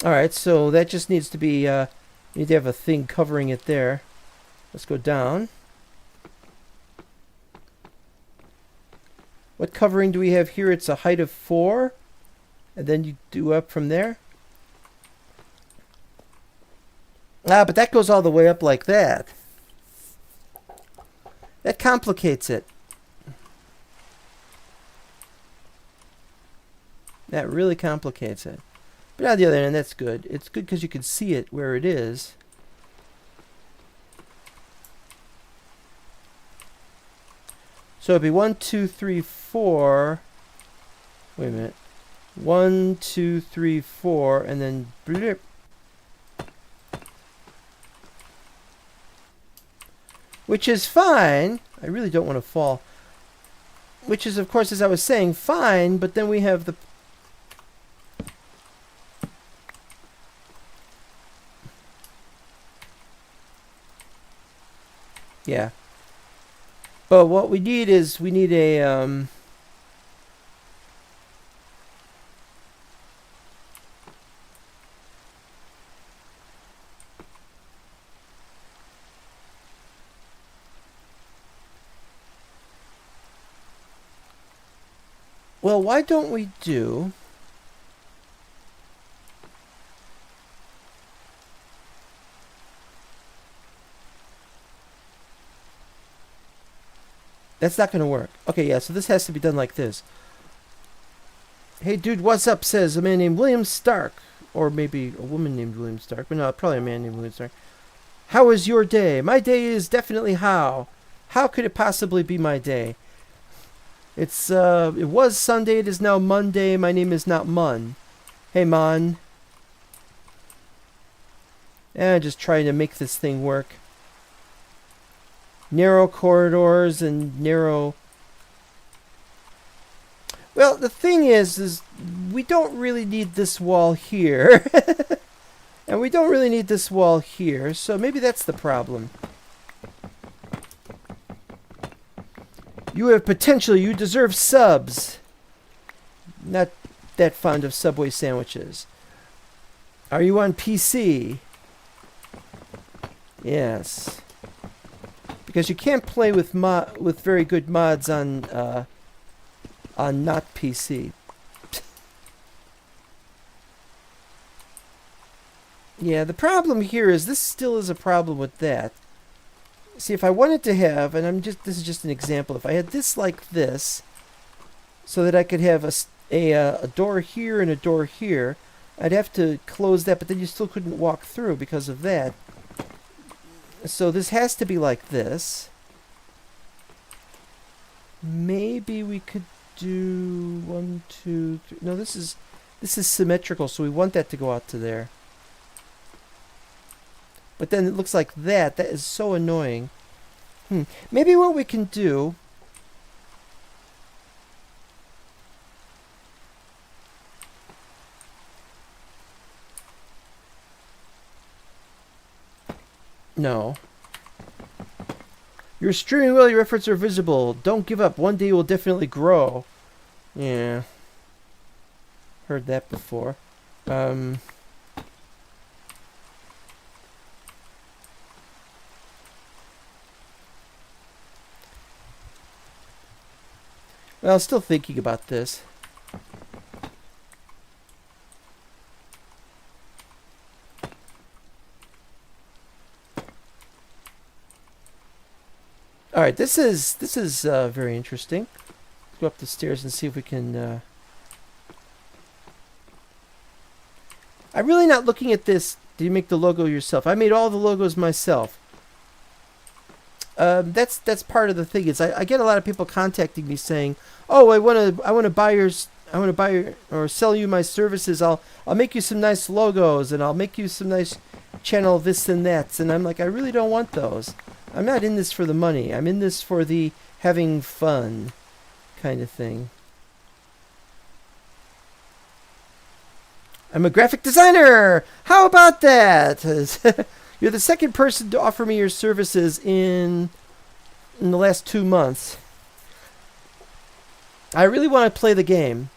Alright, so that just needs to be, you need to have a thing covering it there. Let's go down. What covering do we have here? It's a height of 4. And then you do up from there. Ah, but that goes all the way up like that. That complicates it. That really complicates it. But on the other hand, that's good. It's good because you can see it where it is. So it'd be 1, 2, 3, 4. Wait a minute. 1, 2, 3, 4, and then blip. Which is fine. I really don't want to fall. Which is, of course, as I was saying, fine, but then we have the... Yeah. But what we need is, we need a, well, why don't we do... That's not going to work. Okay, yeah, so this has to be done like this. Hey, dude, what's up, says a man named William Stark. Or maybe a woman named William Stark. But no, probably a man named William Stark. How was your day? My day is definitely how. How could it possibly be my day? It was Sunday, it is now Monday. My name is not Mun. Hey, Mon. And just trying to make this thing work. Narrow corridors and narrow... Well, the thing is we don't really need this wall here. And we don't really need this wall here, so maybe that's the problem. You have potential, you deserve subs. Not that fond of Subway sandwiches. Are you on PC? Yes. Because you can't play with very good mods on not PC. Yeah, the problem here is this still is a problem with that. See, if I wanted to have, and this is just an example, if I had this like this, so that I could have a door here and a door here, I'd have to close that, but then you still couldn't walk through because of that. So this has to be like this. Maybe we could do 1, 2, 3. No, this is symmetrical, so we want that to go out to there. But then it looks like that. That is so annoying. Maybe what we can do... No. You're streaming well, your efforts are visible. Don't give up. One day you will definitely grow. Yeah. Heard that before. Well, still thinking about this. All right, this is very interesting. Let's go up the stairs and see if we can. I'm really not looking at this. Do you make the logo yourself? I made all the logos myself. That's part of the thing. Is I get a lot of people contacting me saying, "Oh, I want to buy or sell you my services. I'll make you some nice logos and I'll make you some nice channel this and that." And I'm like, I really don't want those. I'm not in this for the money. I'm in this for the having fun kind of thing. I'm a graphic designer. How about that? You're the second person to offer me your services in the last 2 months. I really want to play the game.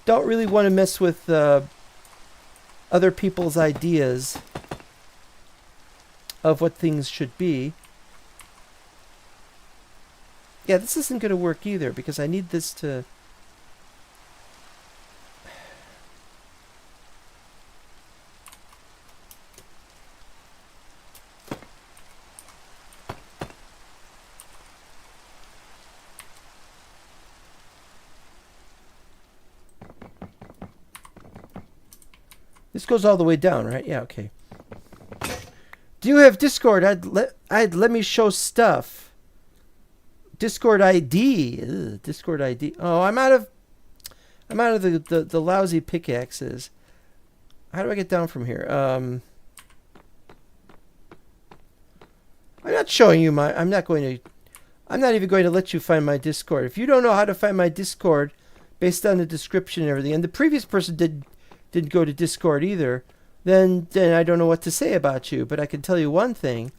Don't really want to mess with other people's ideas of what things should be. Yeah, this isn't going to work either because I need this to... This goes all the way down, right? Yeah, okay. Do you have Discord? I'd let me show stuff. Discord ID. Ugh, Discord ID. Oh, I'm out of the lousy pickaxes. How do I get down from here? I'm not showing you my... I'm not even going to let you find my Discord. If you don't know how to find my Discord based on the description and everything, and the previous person didn't go to Discord either, then I don't know what to say about you. But I can tell you one thing.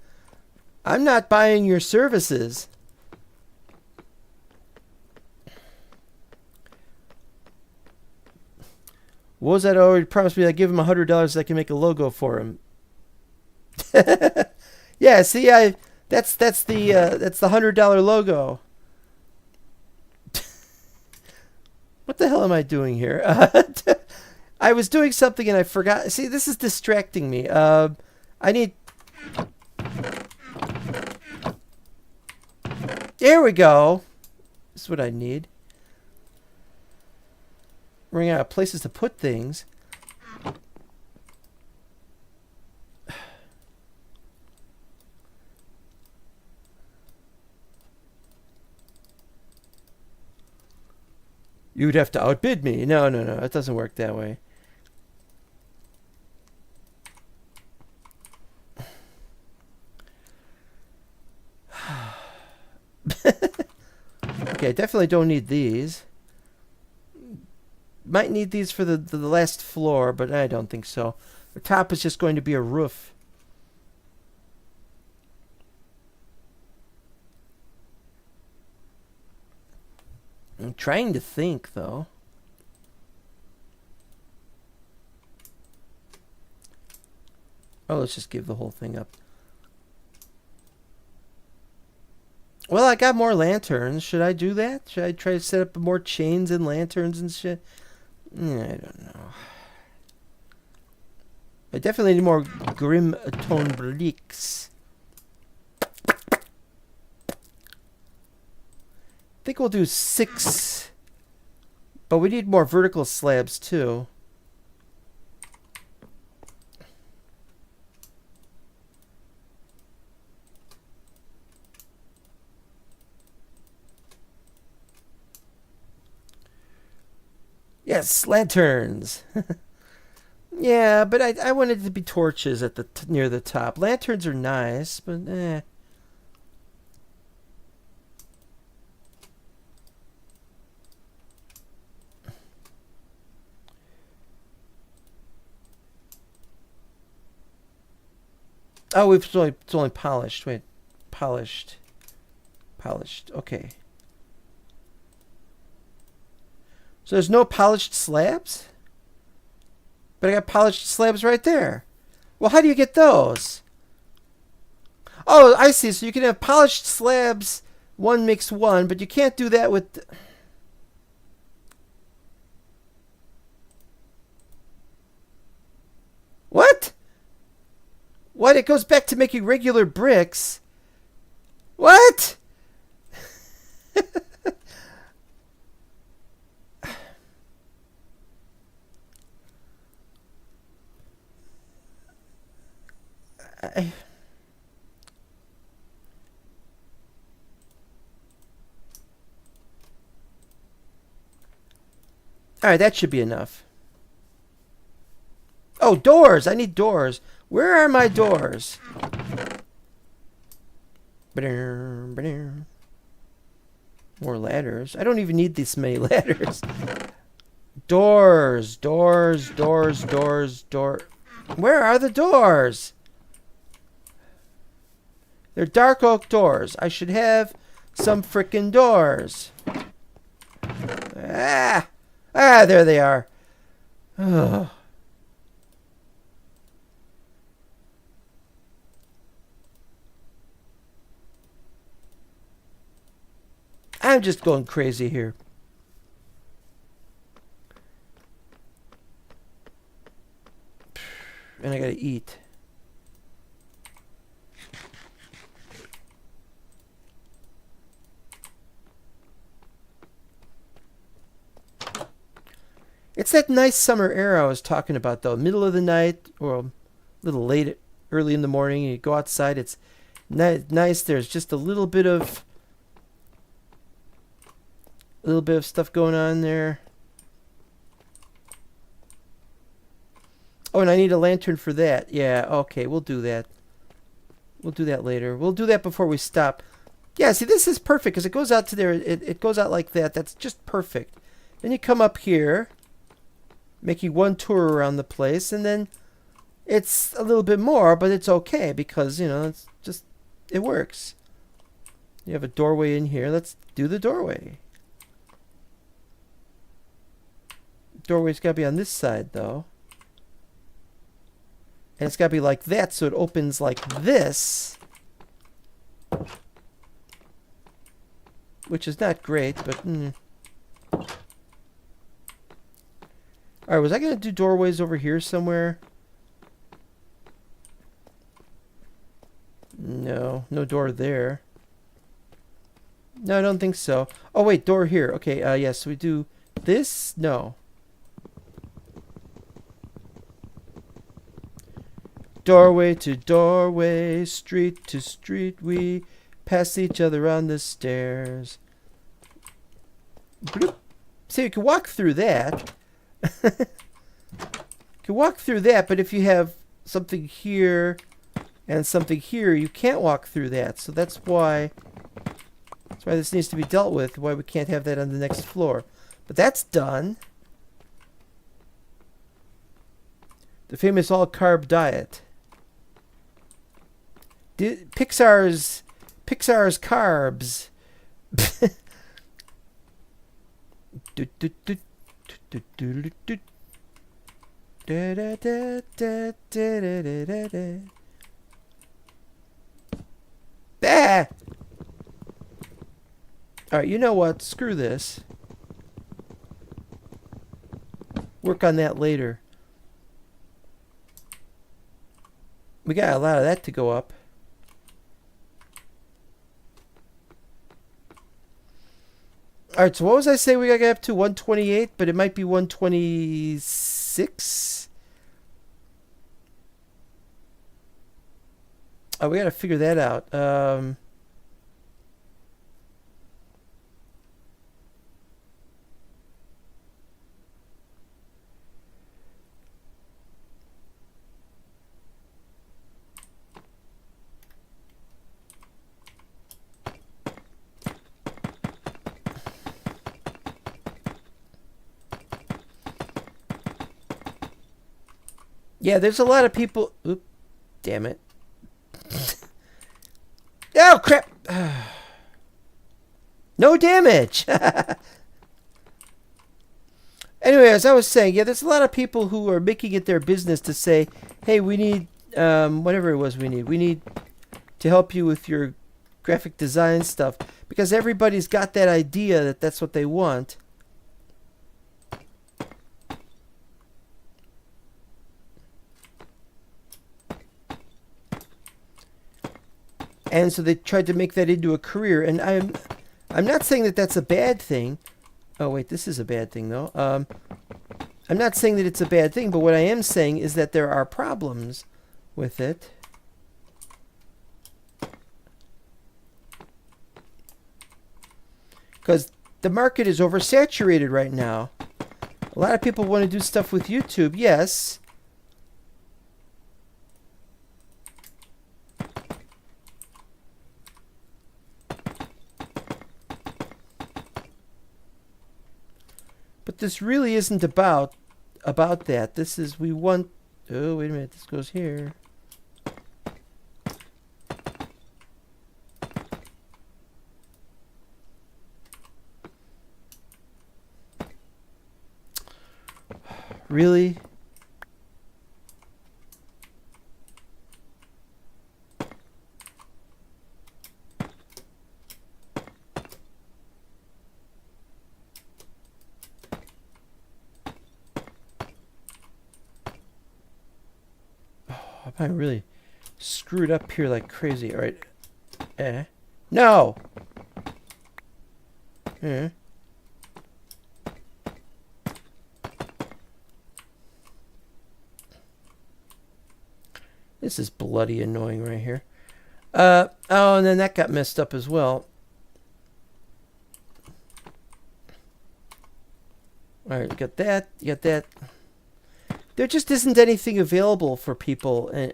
I'm not buying your services. What was that? Oh, he promised me I'd give him $100 so I can make a logo for him. Yeah, see, that's the $100 logo. What the hell am I doing here? I was doing something and I forgot. See, this is distracting me. I need... There we go. This is what I need. Running out of places to put things. You'd have to outbid me. No, it doesn't work that way. Okay, I definitely don't need these. Might need these for the last floor, but I don't think so. The top is just going to be a roof. I'm trying to think, though. Oh, let's just give the whole thing up. Well, I got more lanterns. Should I do that? Should I try to set up more chains and lanterns and shit? I don't know. I definitely need more grim tone bricks. I think we'll do 6. But we need more vertical slabs too. Yes, lanterns. Yeah, but I wanted it to be torches at the near the top. Lanterns are nice, but eh. Oh, it's only polished. Wait, polished. Okay. So there's no polished slabs? But I got polished slabs right there. Well, how do you get those? Oh, I see. So you can have polished slabs, 1 makes 1, but you can't do that with... What? What? It goes back to making regular bricks. What? Alright, that should be enough. Oh, doors! I need doors. Where are my doors? More ladders. I don't even need this many ladders. Doors. Door. Where are the doors? They're dark oak doors. I should have some frickin' doors. Ah, there they are. Oh. I'm just going crazy here. And I gotta eat. It's that nice summer air I was talking about, though. Middle of the night, or a little late, early in the morning, and you go outside. It's nice. There's just a little bit of stuff going on there. Oh, and I need a lantern for that. Yeah, okay, we'll do that. We'll do that later. We'll do that before we stop. Yeah, see, this is perfect, because it goes out to there. It goes out like that. That's just perfect. Then you come up here, making 1 tour around the place, and then it's a little bit more, but it's okay, because, you know, it's just, it works. You have a doorway in here. Let's do the doorway. Doorway's got to be on this side, though. And it's got to be like that, so it opens like this. Which is not great, but... Alright, was I going to do doorways over here somewhere? No, no door there. No, I don't think so. Oh, wait, door here. Okay, yes, so we do this? No. Doorway to doorway, street to street, we pass each other on the stairs. Bloop. So you can walk through that. You can walk through that, but if you have something here and something here, you can't walk through that. So that's why this needs to be dealt with, why we can't have that on the next floor. But that's done. The famous all-carb diet. Pixar's carbs. Ah! Alright, you know what? Screw this. Work on that later. We got a lot of that to go up. Alright, so what was I saying we got to get up to? 128, but it might be 126? Oh, we got to figure that out. Yeah, there's a lot of people... Oop, damn it. Oh, crap! No damage! Anyway, as I was saying, yeah, there's a lot of people who are making it their business to say, hey, we need, whatever it was we need to help you with your graphic design stuff. Because everybody's got that idea that that's what they want. And so they tried to make that into a career. And I'm not saying that that's a bad thing. Oh, wait, this is a bad thing, though. I'm not saying that it's a bad thing, but what I am saying is that there are problems with it. Because the market is oversaturated right now. A lot of people want to do stuff with YouTube, yes. But this really isn't about that. This is, we want... Oh, wait a minute. This goes here. Really? I really screwed up here like crazy. All right. No! This is bloody annoying right here. Oh, and then that got messed up as well. All right, you got that. You got that. There just isn't anything available for people, and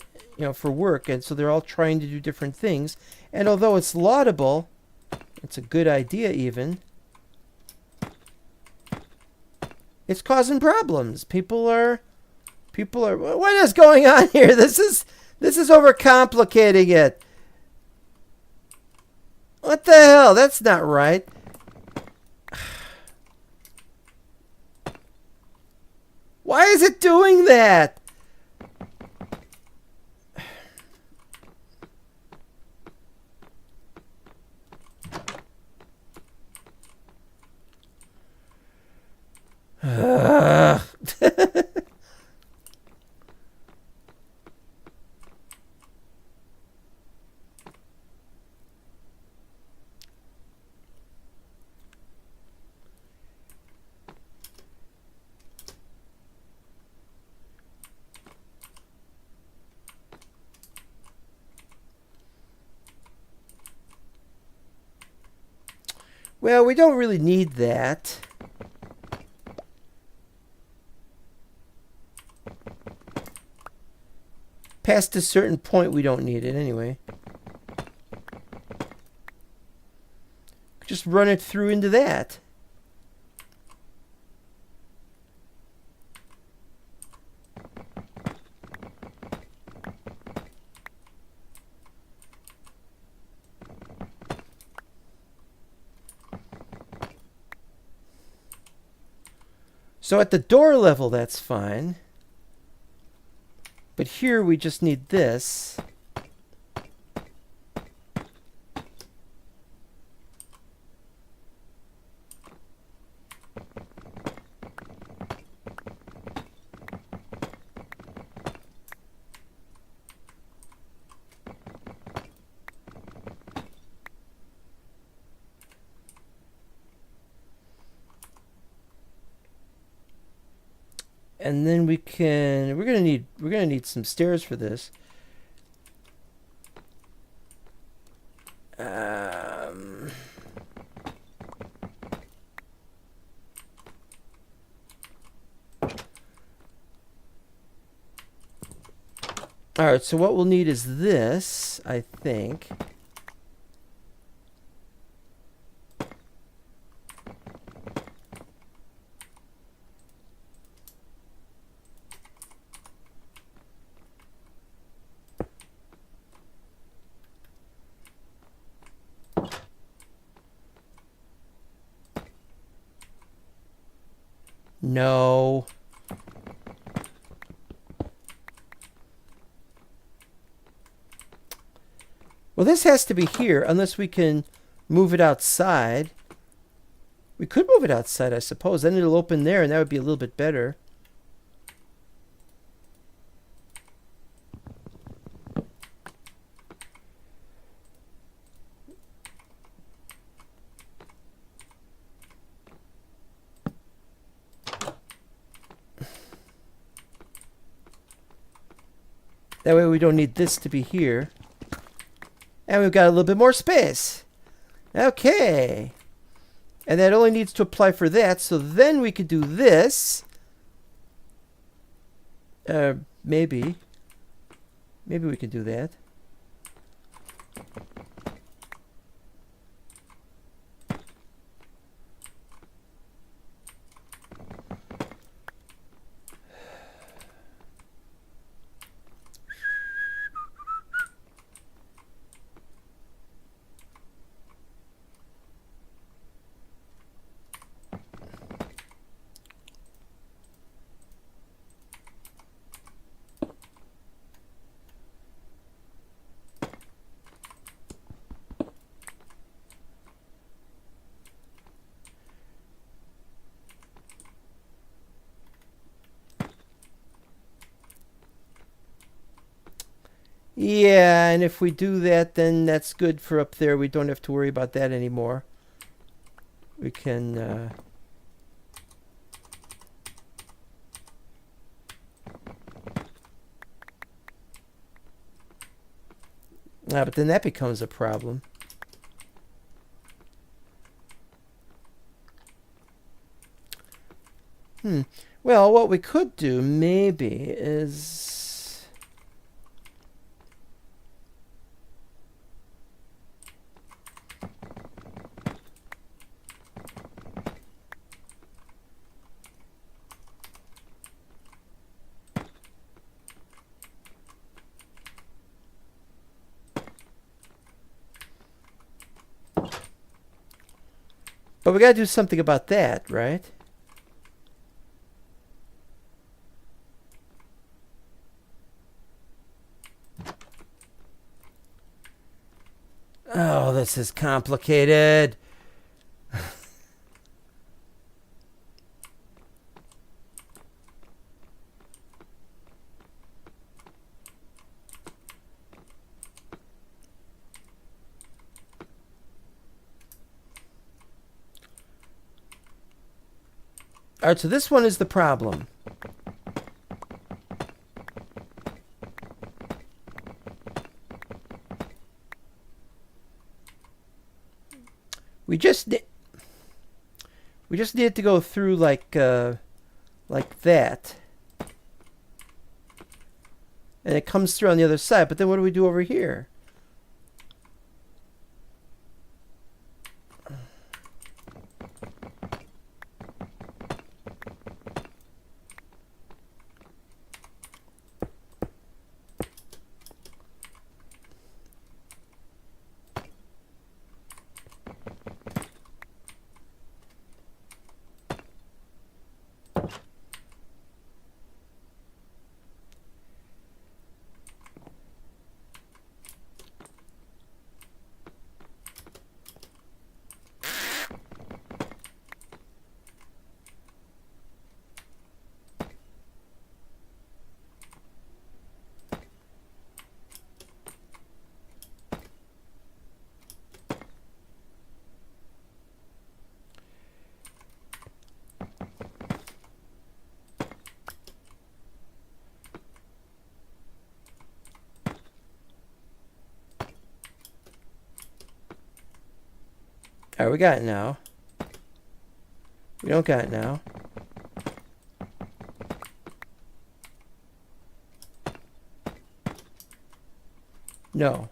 for work, and so they're all trying to do different things. And although it's laudable, it's a good idea even, it's causing problems. People are. What is going on here? This is overcomplicating it. What the hell? That's not right. Why is it doing that? Well, we don't really need that. Past a certain point, we don't need it anyway. Just run it through into that. So at the door level, that's fine. But here we just need this. And then we're gonna need some stairs for this. All right, so what we'll need is this, I think. No. Well, this has to be here, unless we can move it outside. We could move it outside, I suppose. Then it'll open there, and that would be a little bit better. That way we don't need this to be here. And we've got a little bit more space. Okay. And that only needs to apply for that. So then we could do this. Maybe. Maybe we can do that. Yeah, and if we do that, then that's good for up there. We don't have to worry about that anymore. We can... but then that becomes a problem. Well, what we could do, maybe, is... But we gotta do something about that, right? Oh, this is complicated. All right, so this one is the problem. We just need it to go through like that, and it comes through on the other side. But then what do we do over here? Alright, we got it now. We don't got it now. No.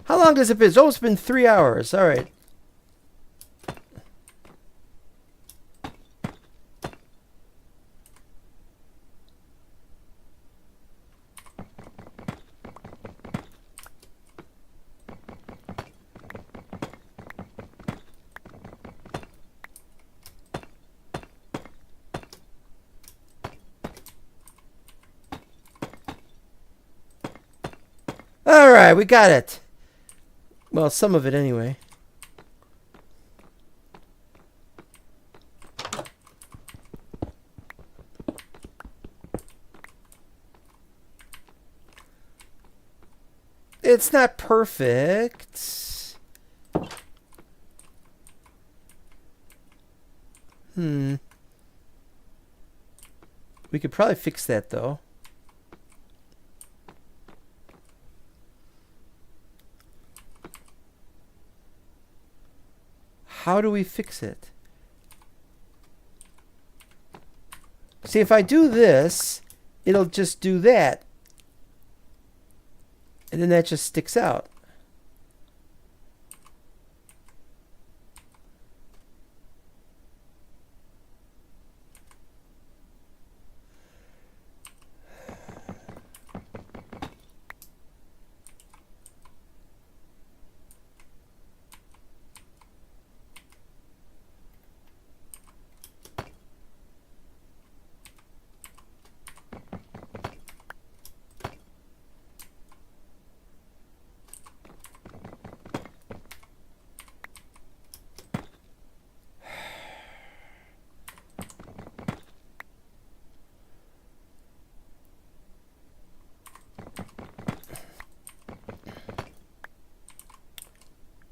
How long has it been? It's almost been 3 hours. Alright. Alright, we got it. Well, some of it anyway. It's not perfect. We could probably fix that though. How do we fix it? See, if I do this, it'll just do that. And then that just sticks out.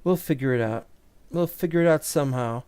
We'll figure it out. We'll figure it out somehow.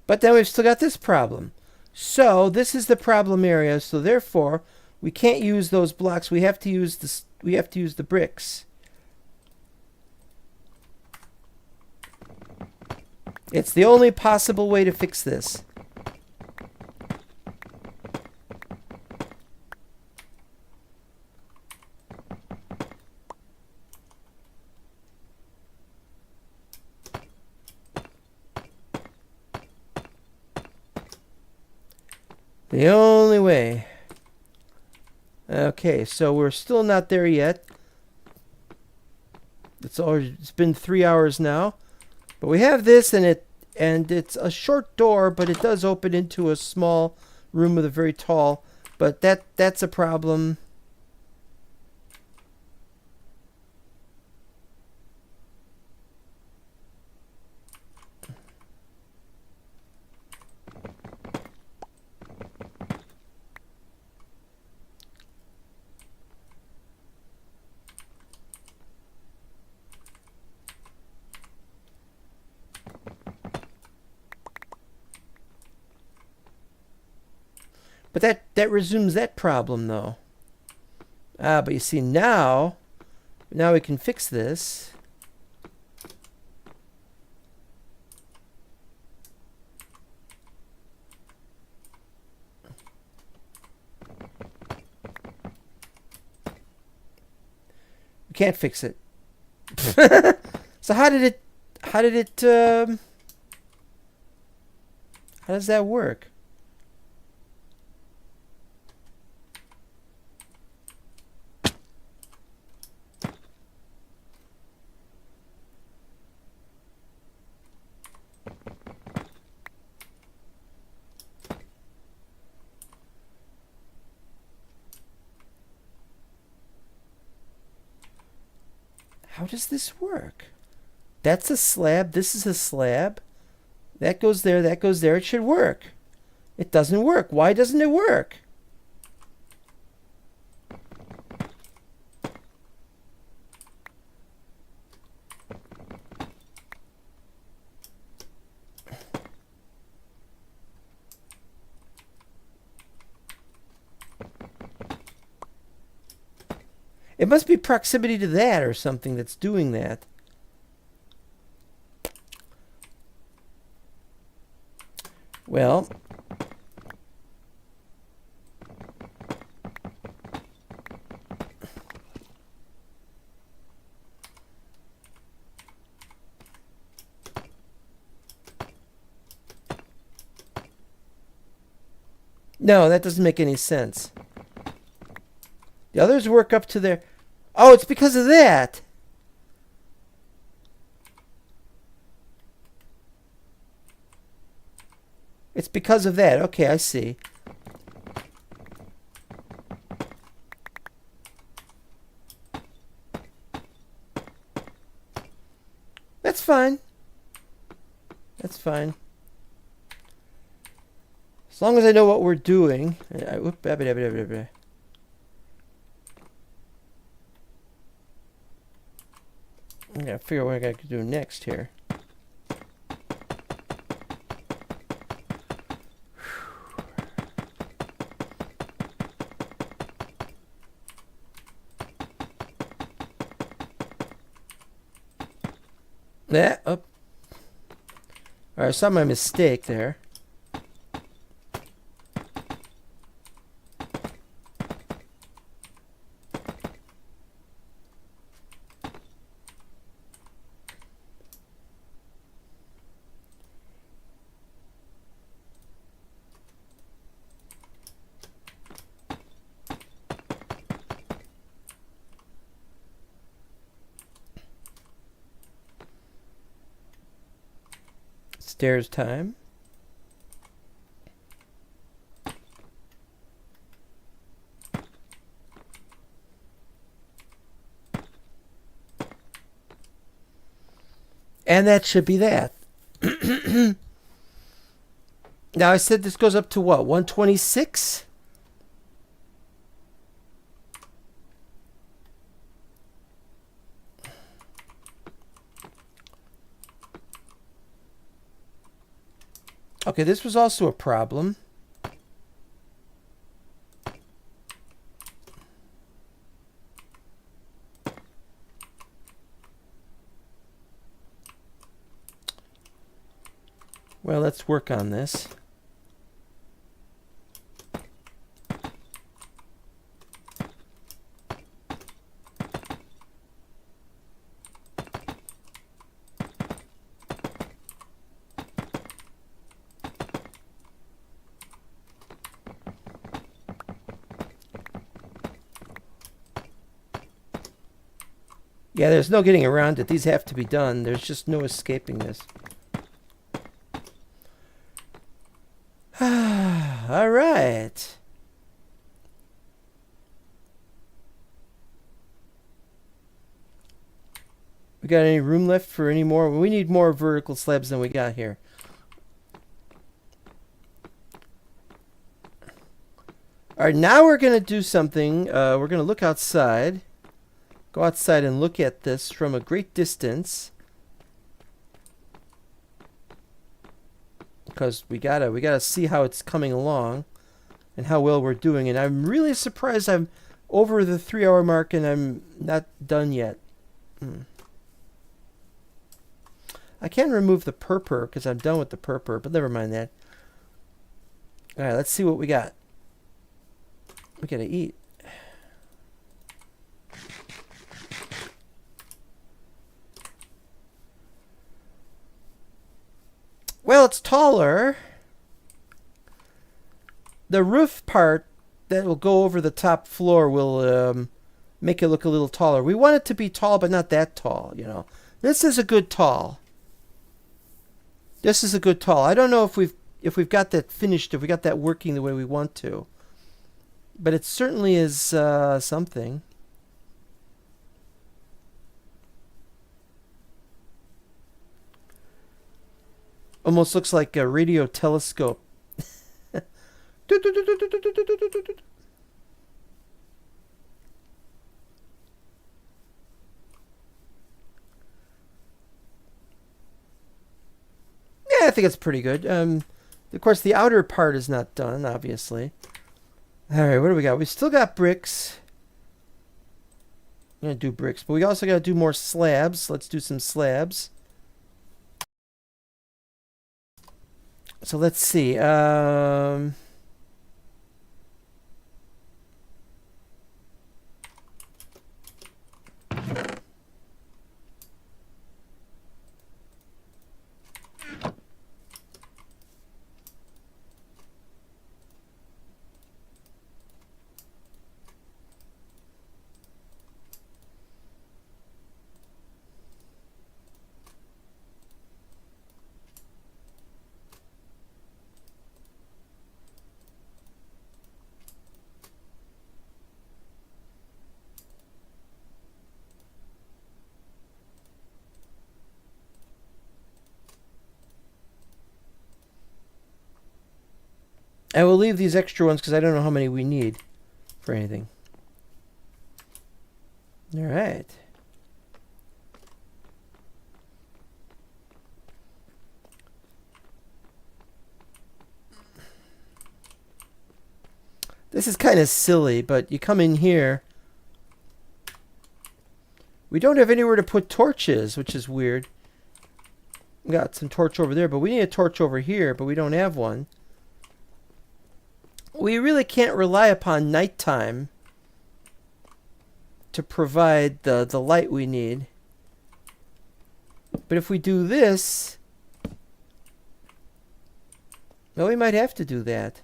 But then we've still got this problem. So this is the problem area. So therefore, we can't use those blocks. We have to use this. We have to use the bricks. It's the only possible way to fix this. The only way. Okay, so we're still not there yet. It's been 3 hours now. But we have this and it's a short door, but it does open into a small room with a very tall. But that's a problem. But that resumes that problem, though. But you see, now we can fix this. We can't fix it. So how does that work? How does this work? That's a slab. This is a slab. That goes there. That goes there. It should work. It doesn't work. Why doesn't it work? It must be proximity to that or something that's doing that. Well, no, that doesn't make any sense. The others work up to their... Oh, it's because of that. It's because of that. Okay, I see. That's fine. That's fine. As long as I know what we're doing. I gotta figure out what I gotta do next here. That up. Alright, I saw my mistake there. Stairs time. And that should be that. Now I said this goes up to what? 126? Okay, this was also a problem. Well, let's work on this. Yeah, there's no getting around it. These have to be done. There's just no escaping this. All right. We got any room left for any more? We need more vertical slabs than we got here. All right, now we're going to do something. We're going to look outside. Go outside and look at this from a great distance. Because we gotta see how it's coming along and how well we're doing. And I'm really surprised I'm over the 3-hour mark and I'm not done yet. I can remove the purpur because I'm done with the purpur, but never mind that. Alright, let's see what we got. We gotta eat. Well, it's taller. The roof part that will go over the top floor will make it look a little taller. We want it to be tall, but not that tall, you know. This is a good tall. This is a good tall. I don't know if we've got that finished, if we got that working the way we want to. But it certainly is something. Almost looks like a radio telescope. Yeah, I think it's pretty good. Of course, the outer part is not done, obviously. All right, what do we got? We still got bricks. I'm going to do bricks, but we also got to do more slabs. Let's do some slabs. So let's see. I will leave these extra ones because I don't know how many we need for anything. All right. This is kind of silly, but you come in here. We don't have anywhere to put torches, which is weird. We got some torch over there, but we need a torch over here, but we don't have one. We really can't rely upon nighttime to provide the light we need. But if we do this, well, we might have to do that.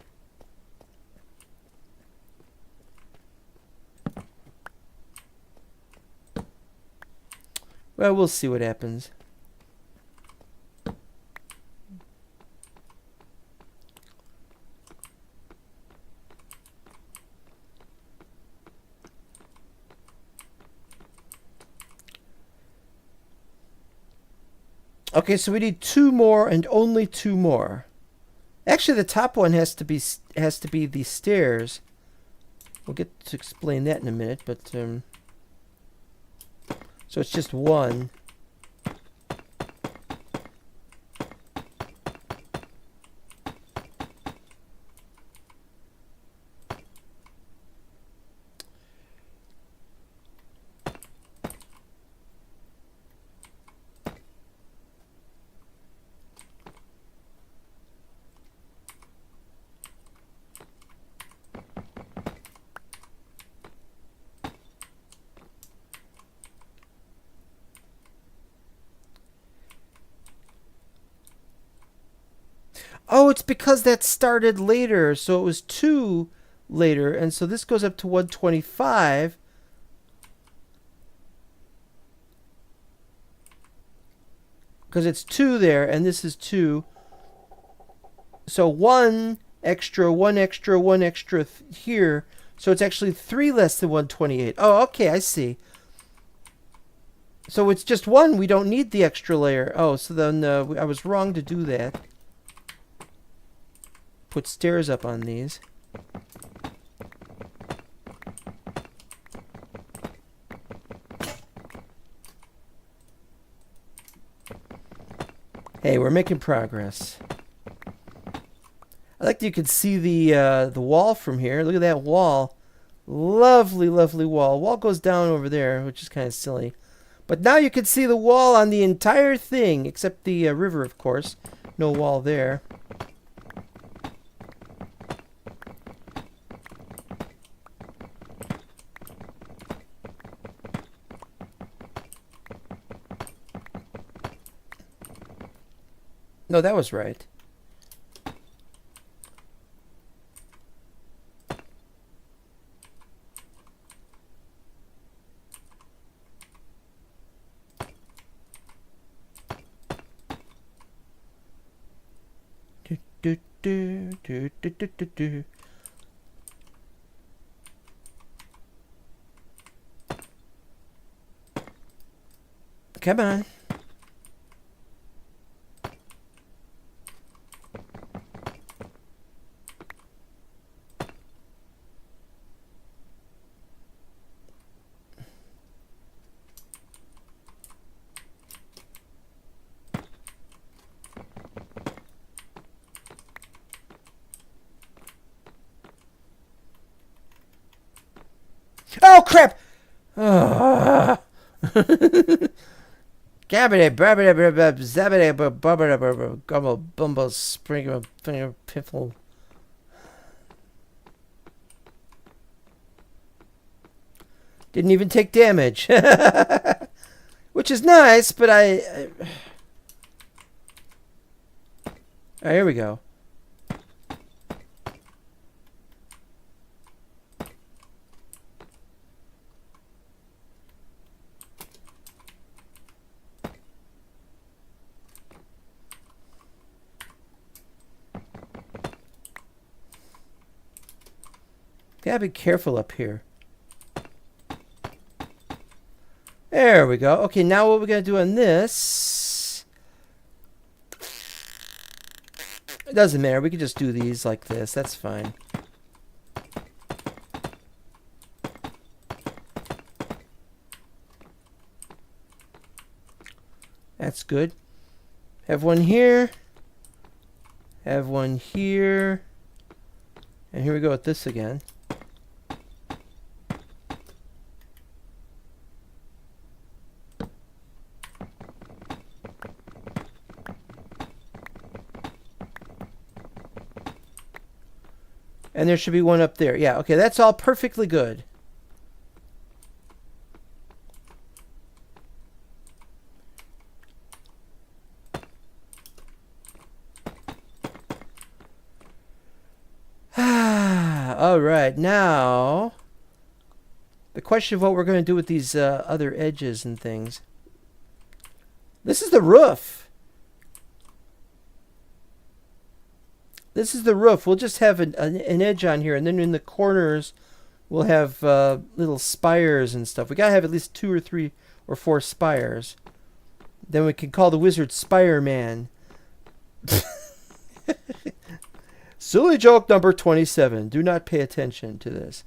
Well, we'll see what happens. Okay, so we need 2 more and only 2 more. Actually, the top one has to be the stairs. We'll get to explain that in a minute, but so it's just 1. Oh, it's because that started later, so it was 2 later, and so this goes up to 125. Because it's 2 there, and this is 2. So 1 extra, 1 extra, 1 extra here. So it's actually 3 less than 128. Oh, okay, I see. So it's just 1. We don't need the extra layer. Oh, so then I was wrong to do that. Put stairs up on these. Hey, we're making progress. I like that you can see the wall from here. Look at that wall. Lovely, lovely wall. Wall goes down over there, which is kind of silly. But now you can see the wall on the entire thing, except the river, of course. No wall there. No, that was right. Do, do, do, do, do, do, do. Come on. crap! Ah. Gabbity, brabbity, brabbity, zabbity, brabbity, gumble, bumble, spring, finger, piffle. Didn't even take damage. Which is nice, but I... Oh, here we go. Gotta be careful up here. There we go. Okay, now what we're gonna do on this... It doesn't matter. We can just do these like this. That's fine. That's good. Have one here. Have one here. And here we go with this again. And there should be one up there. Yeah, okay, that's all perfectly good. All right, now the question of what we're going to do with these other edges and things. This is the roof. This is the roof. We'll just have an edge on here, and then in the corners we'll have little spires and stuff. We gotta have at least 2 or 3 or 4 spires. Then we can call the wizard Spire Man. Silly joke number 27. Do not pay attention to this.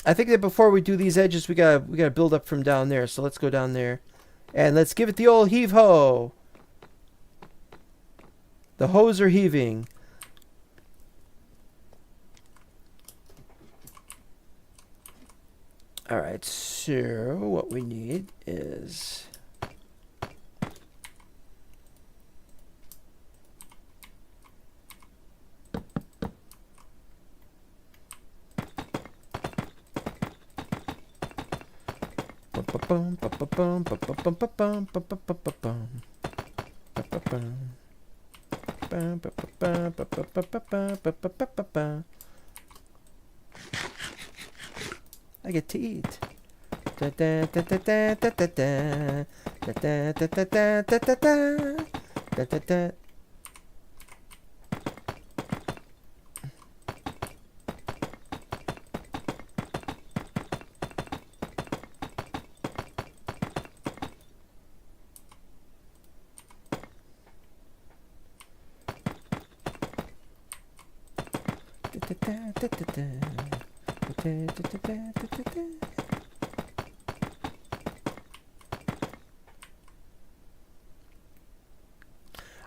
I think that before we do these edges, we gotta build up from down there. So let's go down there, and let's give it the old heave ho. The hoes are heaving. All right, so what we need is I get to eat.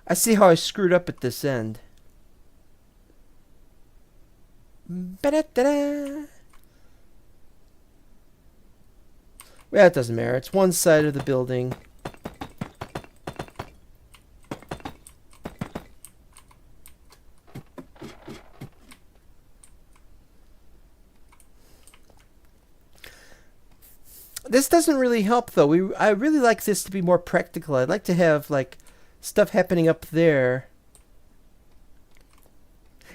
I see how I screwed up at this end. Well, it doesn't matter. It's one side of the building. This doesn't really help, though. I really like this to be more practical. I'd like to have, like, stuff happening up there.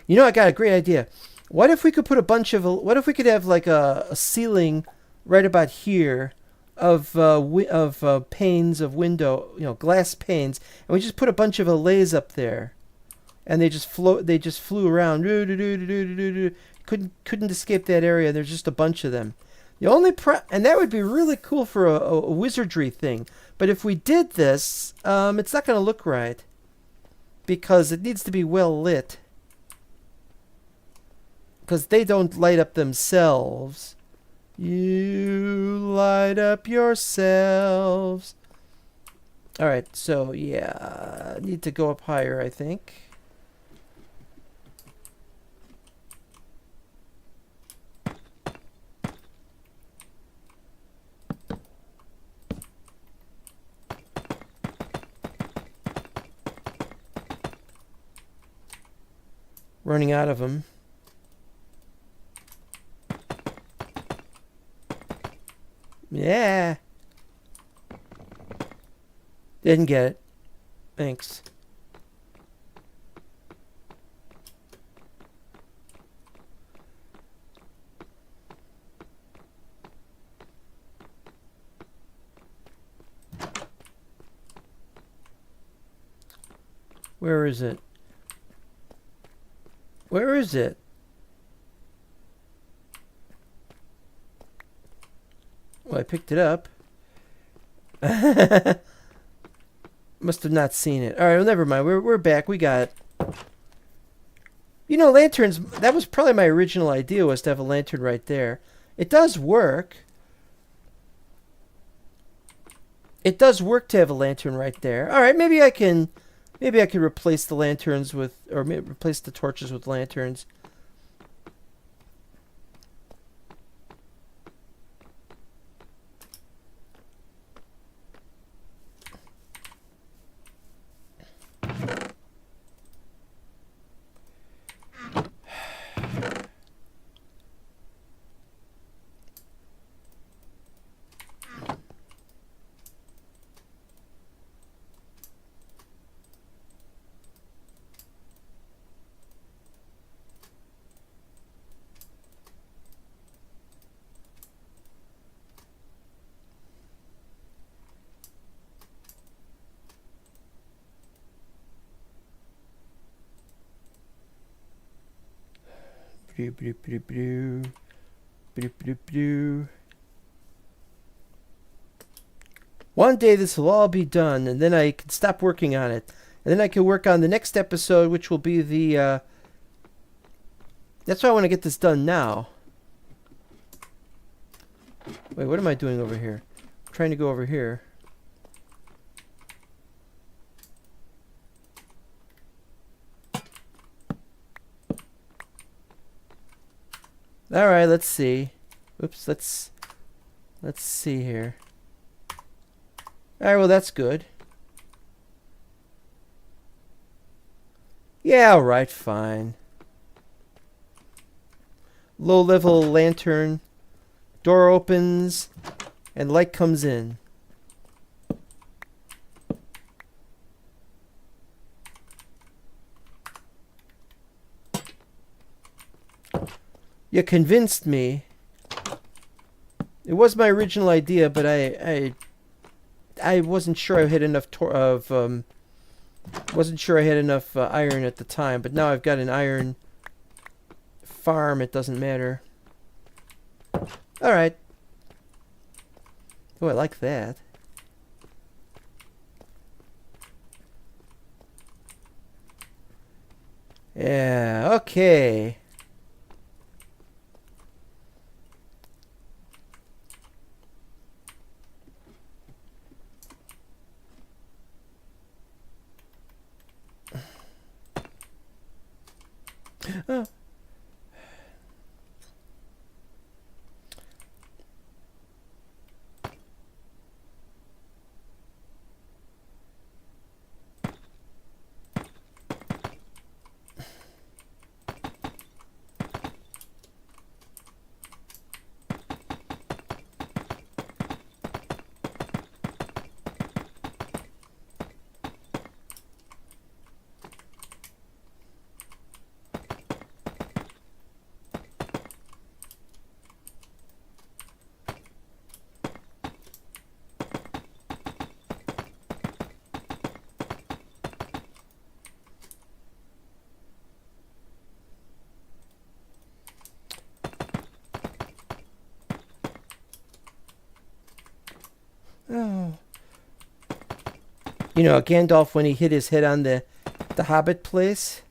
You know, I got a great idea. What if we could put a bunch of... What if we could have, like, a ceiling right about here of panes of window, you know, glass panes, and we just put a bunch of allays up there, and they just flew around. Couldn't escape that area. There's just a bunch of them. The only and that would be really cool for a wizardry thing. But if we did this, it's not going to look right because it needs to be well lit. Because they don't light up themselves. You light up yourselves. All right, so yeah, need to go up higher, I think. Running out of them. Yeah. Didn't get it. Thanks. Where is it? Where is it? Well, I picked it up. Must have not seen it. All right, well, never mind. We're back. We got it. You know, lanterns. That was probably my original idea, was to have a lantern right there. It does work. It does work to have a lantern right there. All right, maybe I can replace the lanterns with, or maybe replace the torches with lanterns. One day this will all be done, and then I can stop working on it. And then I can work on the next episode, which will be the... That's why I want to get this done now. Wait, what am I doing over here? I'm trying to go over here. All right, let's see. Oops, let's see here. All right, well, that's good. Yeah, all right, fine. Low-level lantern. Door opens, and light comes in. You convinced me. It was my original idea, but I wasn't sure I had enough wasn't sure I had enough iron at the time. But now I've got an iron farm. It doesn't matter. All right. Oh, I like that. Yeah. Okay. Oh. Oh. You know, Gandalf, when he hit his head on the Hobbit place,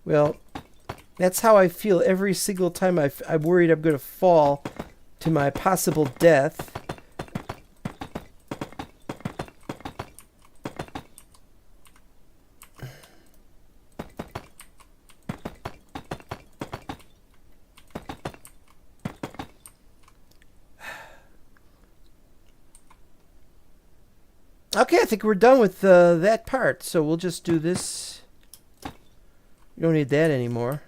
well, that's how I feel every single time I'm worried I'm going to fall to my possible death. Okay, I think we're done with that part, so we'll just do this. We don't need that anymore.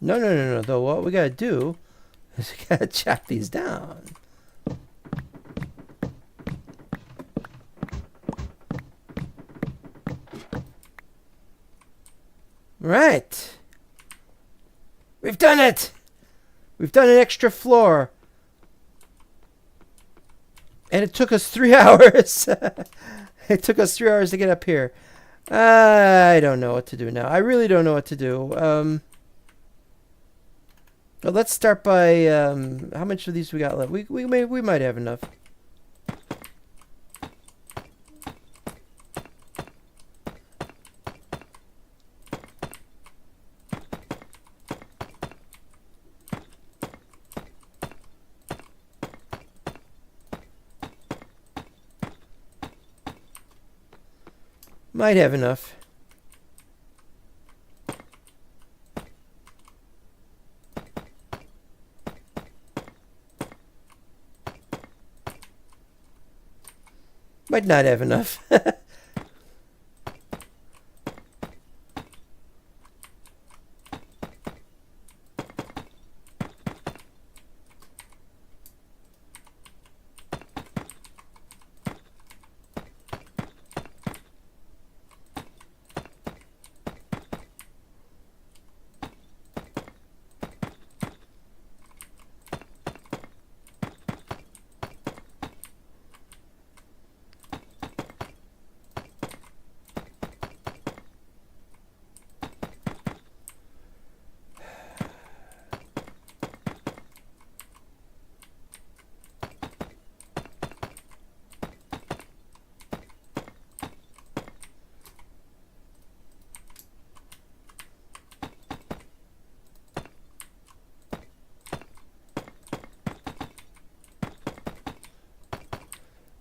No, no, no, no. Though what we gotta do is we gotta chop these down. Right. We've done it. We've done an extra floor. And it took us 3 hours. It took us 3 hours to get up here. I don't know what to do now. I really don't know what to do. But let's start by how much of these we got left. We might have enough. Might have enough. Might not have enough.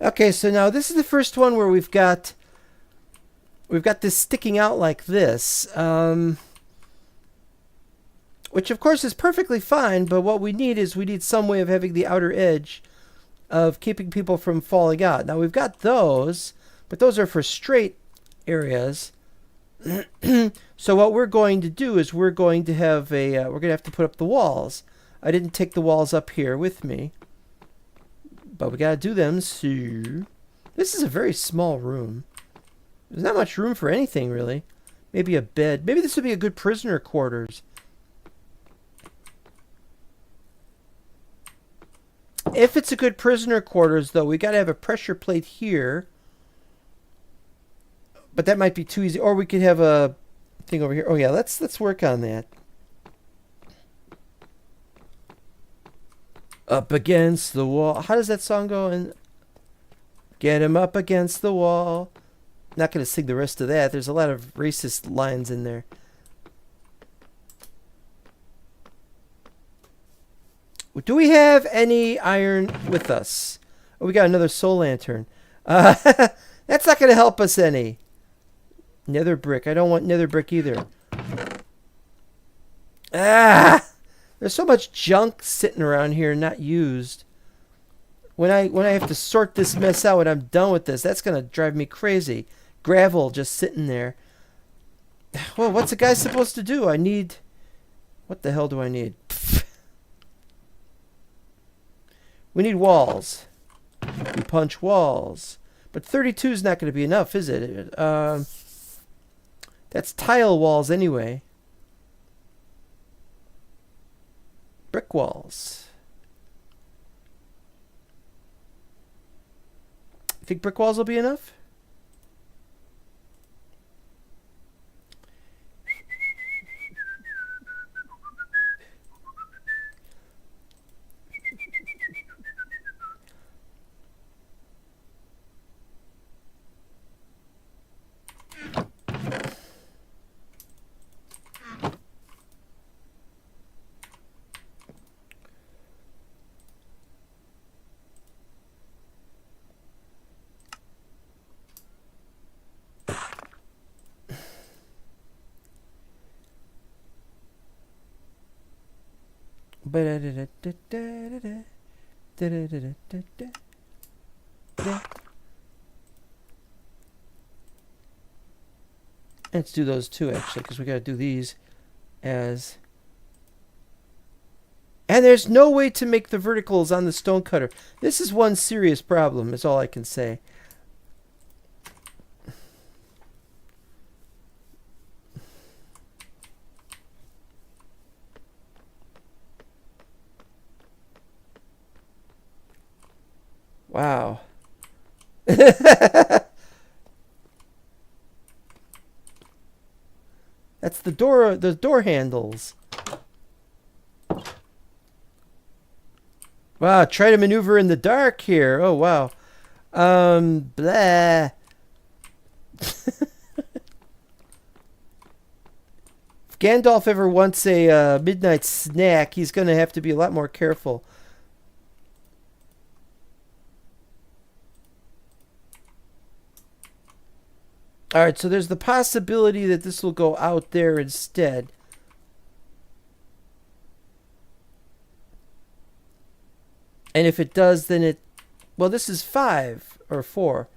Okay, so now this is the first one where we've got this sticking out like this, which of course is perfectly fine. But what we need some way of having the outer edge of keeping people from falling out. Now we've got those, but those are for straight areas. So what we're going to do is we're going to have to put up the walls. I didn't take the walls up here with me. But we gotta do them, so... This is a very small room. There's not much room for anything, really. Maybe a bed. Maybe this would be a good prisoner quarters. If it's a good prisoner quarters, though, we gotta have a pressure plate here. But that might be too easy. Or we could have a thing over here. Oh, yeah, let's work on that. Up against the wall. How does that song go? And get him up against the wall. Not going to sing the rest of that. There's a lot of racist lines in there. Do we have any iron with us? Oh, we got another soul lantern. That's not going to help us any. Nether brick. I don't want nether brick either. Ah! There's so much junk sitting around here not used. When I have to sort this mess out when I'm done with this, that's gonna drive me crazy. Gravel just sitting there. Well, what's a guy supposed to do? I need... What the hell do I need? We need walls. We punch walls. But 32 is not going to be enough, is it? That's tile walls anyway. Brick walls. You think brick walls will be enough? Let's do those two actually, because we got to do these as And there's no way to make the verticals on the stonecutter. This is one serious problem, is all I can say. Wow. That's the door handles. Wow, try to maneuver in the dark here. Oh, wow. Blah. If Gandalf ever wants a midnight snack, he's going to have to be a lot more careful. All right, so there's the possibility that this will go out there instead. And if it does, then it... Well, this is 5 or 4.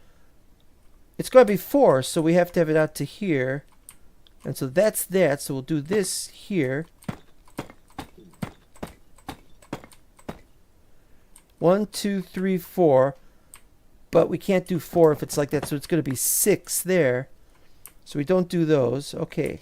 It's going to be 4, so we have to have it out to here. And so that's that. So we'll do this here. 1, 2, 3, 4. But we can't do 4 if it's like that, so it's going to be 6 there. So we don't do those. Okay.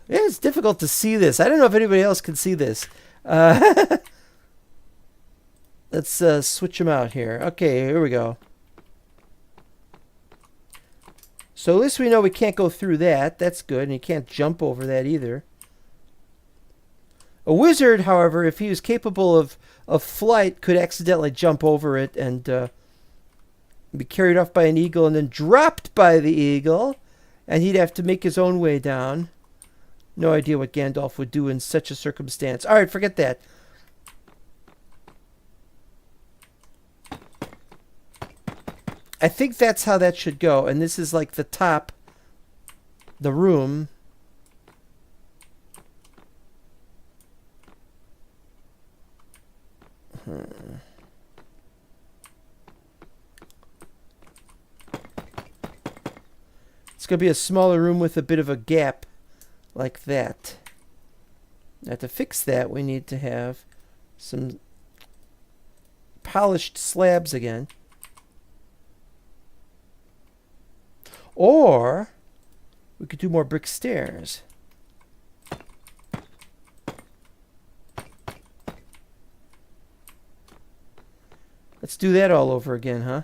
Yeah, it's difficult to see this. I don't know if anybody else can see this. Let's switch them out here. Okay, here we go. So at least we know we can't go through that. That's good. And you can't jump over that either. A wizard, however, if he was capable of flight, could accidentally jump over it and be carried off by an eagle and then dropped by the eagle. And he'd have to make his own way down. No idea what Gandalf would do in such a circumstance. All right, forget that. I think that's how that should go. And this is like the top, the room. It's going to be a smaller room with a bit of a gap. Like that. Now to fix that, we need to have some polished slabs again. Or we could do more brick stairs. Let's do that all over again, huh?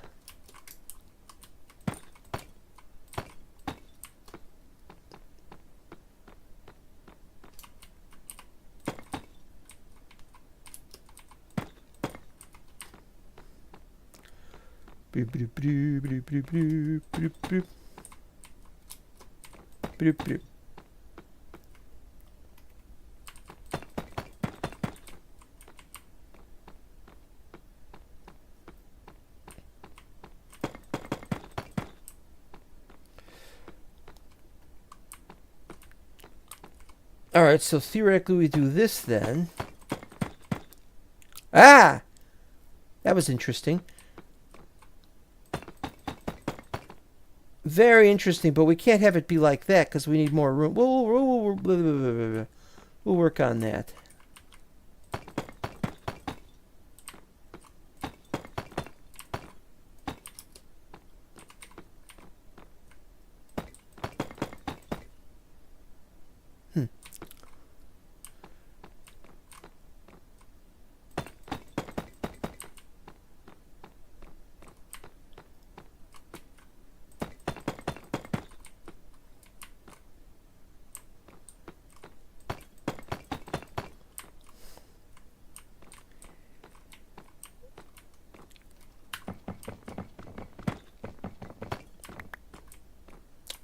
All right, so theoretically we do this then. Ah! That was interesting. Very interesting, but we can't have it be like that because we need more room. We'll work on that.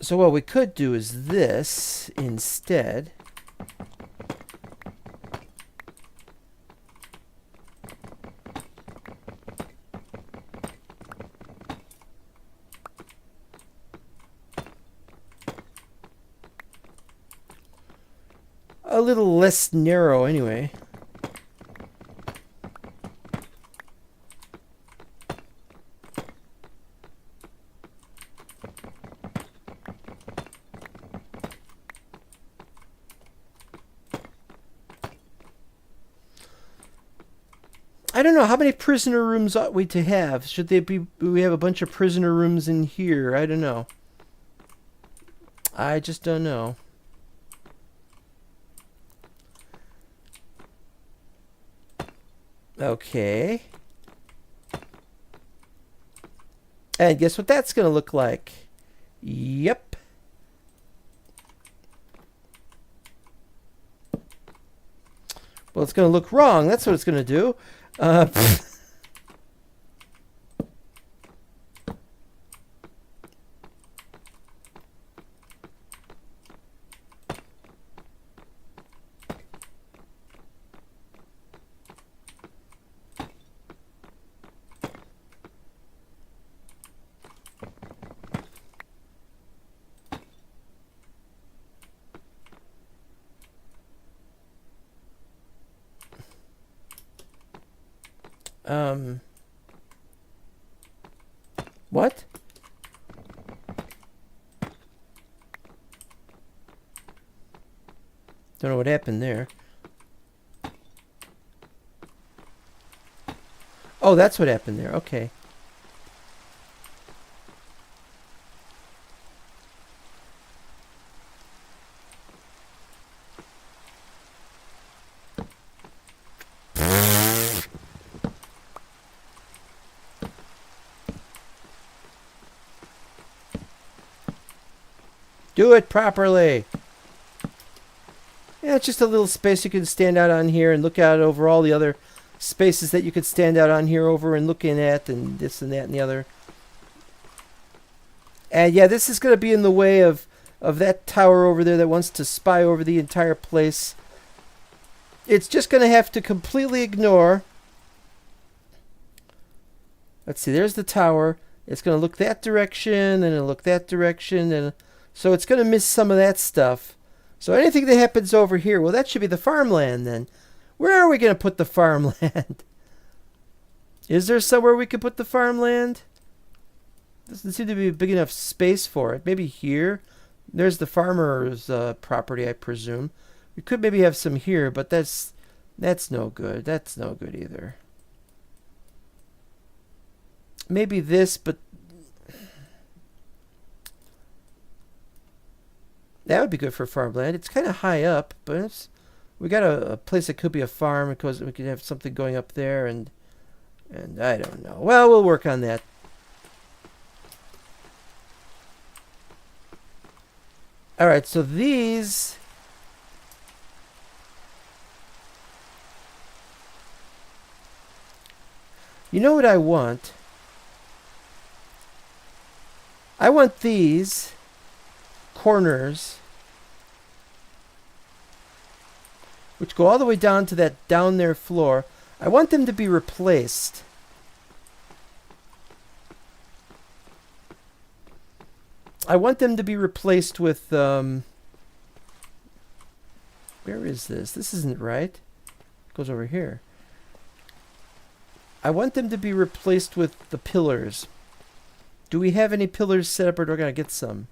So what we could do is this instead. a little less narrow anyway. I don't know, how many prisoner rooms ought we to have? Should they be? We have a bunch of prisoner rooms in here. I don't know. I just don't know. Okay. And guess what that's going to look like? Yep. Well, it's going to look wrong. That's what it's going to do. What? Don't know what happened there. Oh, that's what happened there. Okay. Do it properly. Yeah, it's just a little space you can stand out on here and look out over all the other spaces that you could stand out on here over and looking at, and this and that and the other. And yeah, this is going to be in the way of that tower over there that wants to spy over the entire place. It's just going to have to completely ignore. Let's see, there's the tower. It's going to look that direction, and it'll look that direction, and so it's going to miss some of that stuff. So anything that happens over here, well, that should be the farmland then. Where are we going to put the farmland? Is there somewhere we could put the farmland? Doesn't seem to be a big enough space for it. Maybe here. There's the farmer's property, I presume. We could maybe have some here, but that's no good. That's no good either. Maybe this, but that would be good for farmland. It's kind of high up, but we got a place that could be a farm because we could have something going up there, and I don't know. Well, we'll work on that. All right, so these. You know what I want? I want these corners, which go all the way down to that down there floor. I want them to be replaced. I want them to be replaced with, where is this? This isn't right. It goes over here. I want them to be replaced with the pillars. Do we have any pillars set up, or do I gotta get some?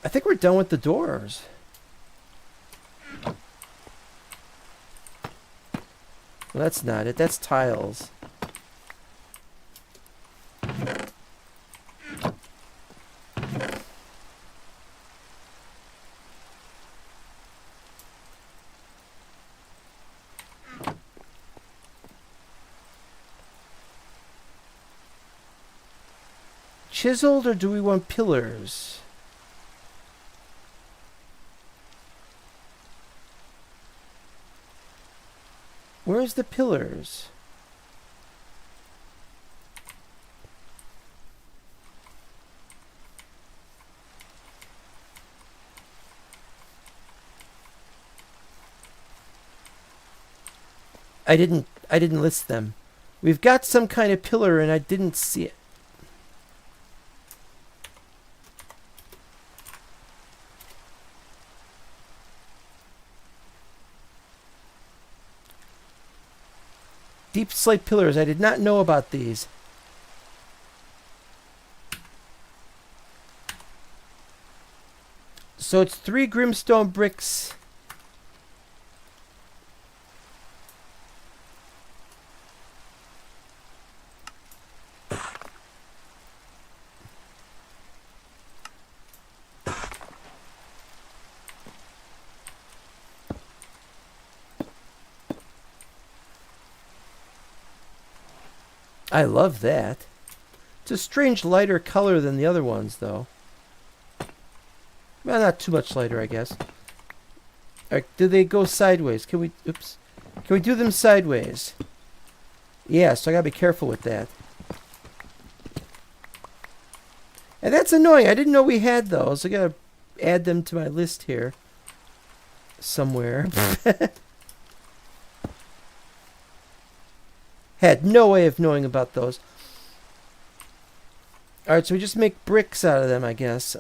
I think we're done with the doors. Well, that's not it. That's tiles. Chiseled, or do we want pillars? Where's the pillars? I didn't list them. We've got some kind of pillar and I didn't see it. Deep slate pillars. I did not know about these. So it's 3 grimstone bricks. I love that. It's a strange lighter color than the other ones, though. Well, not too much lighter, I guess. Do they go sideways? Can we... Oops. Can we do them sideways? Yeah, so I gotta be careful with that. And that's annoying. I didn't know we had those. I gotta add them to my list here. Somewhere. Had no way of knowing about those. Alright, so we just make bricks out of them, I guess.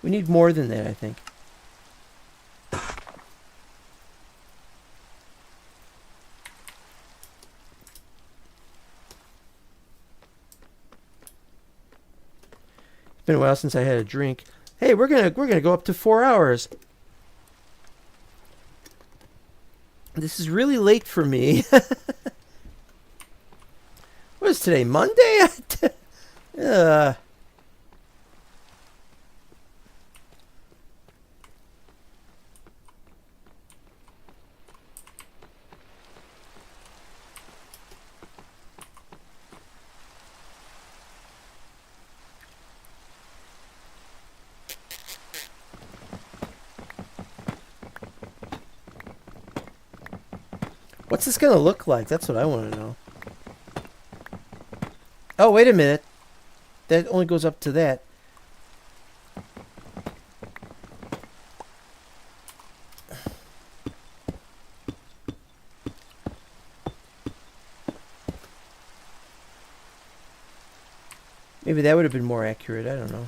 We need more than that, I think. It's been a while since I had a drink. Hey, we're gonna go up to 4 hours. This is really late for me. What is today? Monday? What's this gonna look like? That's what I want to know. Oh, wait a minute. That only goes up to that. Maybe that would have been more accurate. I don't know.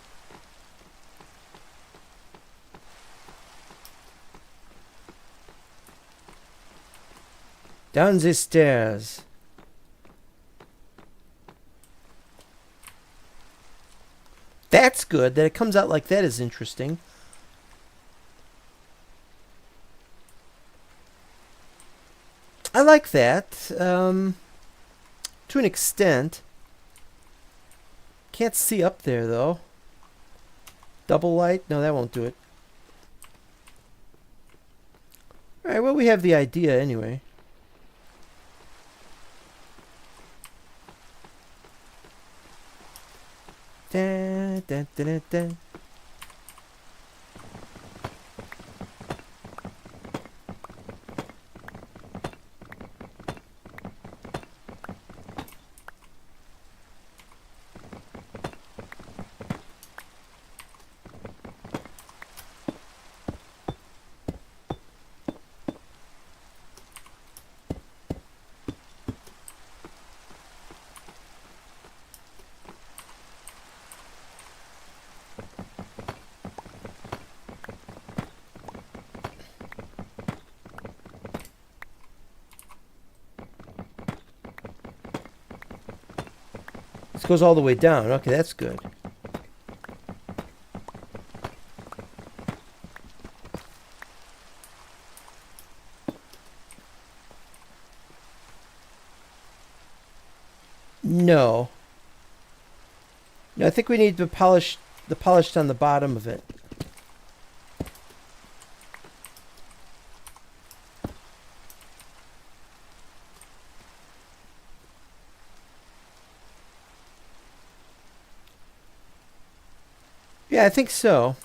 Down the stairs. That's good. That it comes out like that is interesting. I like that. To an extent. Can't see up there, though. Double light? No, that won't do it. Alright, well, we have the idea anyway. Dun, dun, dun, dun, dun. This goes all the way down. Okay, that's good. No. No, I think we need to polish the polished on the bottom of it. Yeah, I think so.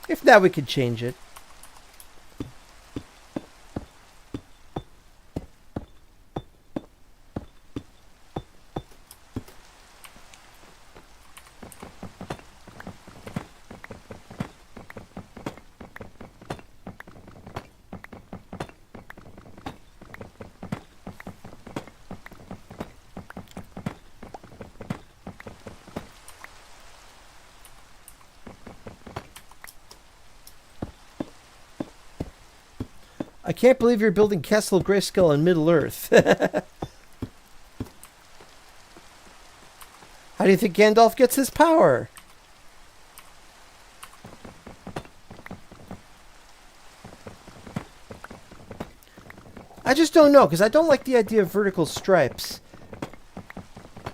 If not, we could change it. I can't believe you're building Castle Grayskull in Middle-earth. How do you think Gandalf gets his power? I just don't know, because I don't like the idea of vertical stripes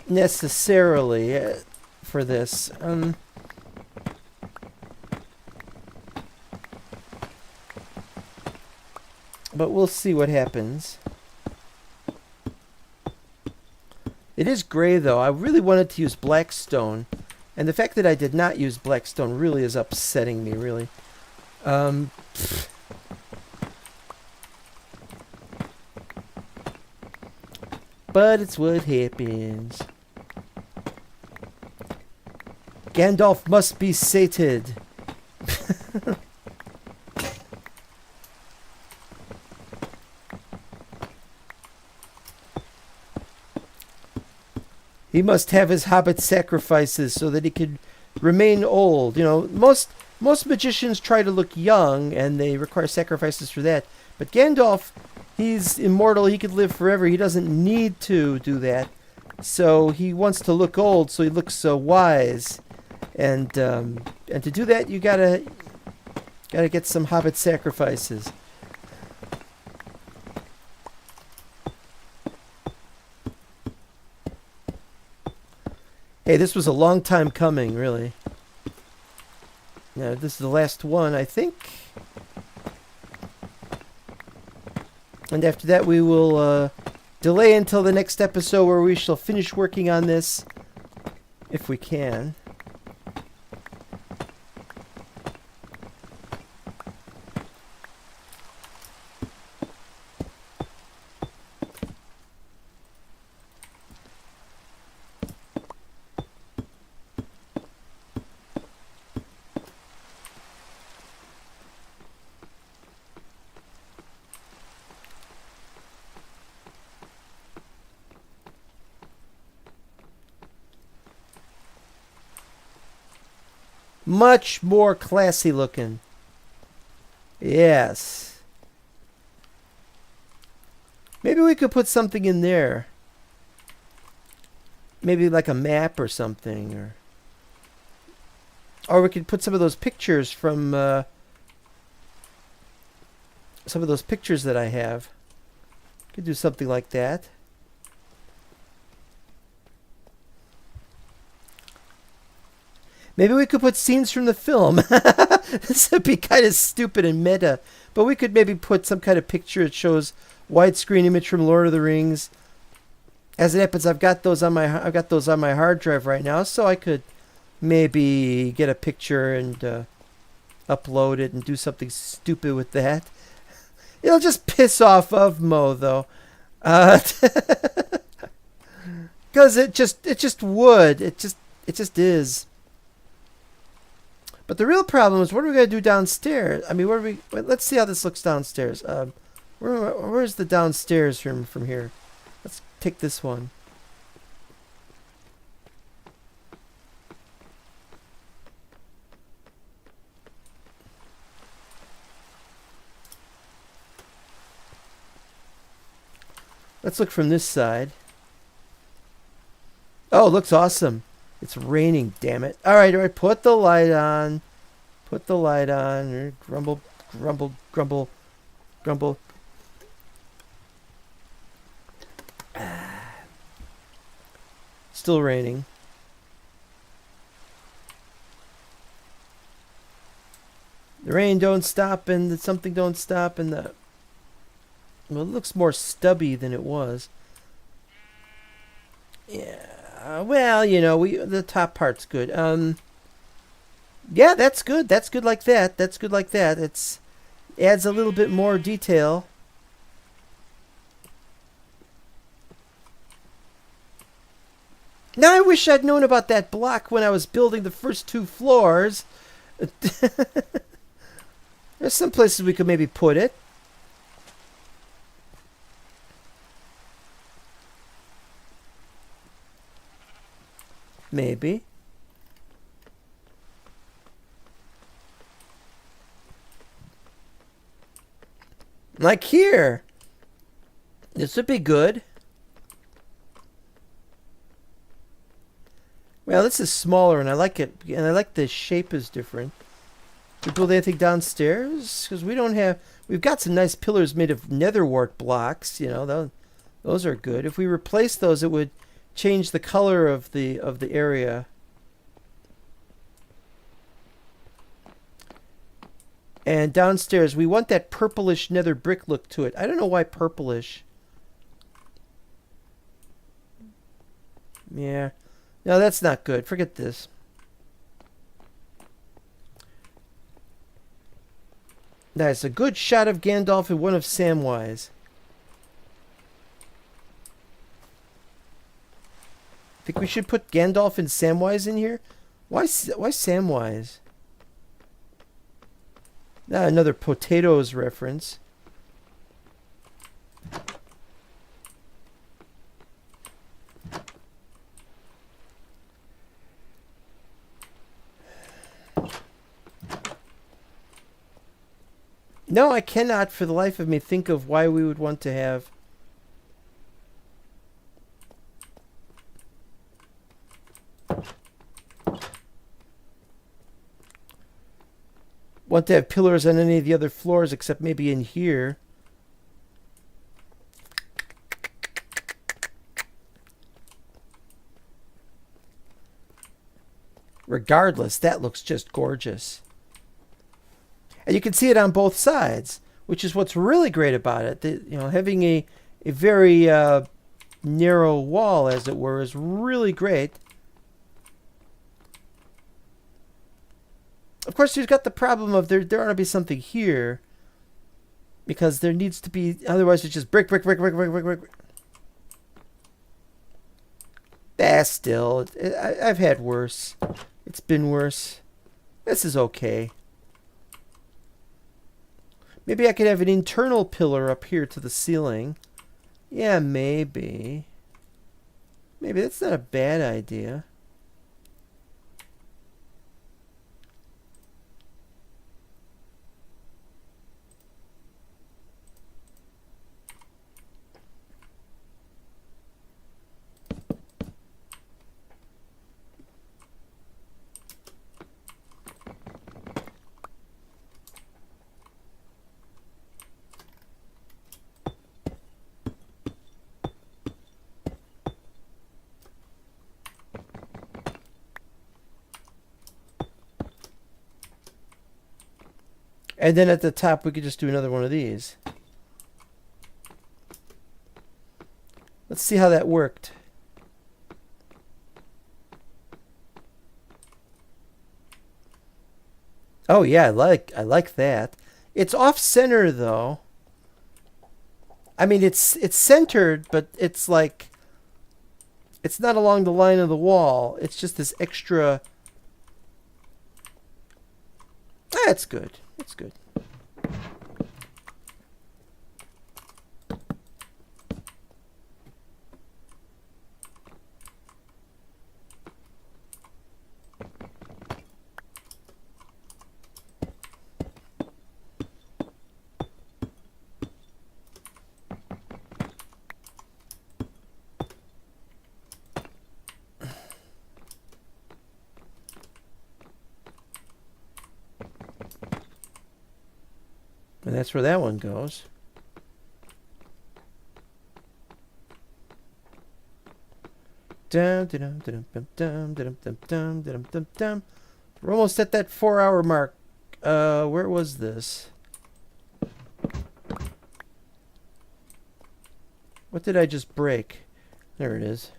necessarily for this. But we'll see what happens. It is gray, though. I really wanted to use blackstone. And the fact that I did not use blackstone really is upsetting me, really. But it's what happens. Gandalf must be sated. He must have his hobbit sacrifices so that he could remain old. You know, most magicians try to look young, and they require sacrifices for that. But Gandalf, he's immortal. He could live forever. He doesn't need to do that. So he wants to look old, so he looks so wise. And to do that, you gotta get some hobbit sacrifices. Hey, this was a long time coming, really. Now, this is the last one, I think. And after that, we will delay until the next episode where we shall finish working on this, if we can. Much more classy looking. Yes. Maybe we could put something in there. Maybe like a map or something. Or we could put some of those pictures from... some of those pictures that I have. Could do something like that. Maybe we could put scenes from the film. This would be kind of stupid and meta. But we could maybe put some kind of picture that shows widescreen image from Lord of the Rings. As it happens, I've got those on my hard drive right now, so I could maybe get a picture and upload it and do something stupid with that. It'll just piss off of Mo, though, because it just would. It just is. But the real problem is, what are we going to do downstairs? I mean, let's see how this looks downstairs. Where's the downstairs from here? Let's take this one. Let's look from this side. Oh, it looks awesome. It's raining, damn it. All right, put the light on. Put the light on. Grumble, grumble, grumble, grumble. Still raining. The rain don't stop and the something don't stop and the... Well, it looks more stubby than it was. Yeah. Well, you know, the top part's good. Yeah, that's good. That's good like that. That's good like that. It's adds a little bit more detail. Now I wish I'd known about that block when I was building the first 2 floors. There's some places we could maybe put it. Maybe. Like here. This would be good. Well, this is smaller, and I like it. And I like the shape is different. We build anything downstairs? Because we don't have... We've got some nice pillars made of netherwart blocks. You know, those are good. If we replace those, it would change the color of the area. And downstairs, we want that purplish nether brick look to it. I don't know why purplish. Yeah. No, that's not good. Forget this. That's a good shot of Gandalf and one of Samwise. Think we should put Gandalf and Samwise in here? Why Samwise? Another potatoes reference. No, I cannot for the life of me think of why we would want to have... Want to have pillars on any of the other floors except maybe in here. Regardless, that looks just gorgeous. And you can see it on both sides, which is what's really great about it. Having a very narrow wall, as it were, is really great. Of course, you've got the problem of there ought to be something here, because there needs to be, otherwise it's just brick, brick, brick, brick, brick, brick, brick. Still, I've had worse. It's been worse. This is okay. Maybe I could have an internal pillar up here to the ceiling. Yeah, maybe. Maybe that's not a bad idea. And then at the top, we could just do another one of these. Let's see how that worked. Oh yeah, I like that. It's off center though. I mean, it's centered, but it's like it's not along the line of the wall. It's just this extra. That's good. That's good. And that's where that one goes. We're almost at that 4-hour mark. Where was this? What did I just break? There it is.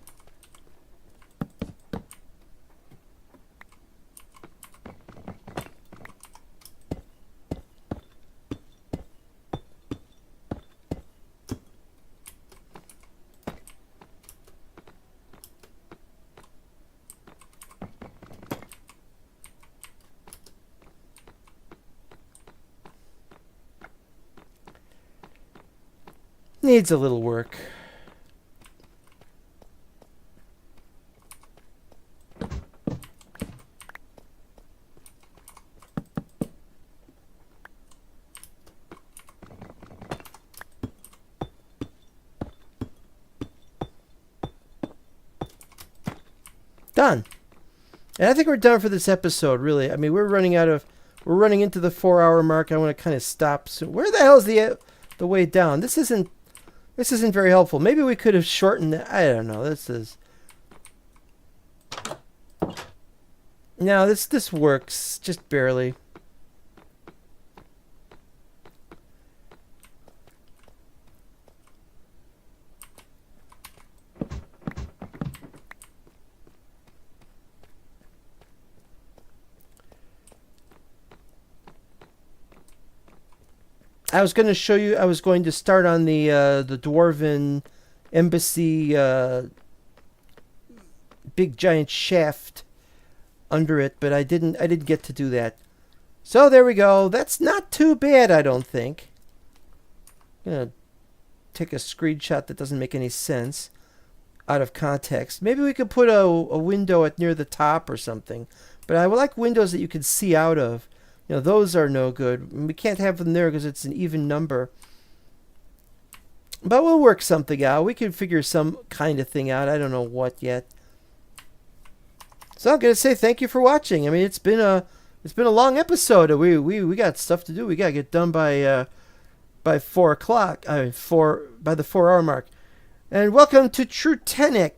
needs a little work. Done. And I think we're done for this episode, really. I mean, we're running into the 4-hour mark. I want to kind of stop soon. Where the hell is the way down? This isn't very helpful. Maybe we could have shortened it. I don't know. No, this works just barely. I was going to show you. I was going to start on the Dwarven Embassy big giant shaft under it, but I didn't get to do that. So there we go. That's not too bad, I don't think. I'm gonna take a screenshot that doesn't make any sense out of context. Maybe we could put a window at near the top or something. But I would like windows that you can see out of. You know, those are no good. We can't have them there because it's an even number. But we'll work something out. We can figure some kind of thing out. I don't know what yet. So I'm gonna say thank you for watching. I mean, it's been a long episode. We got stuff to do. We gotta get done by 4 o'clock. By the 4-hour mark. And welcome to Trutenic.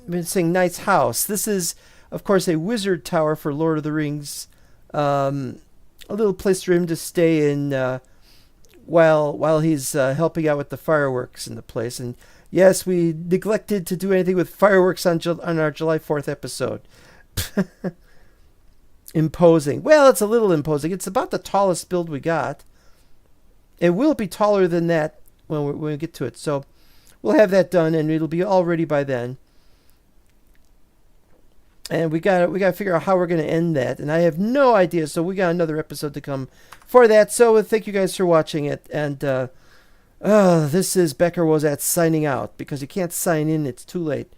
I've been saying Knight's House. This is, of course, a wizard tower for Lord of the Rings. A little place for him to stay in while he's helping out with the fireworks in the place. And yes, we neglected to do anything with fireworks on our July 4th episode. Imposing. Well, it's a little imposing. It's about the tallest build we got. It will be taller than that when we get to it. So we'll have that done, and it'll be all ready by then. And we got to figure out how we're going to end that. And I have no idea. So we got another episode to come for that. So thank you guys for watching it. And this is Becker Wozat signing out because you can't sign in. It's too late.